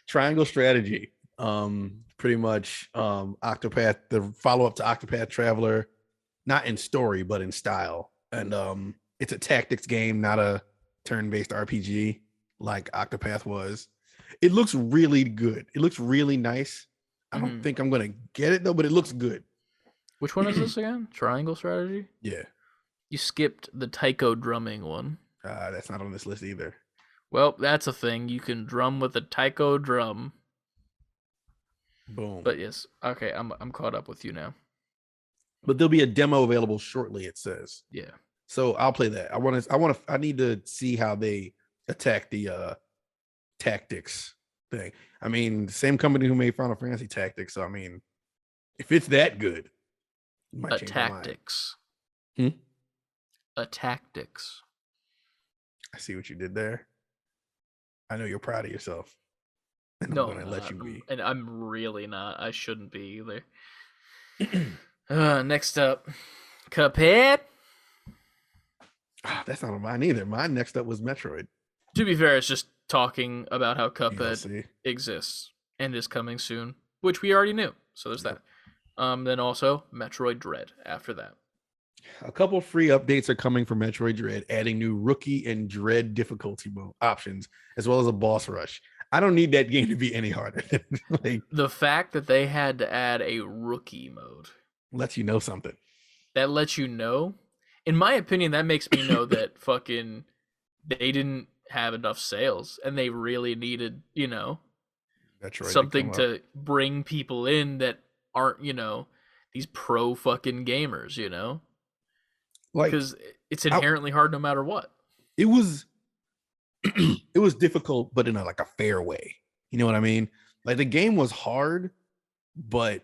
Triangle Strategy. Pretty much Octopath, the follow-up to Octopath Traveler, not in story, but in style. And it's a tactics game, not a turn-based RPG like Octopath was. It looks really good. It looks really nice. I don't think I'm gonna get it though, but it looks good. Which one is this again? Triangle Strategy? Yeah. You skipped the taiko drumming one. That's not on this list either. Well, that's a thing. You can drum with a taiko drum. Boom. But yes, okay, I'm caught up with you now. But there'll be a demo available shortly, it says. Yeah. So I'll play that. I need to see how they attack the tactics thing. I mean, the same company who made Final Fantasy Tactics. So I mean, if it's that good, it might change my mind. Tactics. A tactics. I see what you did there. I know you're proud of yourself. And no, I'm gonna let you be. And I'm really not. I shouldn't be either. Next up, Cuphead. That's not on mine either. Mine next up was Metroid. To be fair, it's just talking about how Cuphead exists and is coming soon, which we already knew. So there's that. Then also Metroid Dread after that. A couple free updates are coming for Metroid Dread, adding new Rookie and Dread difficulty options, as well as a boss rush. I don't need that game to be any harder. The fact that they had to add a Rookie mode lets you know something. That lets you know. In my opinion, that makes me know that fucking they didn't have enough sales and they really needed, Metroid something to bring people in that aren't, these pro fucking gamers, because it's inherently hard no matter what. It was it was difficult, but in a fair way. You know what I mean? Like the game was hard, but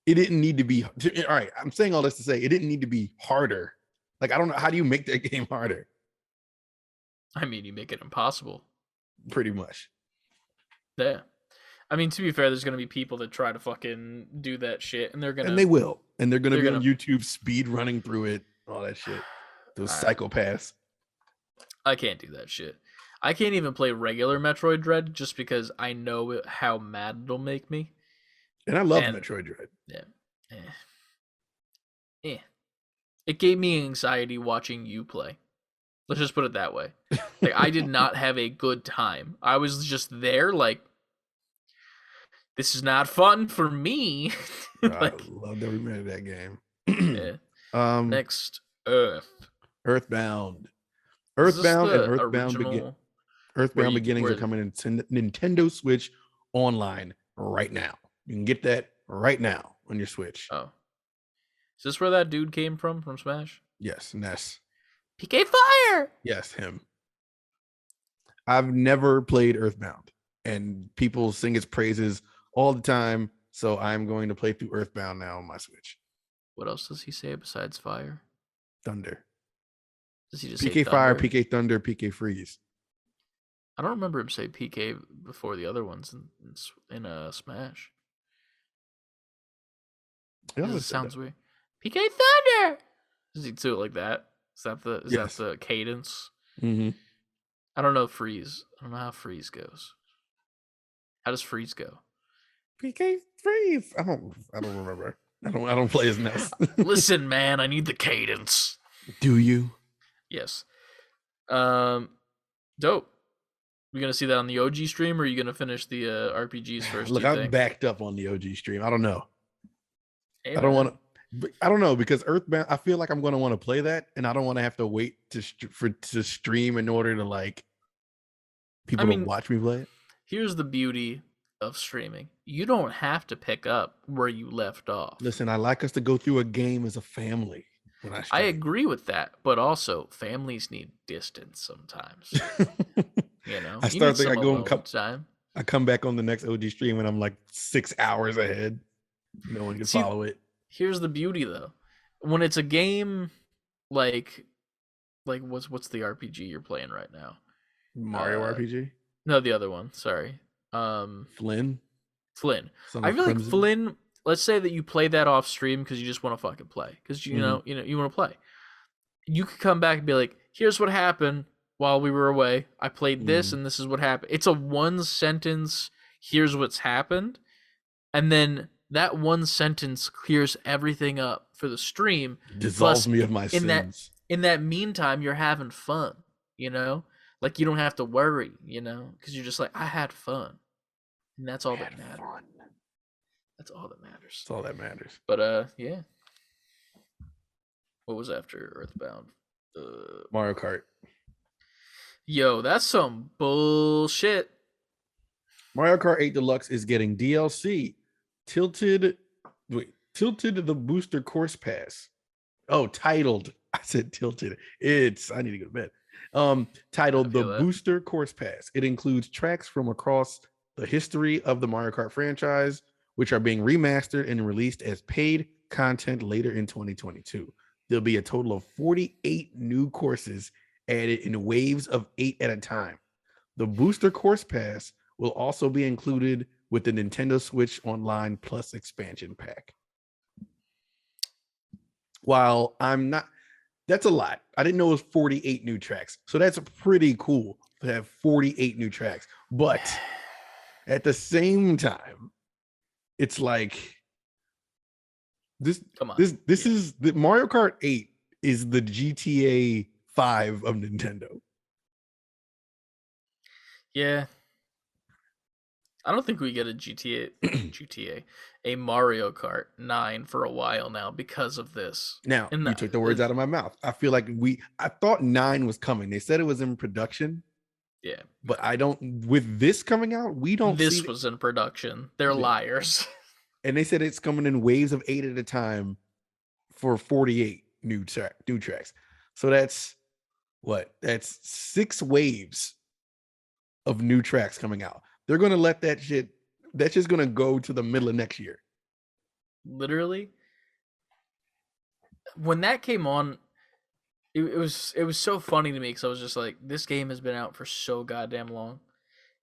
it didn't need to be. All right, I'm saying all this to say it didn't need to be harder. Like I don't know, how do you make that game harder? I mean, you make it impossible. Pretty much. Yeah. I mean, to be fair, there's gonna be people that try to fucking do that shit, and they will, and they're gonna be on YouTube speed running through it, all that shit. Those psychopaths. I can't do that shit. I can't even play regular Metroid Dread just because I know how mad it'll make me. And I love Metroid Dread. Yeah. It gave me anxiety watching you play. Let's just put it that way. Like I did not have a good time. I was just there like, this is not fun for me. I loved every minute of that game. Yeah. Next, Earthbound. Earthbound and Earthbound Beginnings are coming in Nintendo Switch online right now. You can get that right now on your Switch. Oh. Is this where that dude came from Smash? Yes, Ness. PK Fire! Yes, him. I've never played Earthbound, and people sing its praises all the time, so I'm going to play through Earthbound now on my Switch. What else does he say besides fire? Thunder. Does he just PK say Fire, PK Thunder, PK Freeze? I don't remember him say PK before the other ones in a Smash. It sounds weird. PK Thunder! Does he do it like that? Is that the cadence? Mm-hmm. I don't know Freeze. I don't know how Freeze goes. How does Freeze go? PK Freeze. I don't remember. I don't play as Ness. Listen, man, I need the cadence. Do you? Yes. Dope. We gonna see that on the OG stream, or are you gonna finish the RPGs first? Look, I'm backed up on the OG stream. I don't know. Hey, I don't want to. I don't know, because Earthbound, I feel like I'm going to want to play that, and I don't want to have to wait to stream in order to like people to watch me play it. Here's the beauty of streaming: you don't have to pick up where you left off. Listen, I like us to go through a game as a family. When I agree with that, but also families need distance sometimes. You know, I start thinking I go and time. I come back on the next OG stream and I'm like 6 hours ahead. No one can follow it. Here's the beauty though. When it's a game like what's the RPG you're playing right now? Mario RPG? No, the other one. Sorry. Flynn. I feel like Flynn, let's say that you play that off stream because you just want to fucking play. Because you know, you want to play. You could come back and be like, here's what happened while we were away. I played this and this is what happened. It's a one sentence, here's what's happened. And then that one sentence clears everything up for the stream. Dissolves me of my sins. In that meantime, you're having fun, you know? Like, you don't have to worry, you know? Because you're just like, I had fun. And that's all that matters. That's all that matters. That's all that matters. But, yeah. What was after Earthbound? Mario Kart. Yo, that's some bullshit. Mario Kart 8 Deluxe is getting DLC. Tilted the Booster Course Pass. Oh, titled. I said tilted. I need to go to bed. Titled the Booster Course Pass. It includes tracks from across the history of the Mario Kart franchise, which are being remastered and released as paid content later in 2022. There'll be a total of 48 new courses added in waves of 8 at a time. The Booster Course Pass will also be included with the Nintendo Switch Online Plus expansion pack. While that's a lot. I didn't know it was 48 new tracks. So that's pretty cool to have 48 new tracks. But at the same time, it's like this is the Mario Kart 8 is the GTA 5 of Nintendo. Yeah. I don't think we get a a Mario Kart 9 for a while now because of this. Now, you took the words out of my mouth. I feel like I thought 9 was coming. They said it was in production. Yeah. But with this coming out, we don't This was in production. They're liars. And they said it's coming in waves of 8 at a time for 48 new tracks. So that's 6 waves of new tracks coming out. They're going to let that's just going to go to the middle of next year. Literally. When that came on, it was so funny to me because I was just like, this game has been out for so goddamn long.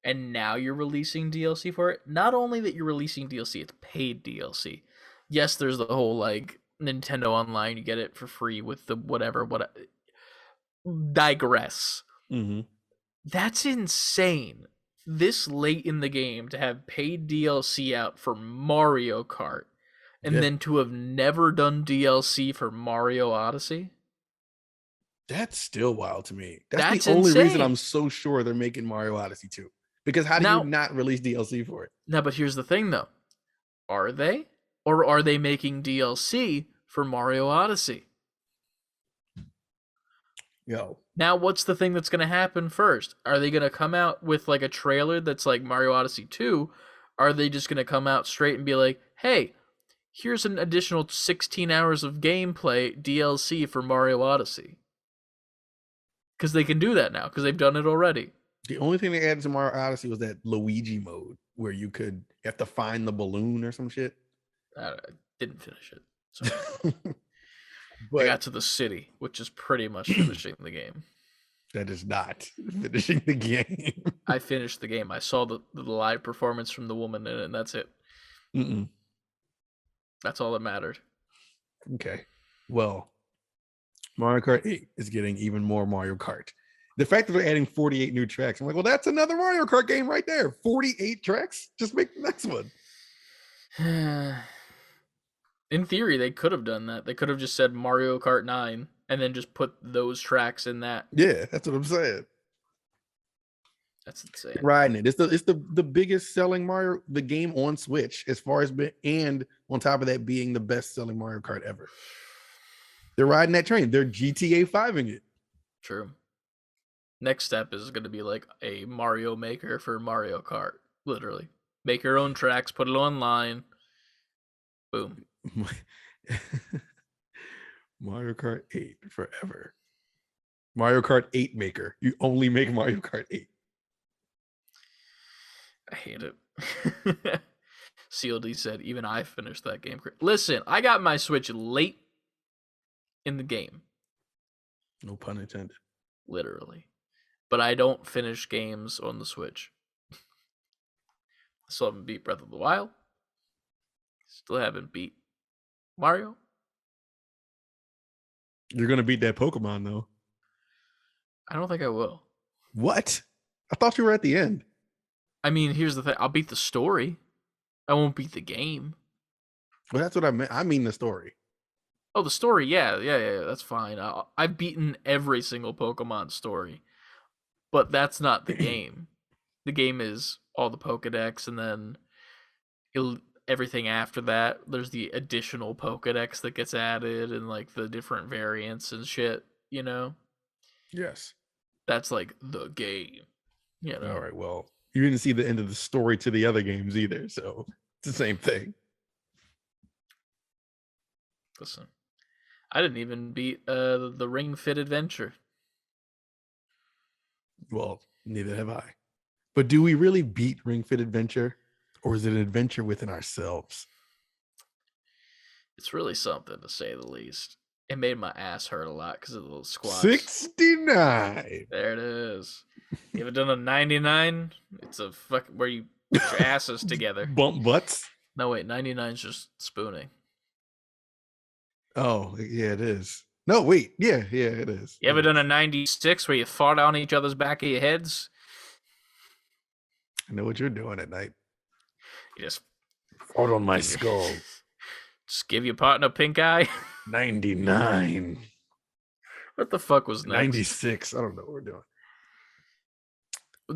And now you're releasing DLC for it. Not only that you're releasing DLC, it's paid DLC. Yes, there's the whole like Nintendo Online, you get it for free with the whatever. Digress. Mm-hmm. That's insane. This late in the game to have paid DLC out for Mario Kart and then to have never done DLC for Mario Odyssey. That's still wild to me. That's the only reason I'm so sure they're making Mario Odyssey 2. Because how do you not release DLC for it? Now, but here's the thing though. Are they? Or are they making DLC for Mario Odyssey? Yo. Now, what's the thing that's going to happen first? Are they going to come out with like a trailer that's like Mario Odyssey 2? Are they just going to come out straight and be like, hey, here's an additional 16 hours of gameplay DLC for Mario Odyssey? Because they can do that now, because they've done it already. The only thing they added to Mario Odyssey was that Luigi mode, where you have to find the balloon or some shit. I didn't finish it. So. But I got to the city, which is pretty much finishing the game. That is not finishing the game. I finished the game. I saw the live performance from the woman in it, and that's it. Mm-mm. That's all that mattered. Okay. Well, Mario Kart 8 is getting even more Mario Kart. The fact that they're adding 48 new tracks, I'm like, well, that's another Mario Kart game right there. 48 tracks? Just make the next one. In theory, they could have done that. They could have just said Mario Kart 9 and then just put those tracks in that. Yeah, that's what I'm saying. That's insane. Riding it. It's the biggest selling Mario the game on Switch as far as and on top of that being the best selling Mario Kart ever. They're riding that train. They're GTA 5ing it. True. Next step is going to be like a Mario Maker for Mario Kart. Literally. Make your own tracks, put it online. Boom. Mario Kart 8 forever. Mario Kart 8 maker. You only make Mario Kart 8. I hate it. CLD said, even I finished that game. Listen, I got my Switch late in the game. No pun intended. Literally. But I don't finish games on the Switch. Still haven't beat Breath of the Wild. Still haven't beat Mario. You're going to beat that Pokemon, though. I don't think I will. What? I thought you were at the end. I mean, here's the thing. I'll beat the story. I won't beat the game. Well, that's what I meant. I mean the story. Oh, the story, yeah, that's fine. I've beaten every single Pokemon story, but that's not the game. The game is all the Pokedex, and then everything after that. There's the additional Pokedex that gets added, and like the different variants and shit. You know? Yes. That's like the game. You know? All right. Well, you didn't see the end of the story to the other games either, so it's the same thing. Listen. I didn't even beat the Ring Fit Adventure. Well, neither have I. But do we really beat Ring Fit Adventure? Or is it an adventure within ourselves? It's really something, to say the least. It made my ass hurt a lot because of the little squats. 69. There it is. You ever done a 99? It's a fuck where you put your asses together. Bump butts? No, wait, 99's just spooning. Oh, yeah, it is. No, wait. Yeah, it is. You ever done a 96 where you fart on each other's back of your heads? I know what you're doing at night. You just fart on my skull. Just give your partner pink eye. 99. What the fuck was next? 96. I don't know what we're doing.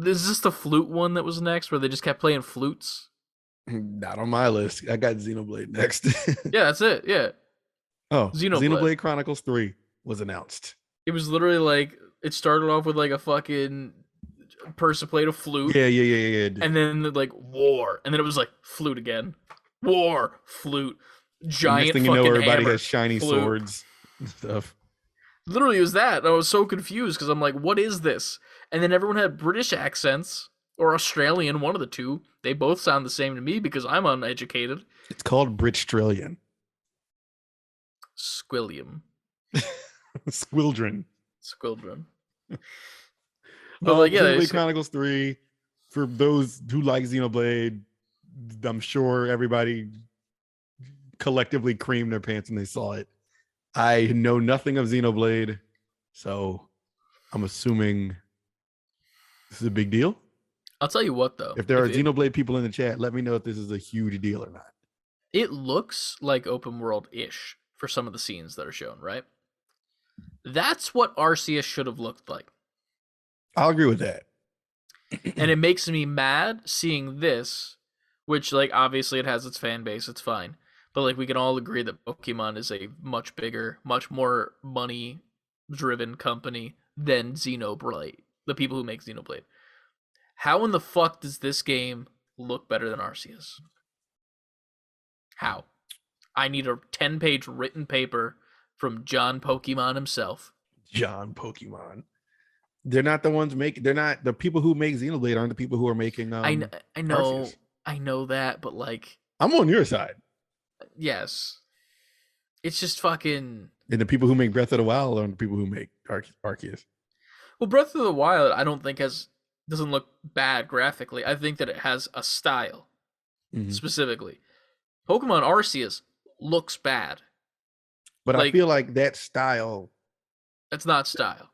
Is this the flute one that was next, where they just kept playing flutes? Not on my list. I got Xenoblade next. Yeah, that's it. Yeah. Oh, Xenoblade Chronicles 3 was announced. It was literally like, it started off with like a fucking person played a flute. Yeah. And then like war. And then it was like flute again. War, flute, giant next thing fucking you know, everybody hammer, has shiny flute. swords and stuff. Literally, it was that. And I was so confused because I'm like, what is this? And then everyone had British accents or Australian, one of the two. They both sound the same to me because I'm uneducated. It's called Britstralian. Squilliam. Squildren. But like, yeah, Xenoblade Chronicles 3. For those who like Xenoblade, I'm sure everybody collectively creamed their pants when they saw it. I know nothing of Xenoblade, so I'm assuming this is a big deal. I'll tell you what, though. If there are Xenoblade people in the chat, let me know if this is a huge deal or not. It looks like open world-ish for some of the scenes that are shown, right? That's what Arceus should have looked like. I'll agree with that. And it makes me mad seeing this, which, like, obviously it has its fan base, it's fine. But, like, we can all agree that Pokemon is a much bigger, much more money-driven company than Xenoblade, the people who make Xenoblade. How in the fuck does this game look better than Arceus? How? I need a 10-page written paper from John Pokemon himself. John Pokemon. They're not the ones making. They're not the people who make Xenoblade. Aren't the people who are making? I know, Arceus. I know that, but like, I'm on your side. Yes, it's just fucking. And the people who make Breath of the Wild are the people who make Arceus. Well, Breath of the Wild, I don't think doesn't look bad graphically. I think that it has a style, specifically. Pokemon Arceus looks bad, but like, I feel like that style. That's not style.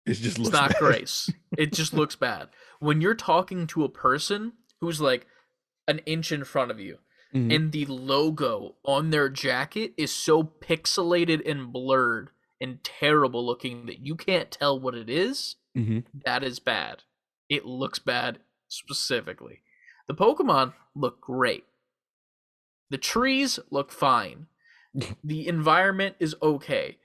It's not bad. grace. It just looks bad. When you're talking to a person who's like an inch in front of you, and the logo on their jacket is so pixelated and blurred and terrible looking that you can't tell what it is. That is bad. It looks bad specifically. The Pokemon look great. The trees look fine. The environment is okay.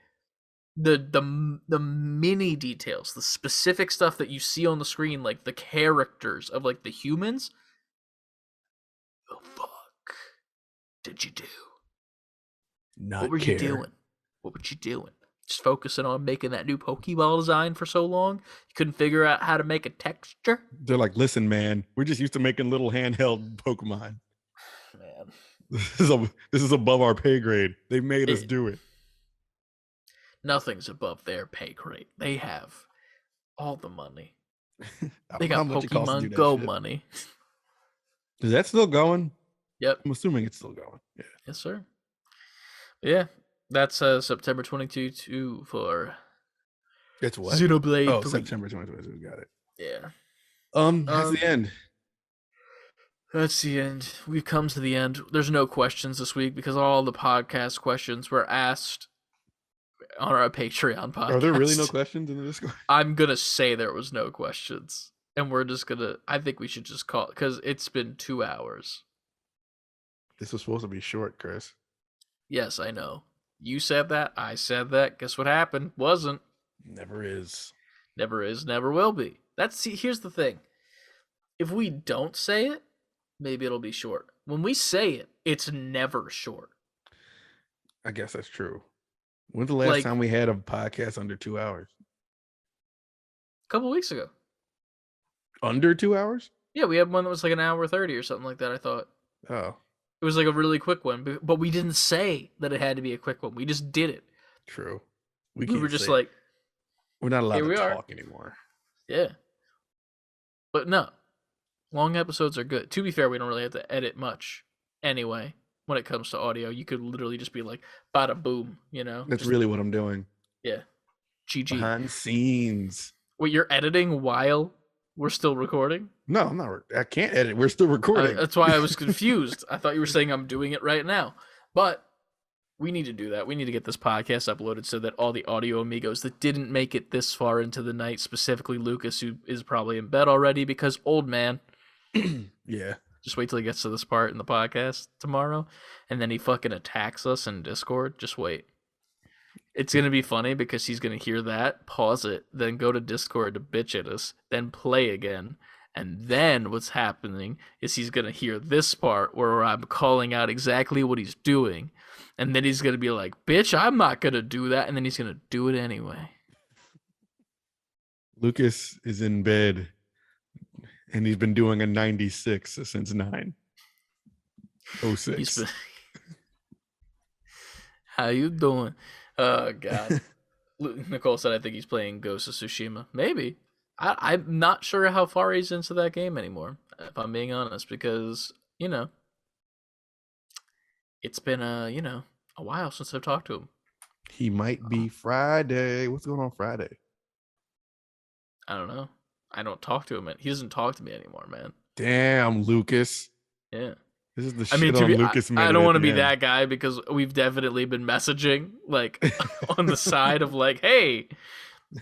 The mini details, the specific stuff that you see on the screen, like the characters of like the humans. Oh fuck. Did you do? What were you doing? What were you doing? Just focusing on making that new Pokeball design for so long, you couldn't figure out how to make a texture? They're like, listen, man, we're just used to making little handheld Pokemon. Man, this is above our pay grade. They made us do it. Nothing's above their pay grade. They have all the money. They got Pokemon Go money. Is that still going? Yep. I'm assuming it's still going. Yeah. Yes, sir. Yeah. That's September 22 for it's what? Xenoblade 3. September 22. Got it. Yeah. That's the end. That's the end. We've come to the end. There's no questions this week because all the podcast questions were asked on our Patreon podcast. Are there really no questions in the Discord? I'm going to say there was no questions. And we're just going to... I think we should just call it because it's been 2 hours. This was supposed to be short, Chris. Yes, I know. You said that. I said that. Guess what happened? Wasn't. Never is. Never is. Never will be. Here's the thing. If we don't say it, maybe it'll be short. When we say it, it's never short. I guess that's true. When's the last time we had a podcast under 2 hours? A couple weeks ago. Under 2 hours? Yeah, we had one that was like an hour 30 or something like that, I thought. Oh. It was like a really quick one, but we didn't say that it had to be a quick one. We just did it. True. We were just like... We're not allowed to talk anymore. Yeah. But no. Long episodes are good. To be fair, we don't really have to edit much anyway. When it comes to audio, you could literally just be like, bada boom, you know? That's really what I'm doing. Yeah. GG. Behind the scenes. Wait, you're editing while we're still recording? No, I'm not. I can't edit. We're still recording. That's why I was confused. I thought you were saying I'm doing it right now. But we need to do that. We need to get this podcast uploaded so that all the audio amigos that didn't make it this far into the night, specifically Lucas, who is probably in bed already because old man. Yeah. Just wait till he gets to this part in the podcast tomorrow, and then he fucking attacks us in Discord. Just wait. It's going to be funny because he's going to hear that, pause it, then go to Discord to bitch at us, then play again. And then what's happening is he's going to hear this part where I'm calling out exactly what he's doing. And then he's going to be like, bitch, I'm not going to do that. And then he's going to do it anyway. Lucas is in bed. And he's been doing a 96 since 9:06. How you doing? Oh, God. Nicole said, I think he's playing Ghost of Tsushima. Maybe. I'm not sure how far he's into that game anymore, if I'm being honest, because, you know, it's been, a while since I've talked to him. He might be Friday. What's going on Friday? I don't know. I don't talk to him. He doesn't talk to me anymore, man. Damn, Lucas. Yeah. This is the shit on Lucas. I don't want to be that guy because we've definitely been messaging like on the side of like, hey,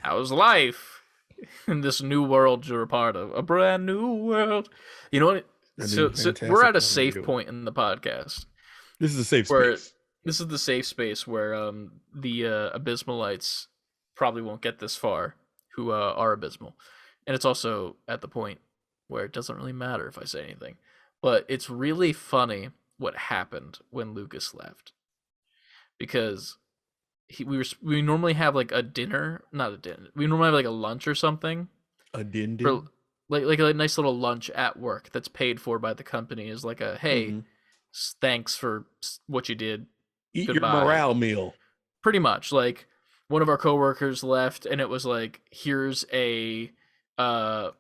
how's life in this new world you're a part of? A brand new world. You know what? So we're at a safe point in the podcast. This is a safe space. This is the safe space where the Abysmalites probably won't get this far, who are abysmal. And it's also at the point where it doesn't really matter if I say anything. But it's really funny what happened when Lucas left. Because we normally have like a dinner, not a dinner. We normally have like a lunch or something. A din-din? Like a nice little lunch at work that's paid for by the company is like a, hey, thanks for what you did. Eat Goodbye. your morale meal. Pretty much. Like one of our coworkers left and it was like, here's a... I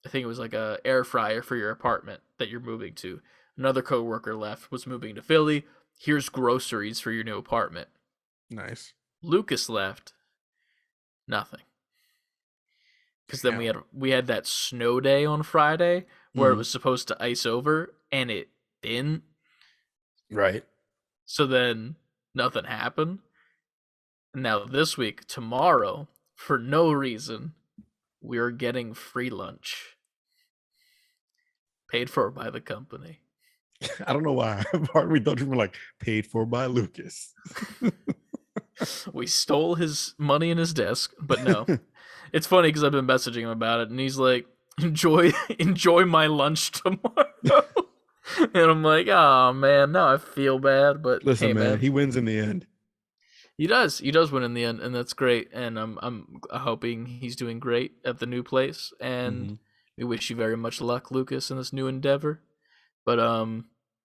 think it was like a air fryer for your apartment that you're moving to. Another coworker left, was moving to Philly. Here's groceries for your new apartment. Nice. Lucas left. Nothing. Because then we had that snow day on Friday where it was supposed to ice over and it didn't. Right. So then nothing happened. Now this week, tomorrow, for no reason, we're getting free lunch. Paid for by the company. I don't know why. Part of me thought you were like paid for by Lucas. We stole his money in his desk, but no. It's funny because I've been messaging him about it, and he's like, enjoy my lunch tomorrow. And I'm like, oh man, now I feel bad, but listen, hey, man, he wins in the end. He does win in the end, and that's great. And I'm hoping he's doing great at the new place, and we wish you very much luck, Lucas, in this new endeavor. But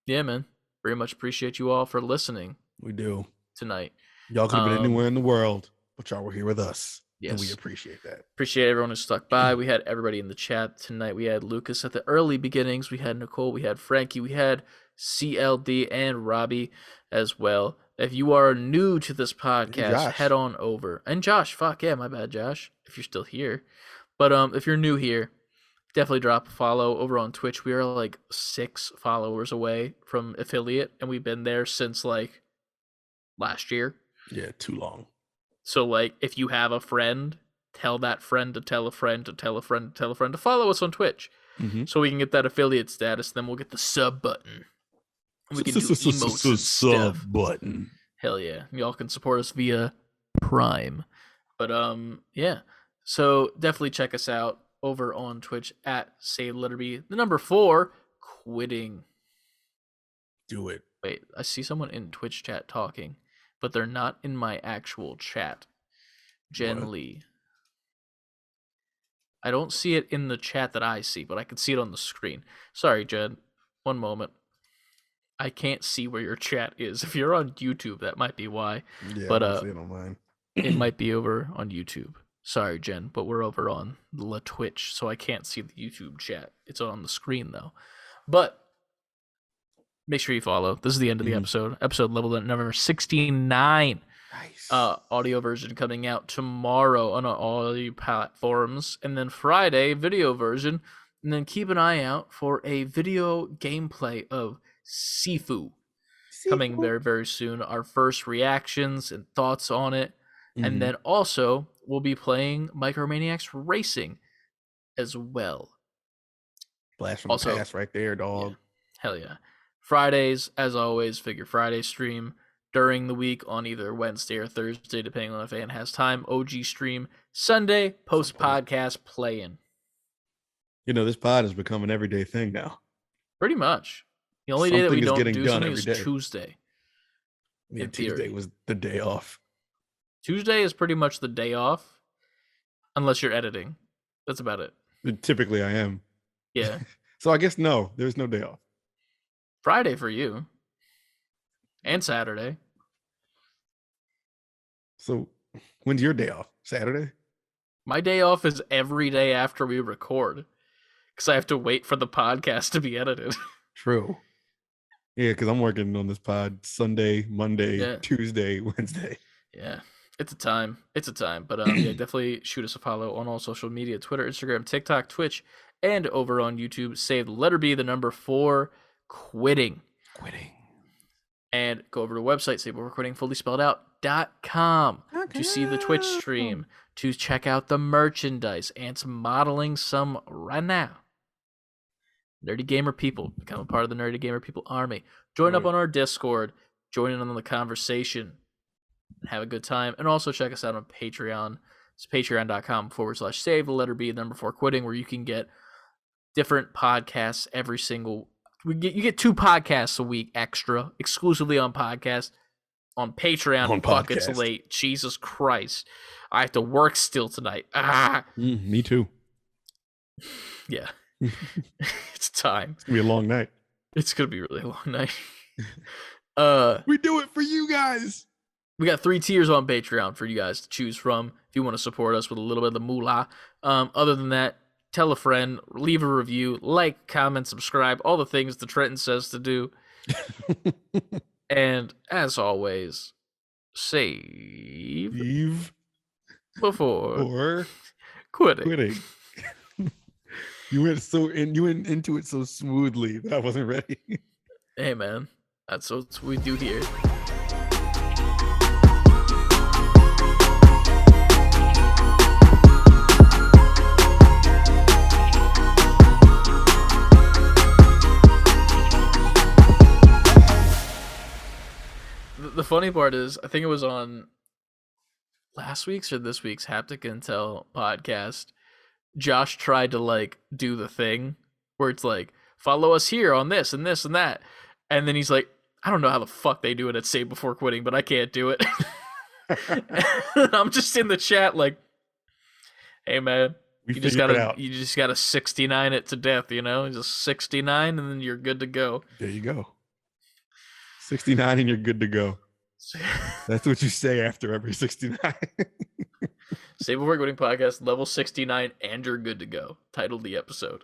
yeah, man, very much appreciate you all for listening. We do tonight. Y'all could have been anywhere in the world, but y'all were here with us. Yes. And we appreciate that. Appreciate everyone who stuck by. We had everybody in the chat tonight. We had Lucas at the early beginnings. We had Nicole. We had Frankie. We had CLD and Robbie as well. If you are new to this podcast, head on over. And Josh, fuck yeah, my bad, Josh, if you're still here. But if you're new here, definitely drop a follow over on Twitch. We are like 6 followers away from affiliate, and we've been there since like last year. Yeah, too long. So, like, if you have a friend, tell that friend to tell a friend to tell a friend to tell a friend to follow us on Twitch, so we can get that affiliate status. Then we'll get the sub button. We can do emotes and stuff. Sub button. Hell yeah! Y'all can support us via Prime. But yeah. So definitely check us out over on Twitch at savebeforequitting. Do it. Wait, I see someone in Twitch chat talking, but they're not in my actual chat. Jen Lee. I don't see it in the chat that I see, but I can see it on the screen. Sorry, Jen. One moment. I can't see where your chat is. If you're on YouTube, that might be why. Yeah, but I see it on mine. It might be over on YouTube. Sorry, Jen, but we're over on the Twitch, so I can't see the YouTube chat. It's on the screen, though. But make sure you follow. This is the end of the episode. Episode leveled at number 69. Nice. Audio version coming out tomorrow on all your platforms. And then Friday, video version. And then keep an eye out for a video gameplay of Sifu coming very, very soon. Our first reactions and thoughts on it. And then also, we'll be playing Micromaniacs Racing as well. Blast from the past right there, dog. Yeah. Hell yeah. Fridays, as always, Figure Friday stream during the week on either Wednesday or Thursday, depending on if Ann has time. OG stream Sunday, post-podcast play-in. You know, this pod has become an everyday thing now. Pretty much. The only day that we don't do something is Tuesday. Yeah, Tuesday was the day off. Tuesday is pretty much the day off, unless you're editing. That's about it. Typically, I am. Yeah. So I guess no, there's no day off. Friday for you. And Saturday. So when's your day off? Saturday? My day off is every day after we record. Because I have to wait for the podcast to be edited. True. Yeah, because I'm working on this pod Sunday, Monday, Tuesday, Wednesday. Yeah. It's a time. But yeah, definitely shoot us a follow on all social media, Twitter, Instagram, TikTok, Twitch, and over on YouTube. Save the letter B, the number 4, quitting. And go over to the website, savebeforequitting, fully spelled out.com to see the Twitch stream, to check out the merchandise, and some modeling some right now. Nerdy Gamer People, become a part of the Nerdy Gamer People army. Join up on our Discord, join in on the conversation, have a good time, and also check us out on Patreon. It's patreon.com/save the letter B, the number 4 quitting, where you can get different podcasts every single. You get 2 podcasts a week extra, exclusively on podcast. On Patreon, fuck, it's late. Jesus Christ. I have to work still tonight. Me too. Yeah. It's time. It's going to be a long night. It's going to be a really long night. We do it for you guys. We got 3 tiers on Patreon for you guys to choose from if you want to support us with a little bit of the moolah. Other than that, tell a friend, leave a review, like, comment, subscribe, all the things that Trenton says to do. And as always, save before quitting. You went into it so smoothly that I wasn't ready. Hey man, That's what we do here. The funny part is, I think it was on last week's or this week's Haptic Intel podcast. Josh tried to like do the thing where it's like, follow us here on this and this and that. And then he's like, I don't know how the fuck they do it at Save Before Quitting, but I can't do it. I'm just in the chat like, hey man, you just gotta 69 it to death, you know? Just 69 and then you're good to go. There you go. 69 and you're good to go. That's what you say after every 69. Save Before Quitting podcast, level 69, and you're good to go. Titled the episode.